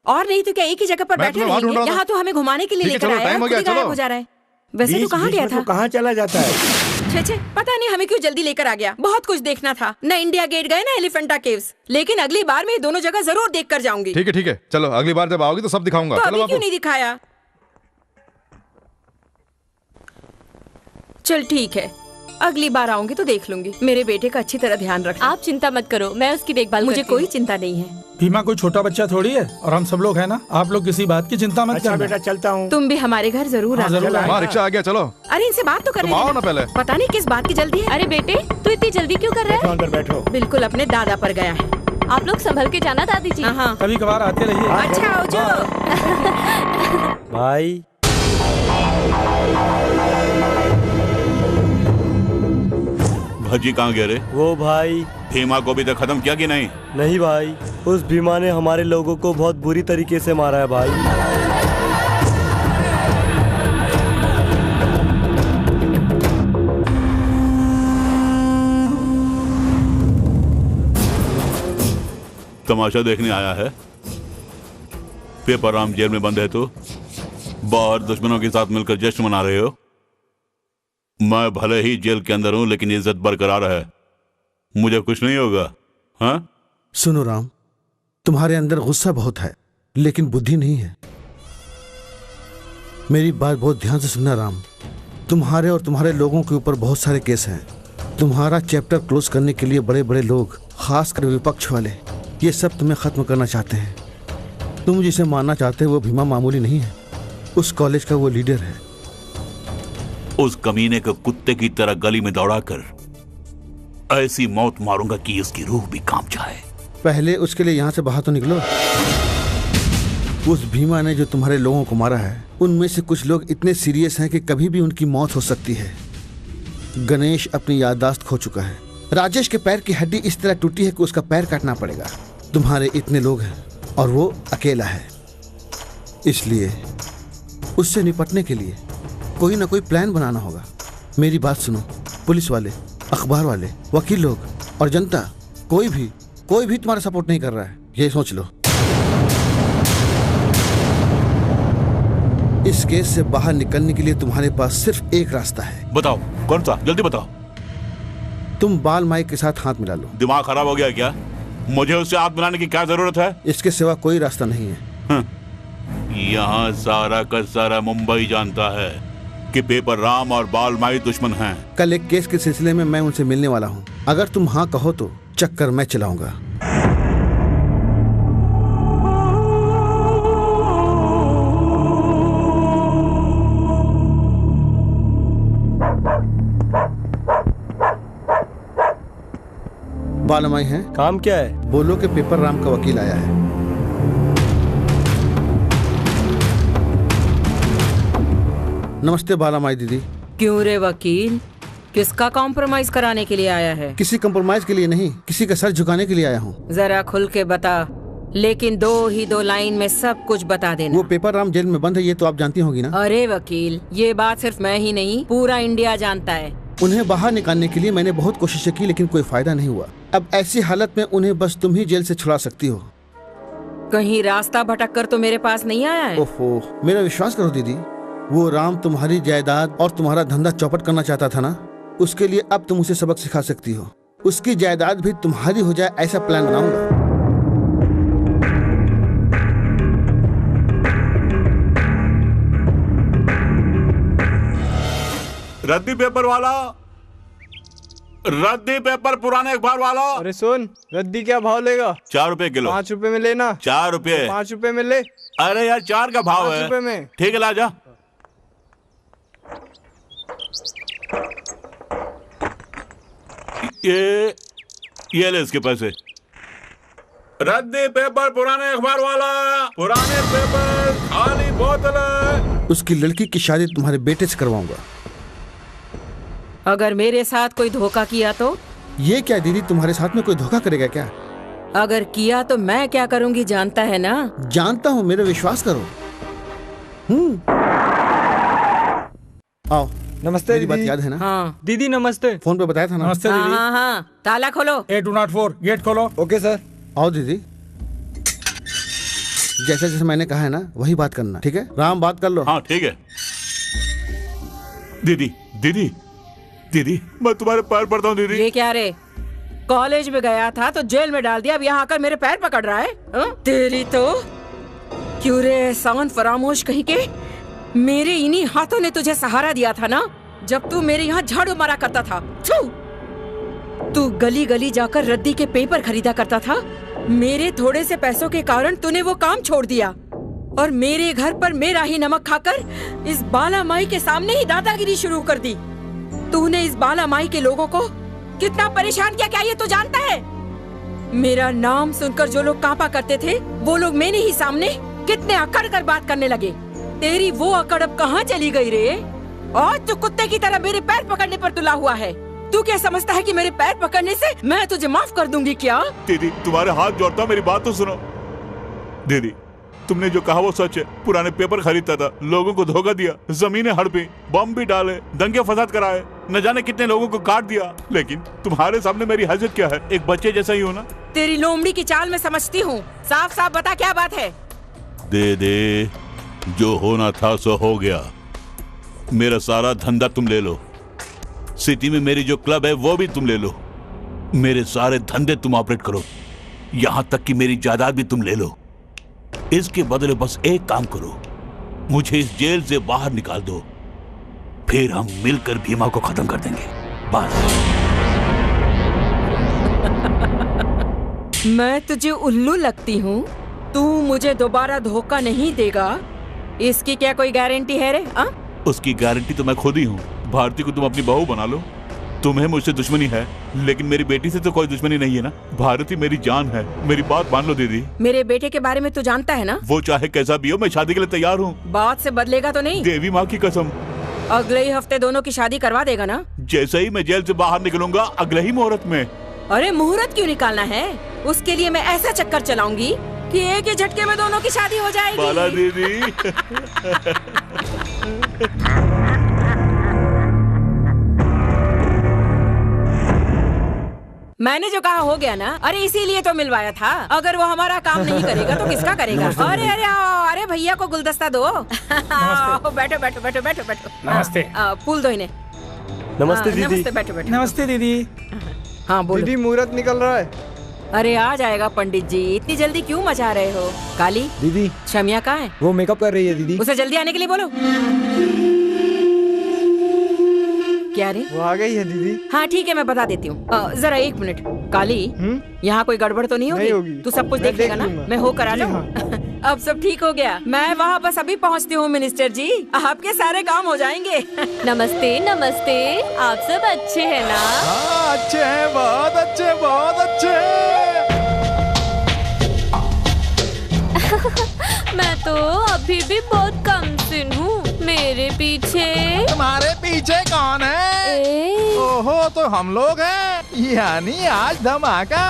और नहीं तो क्या एक ही जगह पर बैठे रहेंगे? यहाँ तो हमें घुमाने के लिए लेकर आया है, खुद ही गायब हो जा रहा है। वैसे तो कहाँ गया था? कहाँ चला जाता है? छे पता नहीं हमें क्यों जल्दी लेकर आ गया। बहुत कुछ देखना था, न इंडिया गेट गए न एलिफेंटा केव्स। लेकिन अगली बार मैं ये दोनों जगह जरूर देख कर जाऊंगी। ठीक है, चलो अगली बार जब आओगी तो सब दिखाऊंगा। तो चलो अभी बाबू। क्यों नहीं दिखाया? चल ठीक है, अगली बार आऊंगी तो देख लूंगी। मेरे बेटे का अच्छी तरह ध्यान रखना। आप चिंता मत करो, मैं उसकी देखभाल मुझे करती हूँ। कोई चिंता नहीं है। भीमा कोई छोटा बच्चा थोड़ी है, और हम सब लोग हैं ना। आप लोग किसी बात की चिंता मत करना। बेटा चलता हूँ। तुम भी हमारे घर जरूर आना। हाँ, रिक्शा आ गया, चलो। अरे इनसे बात तो करने तुम आओ ना पहले। पता नहीं किस बात की जल्दी है। अरे बेटे, तू इतनी जल्दी क्यों कर रहा है? अंदर बैठो। बिल्कुल अपने दादा पर गया है। आप लोग संभल के जाना दादी जी। हाँ। कभी कभार आते रहिए। अच्छा आओ जो। भाई भज्जी कहाँ गए रे? वो भाई भीमा को भी तो खत्म किया कि नहीं? नहीं भाई, उस भीमा ने हमारे लोगों को बहुत बुरी तरीके से मारा है भाई। तमाशा देखने आया है? पेपर राम जेल में बंद है तो बाहर दुश्मनों के साथ मिलकर जश्न मना रहे हो। मैं भले ही जेल के अंदर हूं, लेकिन इज्जत बरकरार है। मुझे कुछ नहीं होगा। हाँ सुनो राम, तुम्हारे अंदर गुस्सा बहुत है लेकिन बुद्धि नहीं है। मेरी बात बहुत ध्यान से सुनना राम। तुम्हारे और तुम्हारे लोगों के ऊपर बहुत सारे केस हैं। तुम्हारा चैप्टर क्लोज करने के लिए बड़े बड़े लोग, खासकर विपक्ष वाले, ये सब तुम्हें खत्म करना चाहते हैं। तुम जिसे मानना चाहते हो वो भीमा मामूली नहीं है, उस कॉलेज का वो लीडर है। उस कमीने को कुत्ते की तरह गली में दौड़ाकर ऐसी मौत मारूंगा कि उसकी रूह भी कांप जाए। पहले उसके लिए यहाँ से बाहर तो निकलो। उस भीमा ने जो तुम्हारे लोगों को मारा है, उनमें से कुछ लोग इतने सीरियस हैं कि कभी भी उनकी मौत हो सकती है। गणेश अपनी याददाश्त खो चुका है। राजेश के पैर की हड्डी इस तरह टूटी है कि उसका पैर काटना पड़ेगा। तुम्हारे इतने लोग हैं और वो अकेला है, इसलिए उससे निपटने के लिए कोई ना कोई प्लान बनाना होगा। मेरी बात सुनो, पुलिस वाले, अखबार वाले, वकील लोग और जनता, कोई भी तुम्हारा सपोर्ट नहीं कर रहा है, ये सोच लो। इस केस से बाहर निकलने के लिए तुम्हारे पास सिर्फ एक रास्ता है। बताओ कौन सा, जल्दी बताओ। तुम बाल माई के साथ हाथ मिला लो। दिमाग खराब हो गया क्या? मुझे उससे हाथ मिलाने की क्या जरूरत है? इसके सिवा कोई रास्ता नहीं है। यहाँ सारा का सारा मुंबई जानता है कि पेपर राम और बाल माई दुश्मन हैं। कल एक केस के सिलसिले में मैं उनसे मिलने वाला हूँ। अगर तुम हाँ कहो तो चक्कर मैं चलाऊंगा। बालमाई हैं? काम क्या है? बोलो कि पेपर राम का वकील आया है। नमस्ते बालामाई दीदी। क्यों रे वकील, किसका कॉम्प्रोमाइज कराने के लिए आया है? किसी कॉम्प्रोमाइज के लिए नहीं, किसी का सर झुकाने के लिए आया हूँ। जरा खुल के बता, लेकिन दो लाइन में सब कुछ बता देना। वो पेपर राम जेल में बंद है, ये तो आप जानती होगी ना। अरे वकील, ये बात सिर्फ मैं ही नहीं, पूरा इंडिया जानता है। उन्हें बाहर निकालने के लिए मैंने बहुत कोशिशें की लेकिन कोई फायदा नहीं हुआ। अब ऐसी हालत में उन्हें बस तुम ही जेल से छुड़ा सकती हो। कहीं रास्ता भटक कर तो मेरे पास नहीं आया है? ओहो, मेरा विश्वास करो दीदी, वो राम तुम्हारी जायदाद और तुम्हारा धंधा चौपट करना चाहता था ना, उसके लिए अब तुम उसे सबक सिखा सकती हो। उसकी जायदाद भी तुम्हारी हो जाए ऐसा प्लान बनाऊंगा। रद्दी पेपर वाला, रद्दी पेपर पुराने अखबार वाला। अरे सुन, रद्दी क्या भाव लेगा? 4 रुपए किलो। 5 रुपए में लेना। 4 रुपए। 5 रुपए में ले। अरे यार 4 का भाव 5 है। रुपए में। ठीक है, ला जा। ये ले इसके पैसे। रद्दी पेपर पुराने अखबार वाला, पुराने पेपर, खाली बोतल। उसकी लड़की की शादी तुम्हारे बेटे से करवाऊंगा। अगर मेरे साथ कोई धोखा किया तो? ये क्या दीदी, तुम्हारे साथ में कोई धोखा करेगा क्या? अगर किया तो मैं क्या करूंगी जानता है ना? जानता हूँ, मेरा विश्वास करो। आओ। नमस्ते मेरी बात दीदी। याद है ना? हाँ दीदी नमस्ते। फोन पे बताया था ना? नमस्ते हाँ दीदी। हाँ हाँ, ताला खोलो। 8204 गेट खोलो। Okay sir. आओ दीदी, जैसा जैसा मैंने कहा है ना वही बात करना, ठीक है? राम, बात कर लो। हाँ ठीक है। दीदी दीदी दीदी, मैं तुम्हारे पैर पड़ता हूँ दीदी। ये क्या रे, कॉलेज में गया था तो जेल में डाल दिया, अब यहाँ आकर मेरे पैर पकड़ रहा है? तेरी तो क्यों रे एहसान फरामोश कहीं के। मेरे इन्हीं हाथों ने तुझे सहारा दिया था ना जब तू मेरे यहाँ झाड़ू मारा करता था। तू गली गली जाकर रद्दी के पेपर खरीदा करता था। मेरे थोड़े से पैसों के कारण तूने वो काम छोड़ दिया और मेरे घर पर मेरा ही नमक खाकर इस बाला माई के सामने ही दादागिरी शुरू कर दी। तूने इस बाला माई के लोगों को कितना परेशान किया, क्या ये तू जानता है? मेरा नाम सुनकर जो लोग कांपा करते थे वो लोग मेरे ही सामने कितने अकड़ कर बात करने लगे। तेरी वो अकड़ अब कहाँ चली गई रे? और तू कुत्ते की तरह मेरे पैर पकड़ने पर तुला हुआ है। तू क्या समझता है कि मेरे पैर पकड़ने से मैं तुझे माफ कर दूंगी क्या? दीदी तुम्हारे हाथ जोड़ता हूं, मेरी बात तो सुनो। दीदी तुमने जो कहा वो सच है। पुराने पेपर खरीदता था, लोगों को धोखा दिया, जमीनें हड़पी, बम भी डाले, दंगे फसाद कराए, न जाने कितने लोगों को काट दिया। लेकिन तुम्हारे सामने मेरी हैसियत क्या है? एक बच्चे जैसा ही हो ना। तेरी लोमड़ी की चाल में समझती हूँ। साफ साफ बता क्या बात है? दे दे, जो होना था सो हो गया। मेरा सारा धंधा तुम ले लो, सिटी में मेरी जो क्लब है वो भी तुम ले लो, मेरे सारे धंधे तुम ऑपरेट करो, यहां तक कि मेरी जायदाद भी तुम ले लो। इसके बदले बस एक काम करो, मुझे इस जेल से बाहर निकाल दो, फिर हम मिलकर भीमा को खत्म कर देंगे। बस। मैं तुझे उल्लू लगती हूँ? तू मुझे दोबारा धोखा नहीं देगा, इसकी क्या कोई गारंटी है रे? उसकी गारंटी तो मैं खुद ही हूँ। भारती को तुम अपनी बहू बना लो। तुम्हें मुझसे दुश्मनी है, लेकिन मेरी बेटी से तो कोई दुश्मनी नहीं है ना। भारती मेरी जान है, मेरी बात मान लो दीदी। मेरे बेटे के बारे में तू जानता है ना? वो चाहे कैसा भी हो, मैं शादी के लिए तैयार हूँ। बात से बदलेगा तो नहीं? देवी माँ की कसम। अगले ही हफ्ते दोनों की शादी करवा देगा ना? जैसे ही मैं जेल से बाहर निकलूंगा, अगले ही मुहूर्त में। अरे मुहूर्त क्यों निकालना है? उसके लिए मैं ऐसा चक्कर चलाऊंगी कि एक ही झटके में दोनों की शादी हो जाएगी। बाला दीदी। मैंने जो कहा हो गया ना। अरे इसीलिए तो मिलवाया था। अगर वो हमारा काम नहीं करेगा तो किसका करेगा? अरे अरे आओ, अरे भैया को गुलदस्ता दो। बैठो बैठो बैठो बैठो बैठो। नमस्ते। फूल दो इन्हें। नमस्ते दीदी। नमस्ते, बैठो बैठो। नमस्ते दीदी। हाँ बोलो। दीदी मुहूर्त निकल रहा है। अरे आ जाएगा पंडित जी, इतनी जल्दी क्यों मचा रहे हो? काली दीदी, शमिया कहाँ है? वो मेकअप कर रही है दीदी। उसे जल्दी आने के लिए बोलो। क्या रे? वो आ गई है दीदी। हाँ ठीक है, मैं बता देती हूँ। जरा 1 मिनट। काली, यहाँ कोई गड़बड़ तो नहीं होगी? तू सब कुछ देख लेगा ना? मैं होकर आ जाऊँ? अब सब ठीक हो गया। मैं वहाँ बस अभी पहुँचती हूँ मिनिस्टर जी, आपके सारे काम हो जाएंगे। नमस्ते नमस्ते, आप सब अच्छे हैं ना? हाँ अच्छे हैं, बहुत अच्छे, बहुत अच्छे। मैं तो अभी भी बहुत कम सिन हूँ। मेरे पीछे। तुम्हारे पीछे कौन है? ओहो, तो हम लोग हैं, यानी आज धमाका।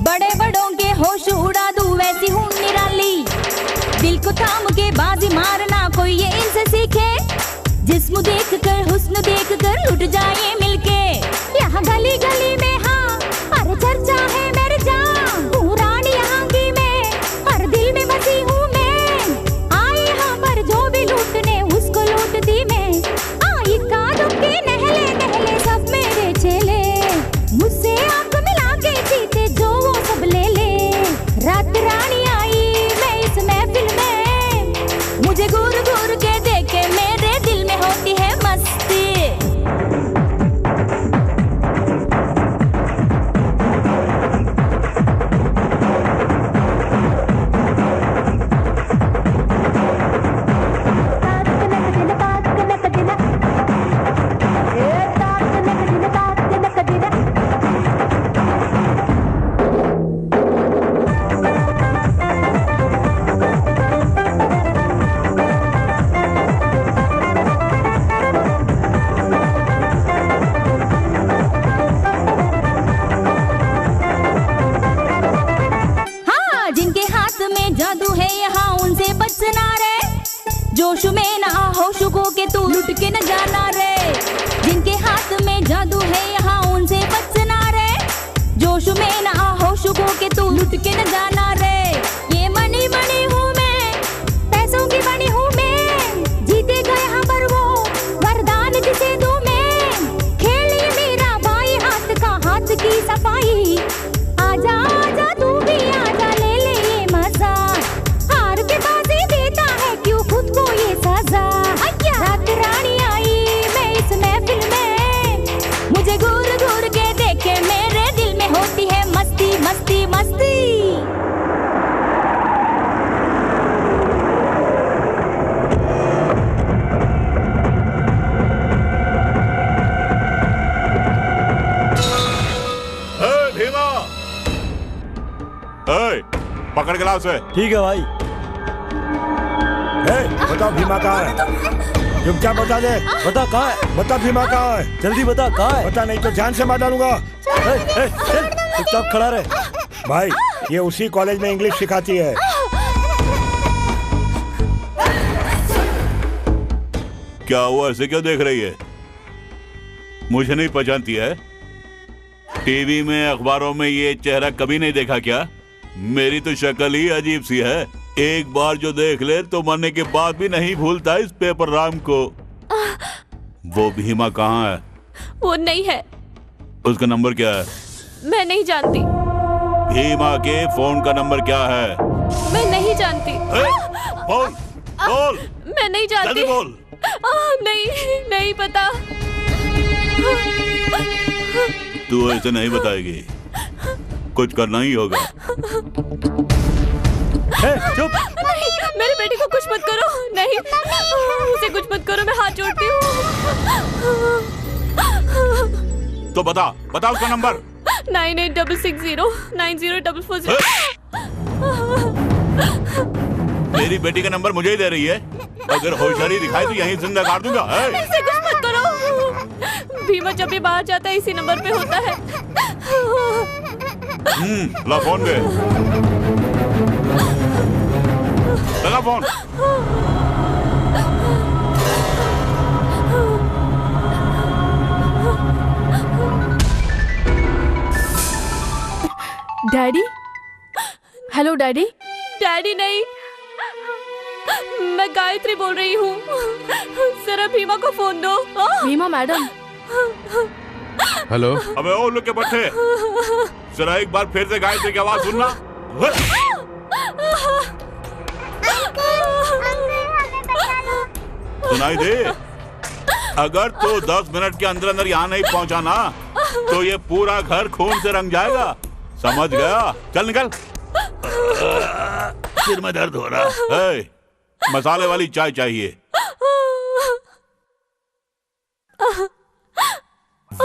बड़े बड़ों के होश उड़ा दूं वैसी हूँ निराली। दिल को थाम के बाजी मारना कोई ये इनसे सीखे। जिस्म देख कर हुस्न देख कर लुट जाए मिलके। यहाँ गली गली में हाँ हर चर्चा है मेरी जान। हूँ रानी यहाँ की मैं, हर दिल में बसी हूँ मैं। आए यहाँ पर जो भी लूटने उसको लूटती मैं। आई कादों के नहले नहले सब मेरे चेले। मुझसे आंख मिला के जीते जो वो सब ले ले। रात रानी आई मैं इस महफिल में। मुझे घूर घूर के देखे मेरे दिल में होती है मस्ती। जादू है यहाँ उनसे बचना रे। जोश में ना होश को के तू लुट के न जाना रे। जिनके हाथ में जादू है यहाँ उनसे बचना रे। जोश में ना होश को के तू लुट के न जाना रे। ये मनी मनी हूँ मैं, पैसों की बनी हूँ मैं। जीते गए यहाँ पर वो वरदान जिसे दूं मैं। खेल ये मेरा बाई हाथ का हाथ की सफाई। आजा आजा तू भी आजा ले ले ये मजा। हार के बाजी देता है क्यों खुद को ये सजा। रात रानी आई मैं इस महफिल में। मुझे घूर घूर के देखे मेरे दिल में होती है मस्ती मस्ती मस्ती। भीमा, पकड़ गिलास है। ठीक है भाई। बताओ भीमा कहाँ है? चुपचाप बता दे। बता कहाँ है? बता भीमा कहाँ है? जल्दी बता कहाँ है? बता नहीं तो जान से मार डालूंगा। चुपचाप खड़ा रहे। भाई ये उसी कॉलेज में इंग्लिश सिखाती है। क्या हुआ, ऐसे क्यों देख रही है? मुझे नहीं पहचानती है? टीवी में अखबारों में ये चेहरा कभी नहीं देखा क्या? मेरी तो शक्ल ही अजीब सी है। एक बार जो देख ले तो मरने के बाद भी नहीं भूलता इस पेपर राम को। वो भीमा कहाँ है? वो नहीं है। उसका नंबर क्या है? मैं नहीं जानती। भीमा के फोन का नंबर क्या है? मैं नहीं जानती। बोल बोल। मैं नहीं जानती। जल्दी बोल। नहीं नहीं पता। तू ऐसे नहीं बताएगी, कुछ करना ही होगा। चुप। नहीं, मेरे बेटी को कुछ मत करो। नहीं, उसे कुछ मत करो, मैं हाथ जोड़ती हूँ। तो बता उसका नंबर। 9866090440। मेरी बेटी का नंबर मुझे ही दे रही है। अगर होशियारी दिखाई तो यहीं जिंदा काट दूंगा। इसे कुछ मत करो। भीमा जब भी बाहर जाता है इसी नंबर पे होता है। ला फोन दे। लगा phone. Daddy? Hello daddy? Daddy नहीं, मैं गायत्री बोल रही हूँ। जरा भीमा को फोन दो। भीमा मैडम। हेलो। अबे ओ लोग के बच्चे, जरा एक बार फिर से गायत्री की आवाज सुनना। सुनाई दे? अगर तू 10 मिनट के अंदर अंदर यहाँ नहीं पहुँचा ना तो ये पूरा घर खून से रंग जाएगा। समझ गया? चल निकल। सिर में दर्द हो रहा है। मसाले वाली चाय चाहिए।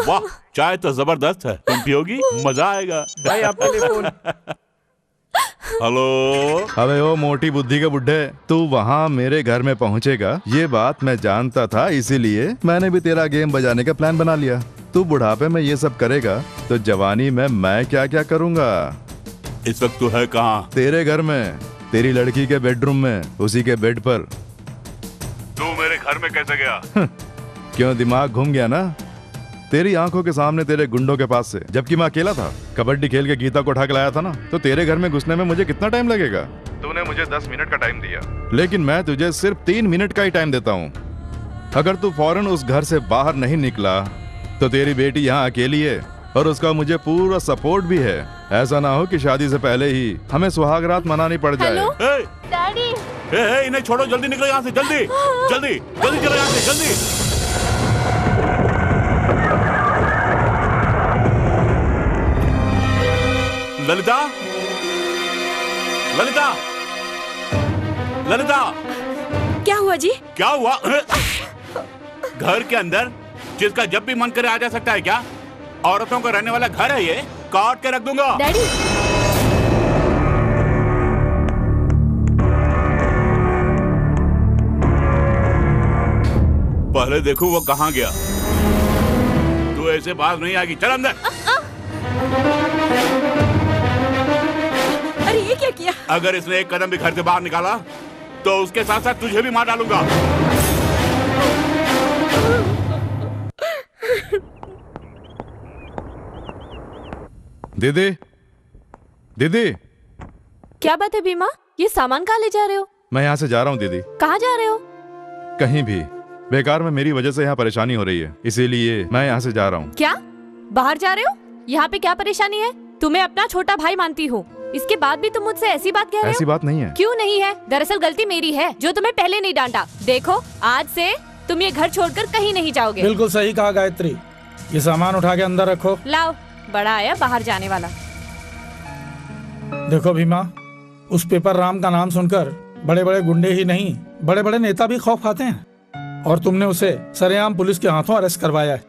वाह, चाय तो जबरदस्त है। तुम पियोगी? मजा आएगा। भाई आपके लिए फोन। हेलो। अबे ओ मोटी बुद्धि के बुड्ढे, तू वहाँ मेरे घर में पहुँचेगा ये बात मैं जानता था, इसीलिए मैंने भी तेरा गेम बजाने का प्लान बना लिया। तू बुढ़ापे में ये सब करेगा तो जवानी में मैं क्या क्या करूँगा। इस वक्त तू है कहाँ? तेरे घर में, तेरी लड़की के बेडरूम में, उसी के बेड पर। तू मेरे घर में कैसे गया? क्यों दिमाग घूम गया ना? तेरी आंखों के सामने तेरे गुंडों के पास से, जबकि मैं अकेला था, कबड्डी खेल के गीता को उठा के लाया था ना, तो तेरे घर में घुसने में मुझे कितना टाइम लगेगा? तूने मुझे 10 मिनट का टाइम दिया, लेकिन मैं तुझे सिर्फ 3 मिनट का ही टाइम देता हूँ। अगर तू फौरन उस घर से बाहर नहीं निकला तो तेरी बेटी यहाँ अकेली है और उसका मुझे पूरा सपोर्ट भी है। ऐसा ना हो कि शादी से पहले ही हमें सुहाग रात मनानी पड़ जाए। डैडी, इन्हें छोड़ो, जल्दी निकलो यहाँ से, जल्दी जल्दी जल्दी चलो यहाँ से, जल्दी। ललिता, ललिता, ललिता, क्या हुआ जी? क्या हुआ? घर के अंदर जिसका जब भी मन करे आ जा सकता है क्या? औरतों का रहने वाला घर है ये, काट के रख दूंगा। डैडी, पहले देखो वो कहाँ गया। तू ऐसे बात नहीं आएगी, चल अंदर। अरे ये क्या किया? अगर इसने एक कदम भी घर से बाहर निकाला तो उसके साथ साथ तुझे भी मार डालूंगा। दीदी, दीदी, क्या बात है भीमा? ये सामान कहाँ ले जा रहे हो? मैं यहाँ से जा रहा हूँ दीदी। कहाँ जा रहे हो? कहीं भी। बेकार में मेरी वजह से यहाँ परेशानी हो रही है, इसीलिए मैं यहाँ से जा रहा हूँ। क्या बाहर जा रहे हो? यहाँ पे क्या परेशानी है? तुम्हें अपना छोटा भाई मानती हूँ, इसके बाद भी तुम मुझसे ऐसी बात कह रहे हो? ऐसी बात नहीं है। क्यों नहीं है? दरअसल गलती मेरी है जो तुम्हें पहले नहीं डांटा। देखो, आज से तुम ये घर छोड़कर कहीं नहीं जाओगे। बिल्कुल सही कहा गायत्री। ये सामान उठा के अंदर रखो। लाओ, बड़ा आया बाहर जाने वाला। देखो भीमा, उस पेपर राम का नाम सुनकर बड़े बड़े गुंडे ही नहीं, बड़े बड़े नेता भी खौफ खाते हैं। और तुमने उसे सरेआम पुलिस के हाथों अरेस्ट करवाया है।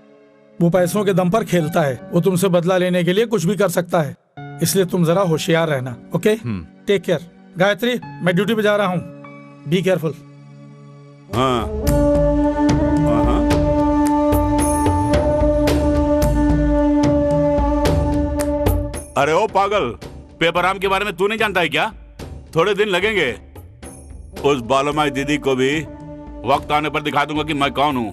वो पैसों के दम पर खेलता है, वो तुमसे बदला लेने के लिए कुछ भी कर सकता है। इसलिए तुम जरा होशियार रहना। Okay, take care. गायत्री, मैं ड्यूटी पे जा रहा हूँ, बी केयरफुल। अरे ओ पागल, पेपराम के बारे में तू नहीं जानता है क्या? थोड़े दिन लगेंगे। उस बालोमाई दीदी को भी वक्त आने पर दिखा दूंगा कि मैं कौन हूँ।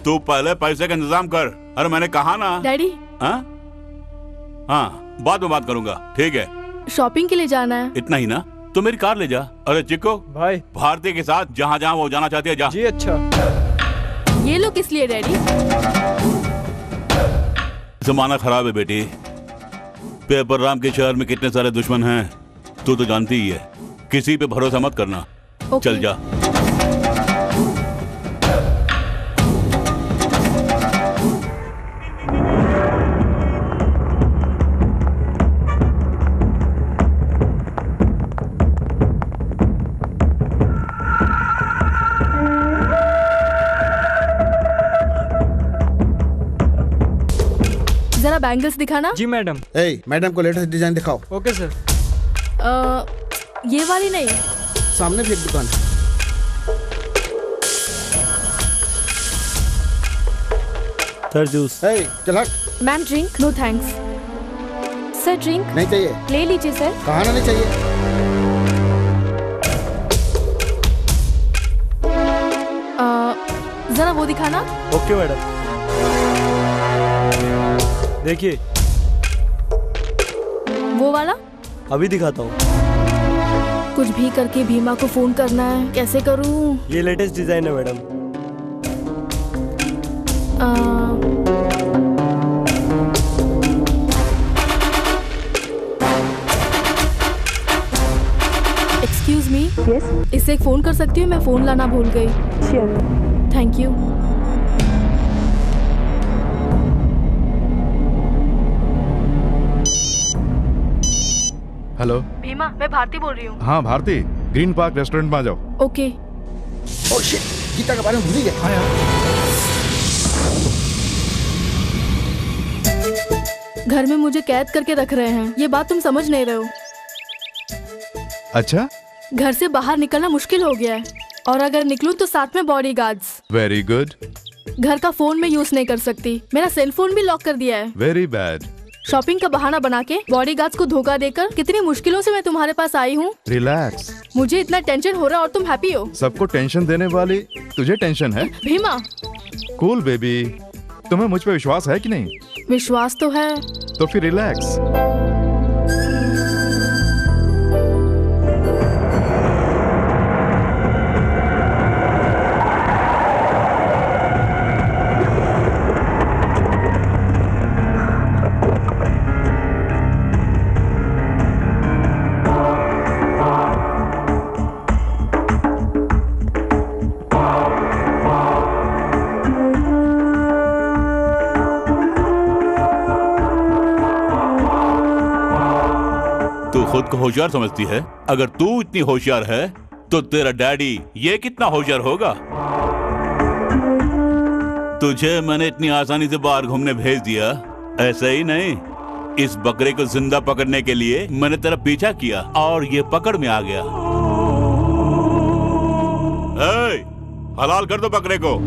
तू पहले पैसे का इंतजाम कर। अरे मैंने कहा ना। डैडी, हाँ, बाद में बात करूंगा, ठीक है? शॉपिंग के लिए जाना है। इतना ही ना? तो मेरी कार ले जा। अरे चिक्को भाई, भारती के साथ जहाँ जहाँ वो जाना चाहती है जा। जी अच्छा। ये लो किस लिए डैडी? जमाना खराब है बेटी। पेपर राम के शहर में कितने सारे दुश्मन हैं, तू तो जानती ही है। किसी पे भरोसा मत करना। चल जा। जरा बैंगल्स दिखाना। जी मैडम। मैडम को लेटेस्ट डिजाइन दिखाओ। Okay sir. ये वाली नहीं, सामने भी एक दुकान है। Sir juice. चल हट। Ma'am drink? No thanks. Sir drink? नहीं चाहिए। ले लीजिए सर। कहा ना नहीं चाहिए। जरा वो दिखाना। Okay madam. देखिए वो वाला। अभी दिखाता हूँ। कुछ भी करके भीमा को फोन करना है, कैसे करूँ? ये लेटेस्ट डिजाइन है मैडम। Excuse me. यस। इससे एक फोन कर सकती हूँ? मैं फोन लाना भूल गई। Sure. Thank you. Hello Bhima, मैं भारती बोल रही हूँ। हाँ भारती, ग्रीन पार्क रेस्टोरेंट में आ जाओ। ओके। ओह शिट, गीता के बारे में भूल ही गया। घर में मुझे कैद करके रख रहे हैं, ये बात तुम समझ नहीं रहे हो। अच्छा, घर से बाहर निकलना मुश्किल हो गया है, और अगर निकलूं तो साथ में बॉडीगार्ड्स। Very good. घर का फोन में यूज नहीं कर सकती, मेरा सेल फोन भी लॉक कर दिया है। Very bad. शॉपिंग का बहाना बना के बॉडीगार्ड्स को धोखा देकर कितनी मुश्किलों से मैं तुम्हारे पास आई हूँ। रिलैक्स। मुझे इतना टेंशन हो रहा है और तुम हैप्पी हो। सबको टेंशन देने वाली तुझे टेंशन है? भीमा। कूल बेबी, तुम्हें मुझ पे विश्वास है कि नहीं? विश्वास तो है। तो फिर रिलैक्स। खुद को होशियार समझती है? अगर तू इतनी होशियार है तो तेरा डैडी ये कितना होशियार होगा? तुझे मैंने इतनी आसानी से बाहर घूमने भेज दिया, ऐसे ही नहीं, इस बकरे को जिंदा पकड़ने के लिए मैंने तेरा पीछा किया और ये पकड़ में आ गया। हलाल कर दो बकरे को।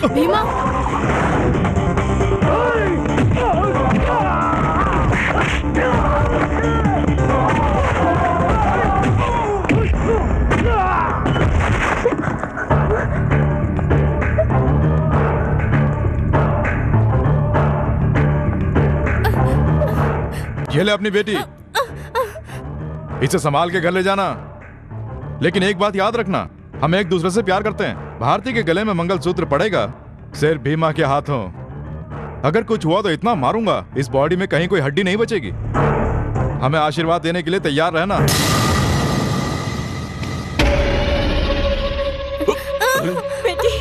भीमा। ये ले अपनी बेटी, इसे संभाल के घर ले जाना। लेकिन एक बात याद रखना, हम एक दूसरे से प्यार करते हैं। भारती के गले में मंगलसूत्र पड़ेगा सिर्फ भीमा के हाथों। अगर कुछ हुआ तो इतना मारूंगा इस बॉडी में कहीं कोई हड्डी नहीं बचेगी। हमें आशीर्वाद देने के लिए तैयार रहना। बेटी।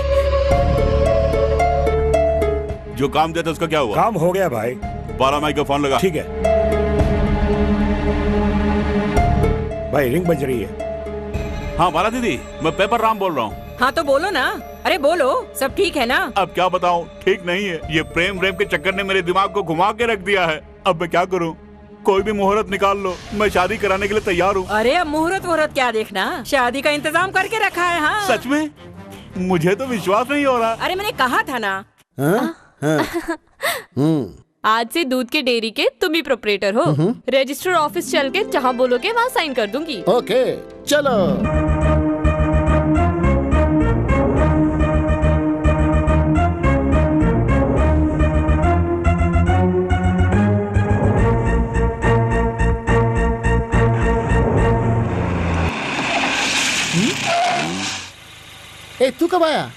जो काम देता उसका क्या हुआ? काम हो गया भाई। 12 मई को फोन लगा। ठीक है भाई, रिंग बज रही है। हाँ बाला दीदी, मैं पेपर राम बोल रहा हूँ। हाँ तो बोलो ना। अरे बोलो, सब ठीक है ना? अब क्या बताऊँ, ठीक नहीं है। ये प्रेम के चक्कर ने मेरे दिमाग को घुमा के रख दिया है। अब मैं क्या करूँ? कोई भी मुहूर्त निकाल लो, मैं शादी कराने के लिए तैयार हूँ। अरे अब मुहूर्त क्या देखना, शादी का इंतजाम करके रखा है। हाँ सच में? मुझे तो विश्वास नहीं हो रहा। अरे मैंने कहा था ना। आज से दूध के डेयरी के तुम ही प्रोपरेटर हो। रजिस्टर ऑफिस चल के जहाँ बोलोगे वहाँ साइन कर दूंगी। ओके चलो। ए तू कब आया?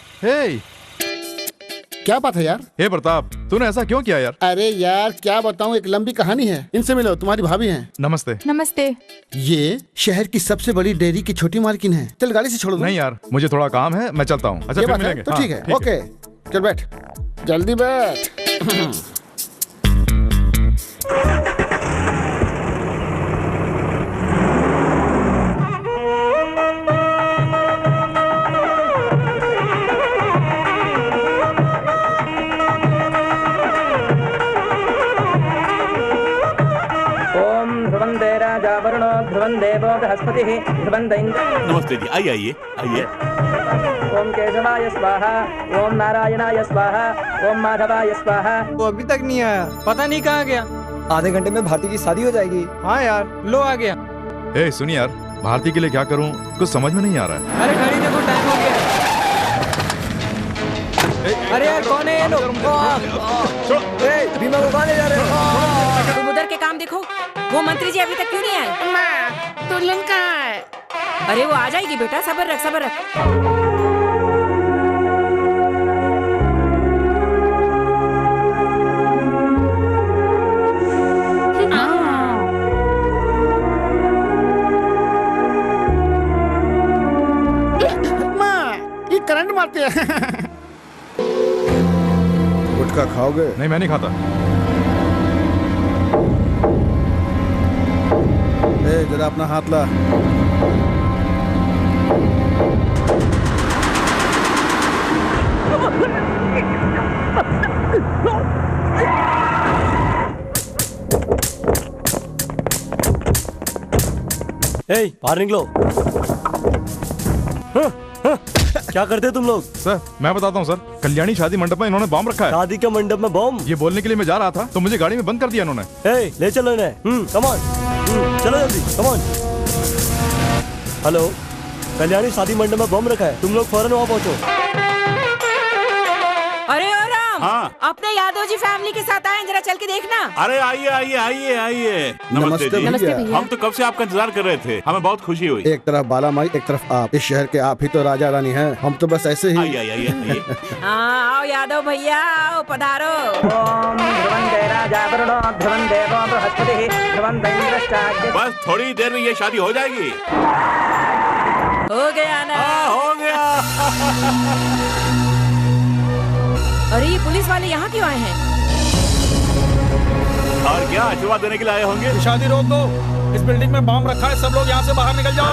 क्या बात है यार? हे प्रताप, तूने ऐसा क्यों किया यार? अरे यार क्या बताऊं, एक लंबी कहानी है। इनसे मिलो, तुम्हारी भाभी हैं। नमस्ते। नमस्ते। ये शहर की सबसे बड़ी डेयरी की छोटी मालकिन है। चल गाड़ी से छोड़ दो। नहीं यार, मुझे थोड़ा काम है, मैं चलता हूँ। अच्छा फिर मिलेंगे। तो ठीक है, ओके चल बैठ, जल्दी बैठ। ध्रुवं देवो बृहस्पतिः ध्रुवं दैन्द्र। नमस्ते जी, आइए आइए आइए। ओम केशवाय स्वाहा, ओम नारायणाय स्वाहा, ओम माधवाय स्वाहा। वो अभी तक नहीं आया। पता नहीं कहाँ गया। आधे घंटे में भारती की शादी हो जाएगी। हाँ यार, लो आ गया। ए सुन यार, भारती के लिए क्या करूं कुछ समझ में नहीं आ रहा है। अरे घड़ी देखो, टाइम हो गया। अरे यार कौन है ये लोग? बीमा को कहाँ ले जा रहे हो? तुम उधर के काम देखो। वो मंत्री जी अभी तक क्यों नहीं आए? दुल्हन कहाँ है? अरे वो आ जाएगी बेटा, सब्र रख सब्र रख। करंट मारते हैं। गुटखा खाओगे? नहीं, मैं नहीं खाता। ए, जरा अपना हाथ ला। ए, बाहर निकलो। क्या करते हो तुम लोग? सर मैं बताता हूँ सर, कल्याणी शादी मंडप में इन्होंने बॉम्ब रखा है। शादी के मंडप में बॉम्ब? ये बोलने के लिए मैं जा रहा था तो मुझे गाड़ी में बंद कर दिया इन्होंने। ए, ले चलो इन्हें। कम ऑन, चलो जल्दी, कम ऑन। हेलो, कल्याणी शादी मंडप में बॉम्ब रखा है, तुम लोग फौरन वहाँ पहुँचो। अरे ओ राम, हाँ। अपने यादव जी फैमिली के साथ आए, जरा चल के देखना। अरे आइए आइए आइए आइए। नमस्ते जी। नमस्ते भैया। हम तो कब से आपका इंतजार कर रहे थे, हमें बहुत खुशी हुई। एक तरफ बाला माई, एक तरफ आप। इस शहर के आप ही तो राजा रानी हैं। हम तो बस ऐसे ही। आइए आइए आइए। हाँ आओ यादव भैया, आओ पधारो। ओम ध्रुवंते राजा वरुणो ध्रुवं देवो बृहस्पतिः ध्रुवं इंद्रश्चाग्निः। बस थोड़ी देर में ये शादी हो जाएगी। हो गया ना? हो गया। अरे ये पुलिस वाले यहाँ क्यों आए हैं? और क्या आशीर्वाद देने के लिए आए होंगे? शादी रोक दो, इस बिल्डिंग में बॉम्ब रखा है, सब लोग यहाँ से बाहर निकल जाओ।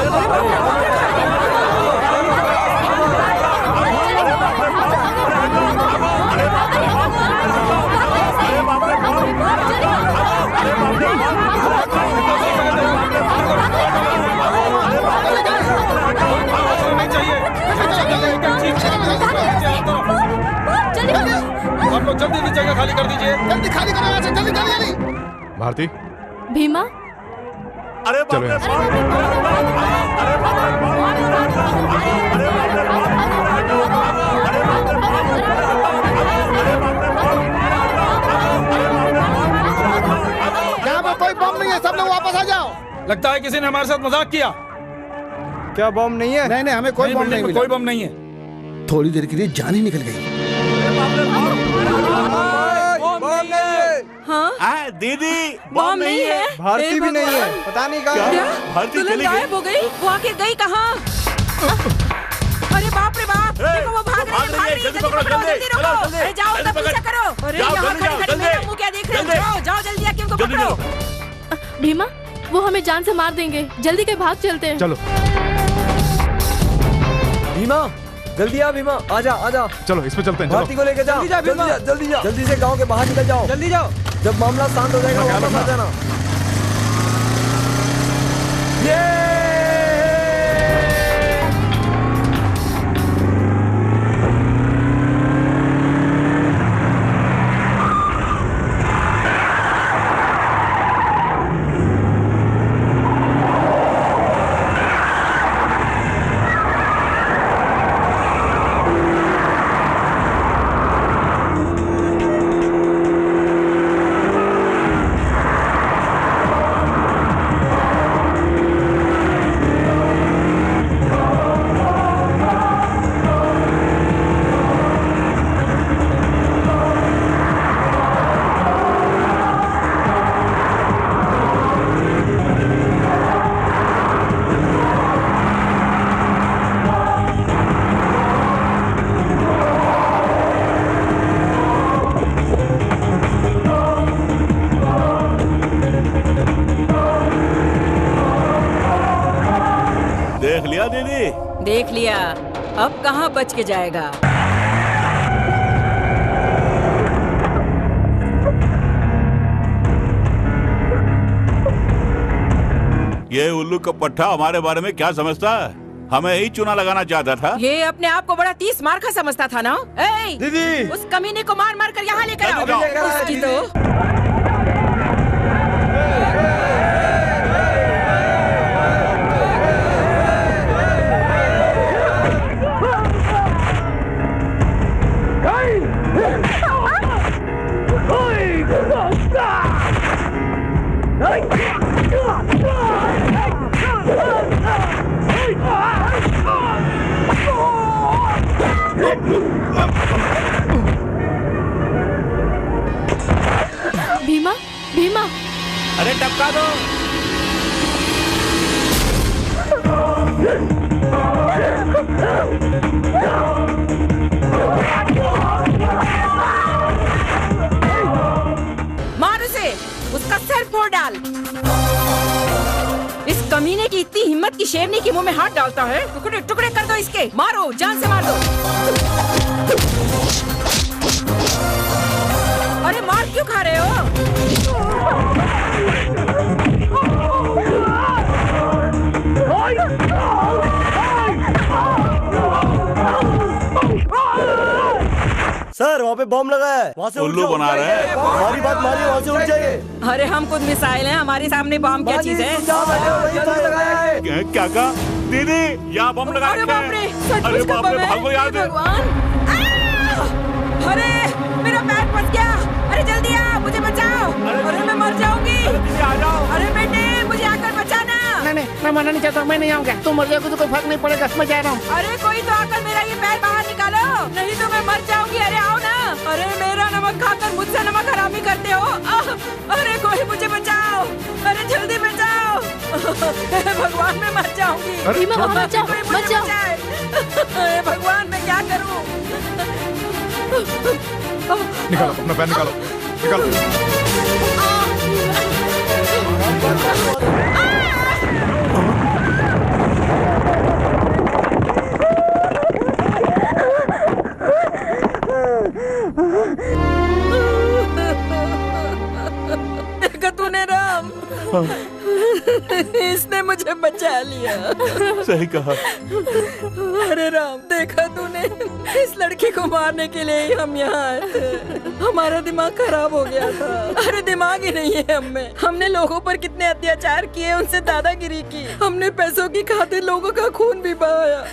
आप लोग जल्दी जगह खाली कर दीजिए। जल्दी खाली करो यहाँ से, जल्दी जल्दी जल्दी। भारती, भीमा, अरे चलो यहाँ से। यहाँ पर कोई बम नहीं है, सब लोग वापस आ जाओ। लगता है किसी ने हमारे साथ मजाक किया। क्या बम नहीं है? नहीं नहीं, हमें कोई बम नहीं मिला। कोई बम नहीं है। थोड़ी देर के लिए जान ही निकल गई। हाँ? दीदी बॉम्ब नहीं है। भारती भी नहीं है, पता नहीं कहाँ। भारती दुल्हन चली गायब हो गई, वो आके गई कहाँ? अरे बाप रे बाप, देखो वो भाग रही है, भाग रही है, जल्दी पकड़ो, जल्दी रोको। अरे जाओ उसका पीछा करो। अरे यहाँ खड़ी खड़ी मेरा मुँह क्या देख रहे हो? जाओ जाओ जल्दी आके उनको पकड़ो। भीमा, वो हमें जान से मार देंगे, जल्दी के भाग चलते हैं। चलो भीमा, जल्दी आ भीमा, आजा आजा। चलो इस पे चलते हैं। भारती को लेके जाओ। जल्दी जा भीमा। जल्दी जा, जल्दी से गांव के बाहर निकल जाओ। जल्दी जाओ। जब मामला शांत हो जाएगा वापस आ जाना। देख लिया दीदी? देख लिया, अब कहाँ बच के जाएगा। ये उल्लू का पट्टा हमारे बारे में क्या समझता है? हमें ही चूना लगाना चाहता था। ये अपने आप को बड़ा 30 मार का समझता था ना। दीदी, उस कमीने को मार मार कर यहाँ लेकर आओ। उसकी तो भीमा, भीमा, अरे टपका दो। मार उसे, उसका सर फोड़ डाल। इस कमीने की इतनी हिम्मत की शेरनी के मुंह में हाथ डालता है। टुकड़े टुकड़े कर दो इसके, मारो, जान से मार दो। अरे मार क्यों खा रहे हो? सर वहाँ पे बम लगा है, वहाँ से उल्लू बना रहे हैं। हमारी बात मानिए, वहाँ से उठ जाइए। अरे हम खुद मिसाइल हैं, हमारे सामने बम क्या चीज है? क्या कहा? दीदी यहाँ बम लगा अरे बाप रे, अरे बाप रे, भागो यहाँ से। अरे मेरा पैर फंस गया। अरे जल्दी आ, मुझे बचाओ। अरे मैं मर जाऊंगी। अरे बेटे मुझे आकर बचाना। नहीं, मैं मरना नहीं चाहता, मैं नहीं आऊंगा। तुम मर जाओगे तो कोई फर्क नहीं पड़ेगा, मैं जा रहा हूँ। अरे कोई तो आकर मेरा ये पैर बाहर निकालो, नहीं तो मैं मर जाऊंगी। अरे आओ ना। अरे मेरा नमक खाकर मुझसे नमक हरामी करते हो। अरे कोई मुझे बचाओ, अरे जल्दी बचाओ। भगवान मैं मर जाऊंगी। अरे भगवान मैं क्या करूँ? निकालो अपना पैर, निकालो निकालो। देखा तूने राम, इसने मुझे बचा लिया। सही कहा। अरे राम, देखा तूने, इस लड़की को मारने के लिए ही हम यहाँ आए थे। हमारा दिमाग खराब हो गया था। अरे दिमाग ही नहीं है हमें। हमने लोगों पर कितने अत्याचार किए, उनसे दादागिरी की। हमने पैसों की खातिर लोगों का खून भी बहाया,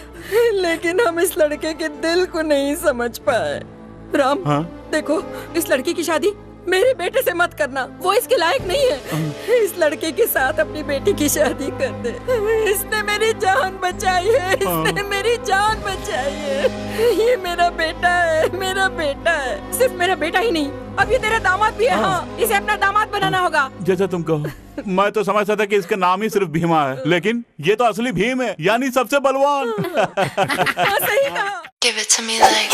लेकिन हम इस लड़के के दिल को नहीं समझ पाए। राम, देखो, इस लड़की की शादी मेरे बेटे से मत करना, वो इसके लायक नहीं है। इस लड़के के साथ अपनी बेटी की शादी कर दे। इसने मेरी जान बचाई है, इसने मेरी जान बचाई है। ये मेरा बेटा है, मेरा बेटा है। सिर्फ मेरा बेटा ही नहीं, अब ये तेरा दामाद भी है। हाँ, इसे अपना दामाद बनाना होगा। जैसा तुम कहो। मैं तो समझता था कि इसका नाम ही सिर्फ भीमा है, लेकिन ये तो असली भीम है, यानी सबसे बलवान। सही कहा। Give it to me like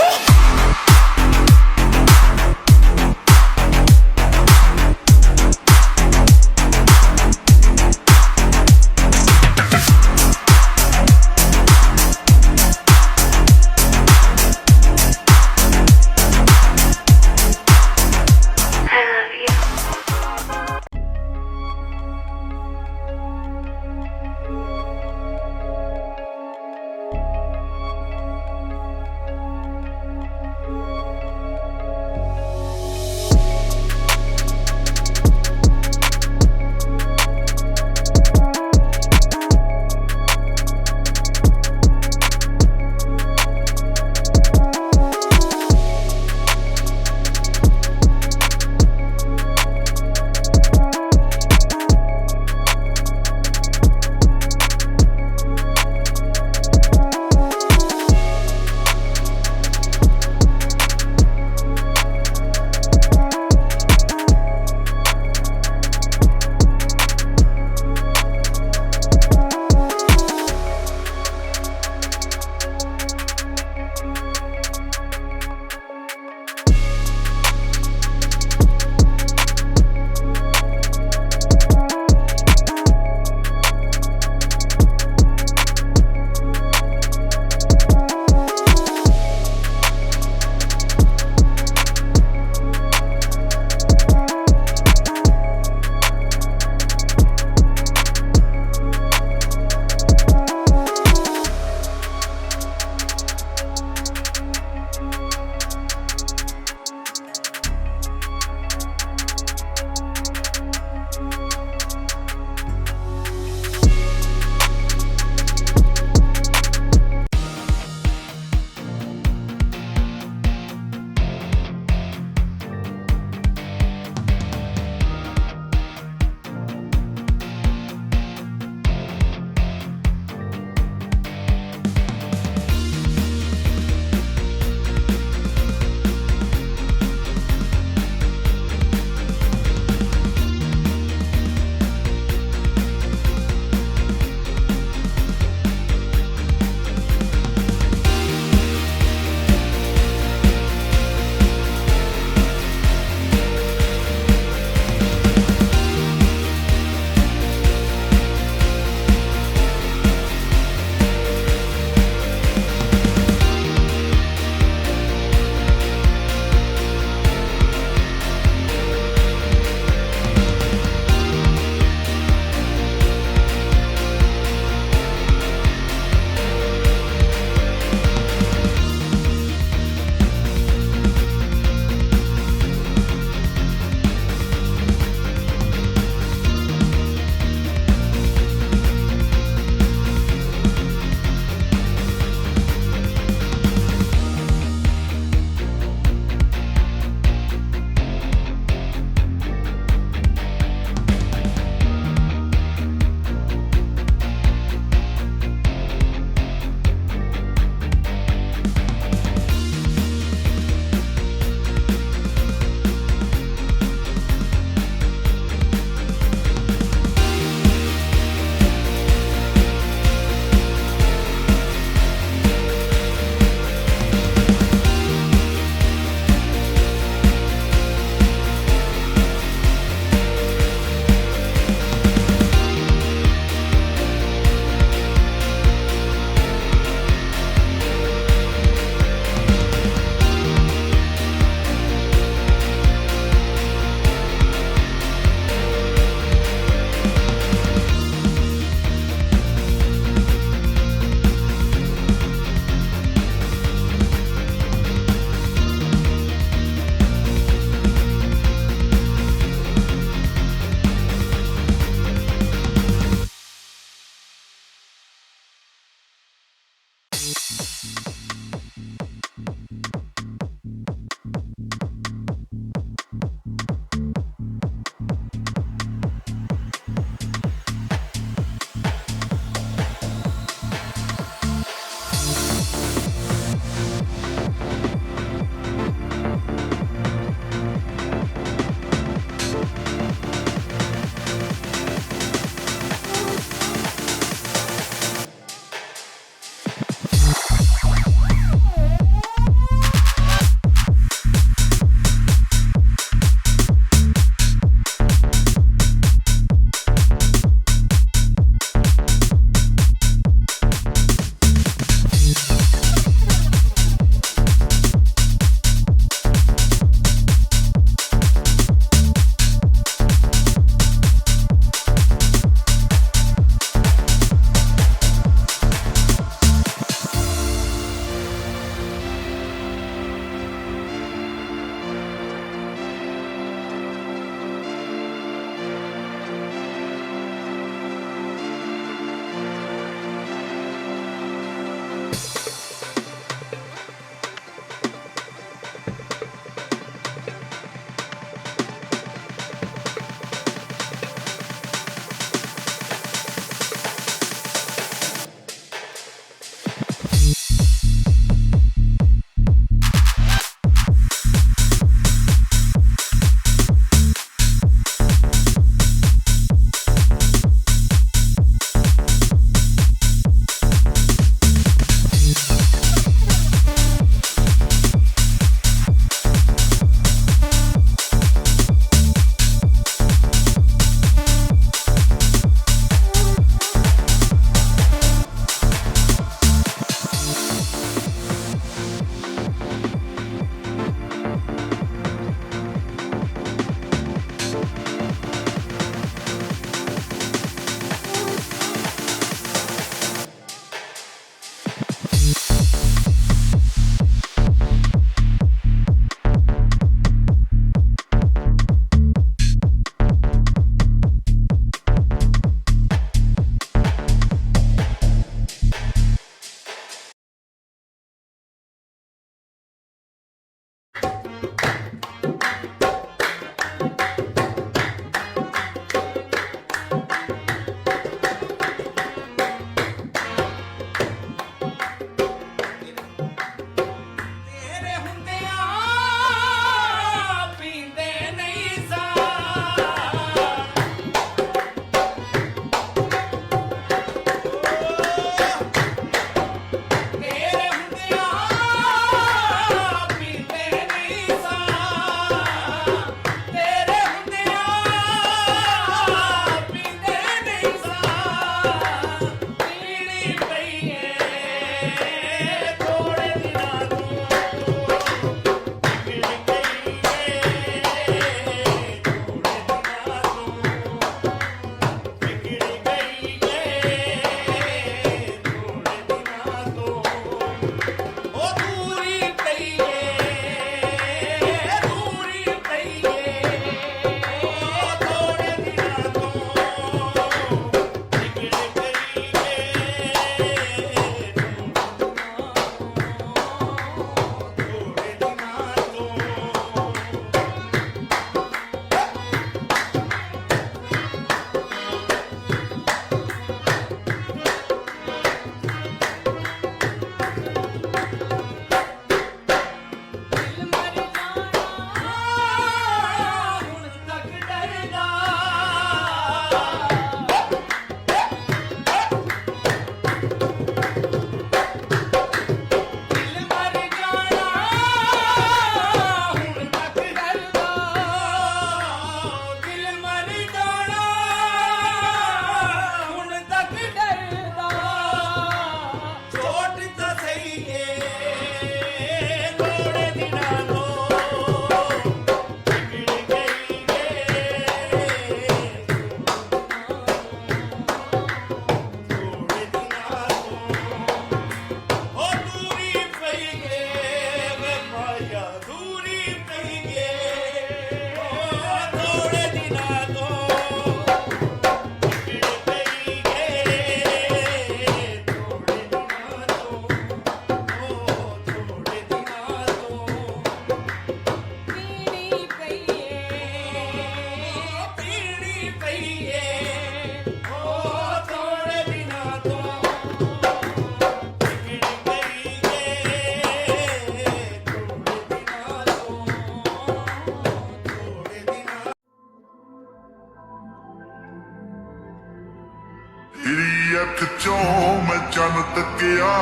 ਅੱਖ ਚੋਂ ਮੈਂ ਚੰਨ ਤੱਕਿਆ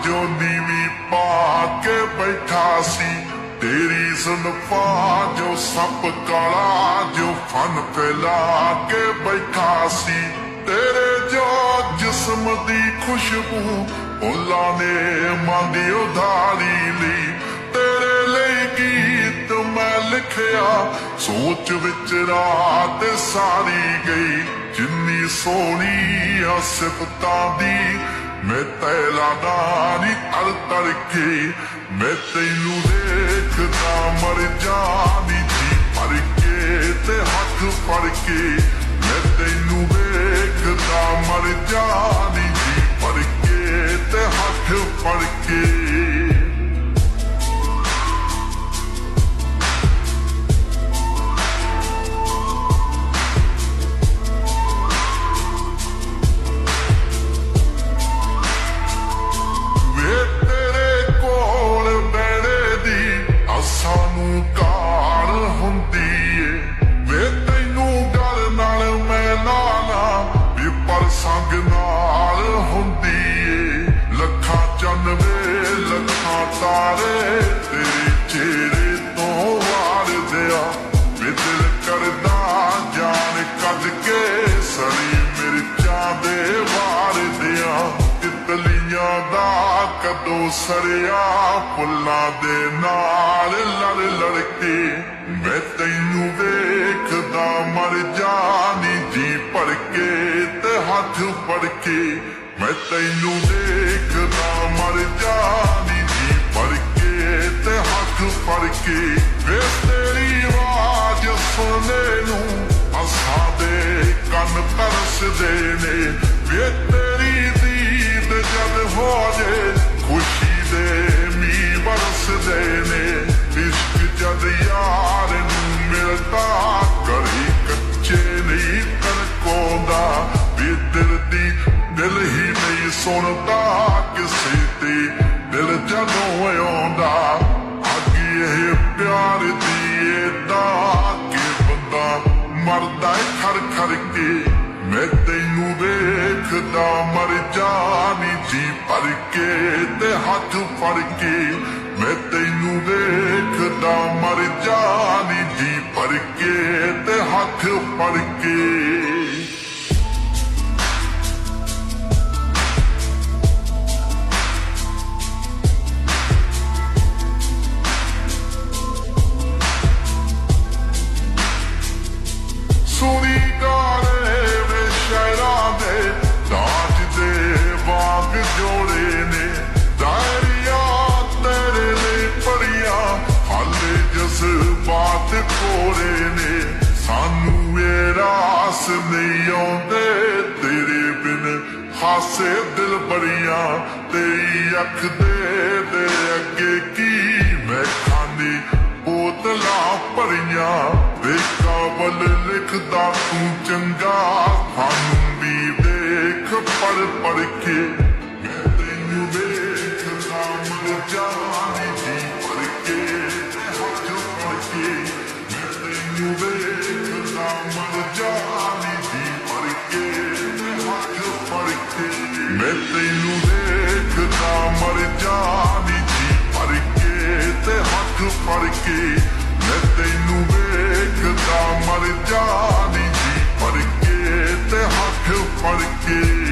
ਜੋ ਨੀਵੀਂ ਪਾ ਕੇ ਬੈਠਾ ਸੀ ਤੇਰੀ ਜ਼ੁਲਫਾਂ ਜੋ ਸੱਪ ਕਾਲਾ ਜੋ ਫਨ ਫੈਲਾ ਕੇ ਬੈਠਾ ਸੀ ਤੇਰੇ ਜੋ ਜਿਸਮ ਦੀ ਖੁਸ਼ਬੂ ਫੁੱਲਾਂ ਨੇ ਮੰਗੀ ਉਧਾਰੀ ਲਈ ਤੇਰੇ ਲਈ ਗੀਤ ਮੈਂ ਲਿਖਿਆ ਸੋਚ ਵਿੱਚ ਰਾਤ ਸਾਰੀ ਗਈ ਜਿੰਨੀ ਸੋਹਣੀ ਆ ਸਿਫਤਾਂ ਦੀ ਮੈਂ ਤੈਲਾ ਨੀ ਤੜ ਤੜ ਕੇ ਮੈਂ ਤੈਨੂੰ ਦੇਖਦਾ ਮਰ ਜਾਣੀ ਜੀ ਭਰ ਕੇ ਤੇ ਹੱਥ ਫੜ ਕੇ ਮੈਂ ਤੈਨੂੰ ਦੇਖਦਾ ਮਰ ਜਾਣੀ ਜੀ ਭਰ ਕੇ ਤੇ ਹੱਥ ਫੜ ਕੇ ਸਾਨੂੰ ਕਾਰ ਹੁੰਦੀ ਏ ਵੇ ਤੈਨੂੰ ਗੱਲ ਨਾਲ ਮੈਂ ਲਾਲਾ ਵੀ ਪਰ ਸੰਗ ਨਾਲ ਹੁੰਦੀ ਏ ਲੱਖਾਂ ਚੰਨ ਵੇ ਲੱਖਾਂ ਤਾਰੇ ਤੇਰੇ ਚਿਹਰੇ ਤੋਂ ਵਾਰਦਿਆ ਵੇ ਦਿਲ ਕਰਦਾ ਜਾਨ ਕੱਢ ਕੇ ਸੜੀ ਮਿਰਚਾਂ ਦੇ ਵਾਰਦਿਆ ਤਿਤਲੀਆਂ ਦਾ ਕਦੋਂ ਸਰਿਆ ਫੁੱਲਾਂ ਦੇ ਨਾਲ ਲੜ ਲੜ ਕੇ ਮੈਂ ਤੈਨੂੰ ਵੇਖਦਾ ਮਰ ਜਾਣੀ ਜੀ ਭਰ ਕੇ ਤੇ ਹੱਥ ਫੜ ਕੇ ਮੈਂ ਤੈਨੂੰ ਵੇਖਦਾ ਮਰ ਜਾਣੀ ਜੀ ਭਰ ਕੇ ਤੇ ਹੱਥ ਫੜ ਕੇ ਵੇ ਤੇਰੀ ਆਵਾਜ਼ ਸੁਣਨੇ ਨੂੰ ਅਸਾਂ ਦੇ ਕੰਨ ਤਰਸਦੇ ਨੇ ਵੇ ਤੇਰੀ ਦੀਦ ਜਦ ਹੋ ਜੇ ਖੁਸ਼ੀ ਦੇ ਮੀਂਹ ਬਰਸਦੇ ਨੇ ਇਸ਼ਕ ਜਦ ਯਾਰ ਨੂੰ ਮਿਲਦਾ ਕਰੀ ਕੱਚੇ ਨਹੀਂ ਕਣਕੋਂਦਾ ਵੀ ਦਿਲ ਦੀ ਦਿਲ ਹੀ ਨਹੀਂ ਸੁਣਦਾ ਕਿਸੇ ਤੇ ਦਿਲ ਜਦੋਂ ਆਉਂਦਾ ਅੱਗੇ ਇਹ ਪਿਆਰ ਦੀ ਏਦਾਂ ਕਿ ਬੰਦਾ ਮਰਦਾ ਖੜ ਖੜ ਕੇ ਮੈਂ ਤੈਨੂੰ ਵੇਖਦਾ ਮਰ ਜਾਣੀ ਜੀ ਭਰ ਕੇ ਤੇ ਹੱਥ ਫੜ ਕੇ ਮੈਂ ਤੈਨੂੰ ਵੇਖਦਾ ਮਰ ਜਾਣੀ ਜੀ ਭਰ ਕੇ ਤੇ ਹੱਥ ਫੜ ਕੇ ਸੁਣੀ ਗਾਲੇ ਵੇ ਸ਼ਹਿਰਾਂ ਦੇ ਦਾਜ ਦੇ ਬਾਗ ਜੋੜੇ ਨੇ ਦਾਇਰੀਆਂ ਤੇਰੇ ਲਈ ਪੜੀਆਂ ਹਾਲੇ ਜਜ਼ਬਾਤ ਕੋਰੇ ਨੇ ਸਾਨੂੰ ਇਹ ਰਾਸ ਨਹੀਂ ਆਉਂਦੇ ਤੇਰੇ ਬਿਨ ਹਾਸੇ ਦਿਲ ਬੜੀਆਂ ਤੇਰੀ ਅੱਖ ਦੇ ਅੱਗੇ ਕੀ ਮੈਂ ਖਾਨੀ ਬੋਤਲਾਂ ਭਰੀਆਂ ਵੇ ਕਾਬਲ ਲਿਖਦਾ ਤੂੰ ਚੰਗਾ ਸਾਨੂੰ ਵੀ ਦੇਖ ਪੜ ਪੜ ਕੇ ਮੈਂ ਤੈਨੂੰ ਵੇਖਦਾ ਮਰ ਜਾਣੀ ਜੀ ਭਰ ਕੇ ਹੱਥ ਫੜ ਕੇ ਮੈਂ ਤੈਨੂੰ ਵੇਖਦਾ ਮਰ ਜਾਣੀ ਜੀ ਭਰ ਕੇ ਹੱਥ ਫੜ ਕੇ ਮੈਂ ਤੈਨੂੰ ਵੇਖਦਾ ਮਰ ਜਾਣੀ ਜੀ ਭਰ ਕੇ ਤੇ ਹੱਥ ਫੜ ਕੇ ਮੈਂ ਤੈਨੂੰ ਵੇਖਦਾ ਮਰ ਜਾਣੀ ਜੀ ਭਰ ਕੇ ਤੇ ਹੱਥ ਫੜ ਕੇ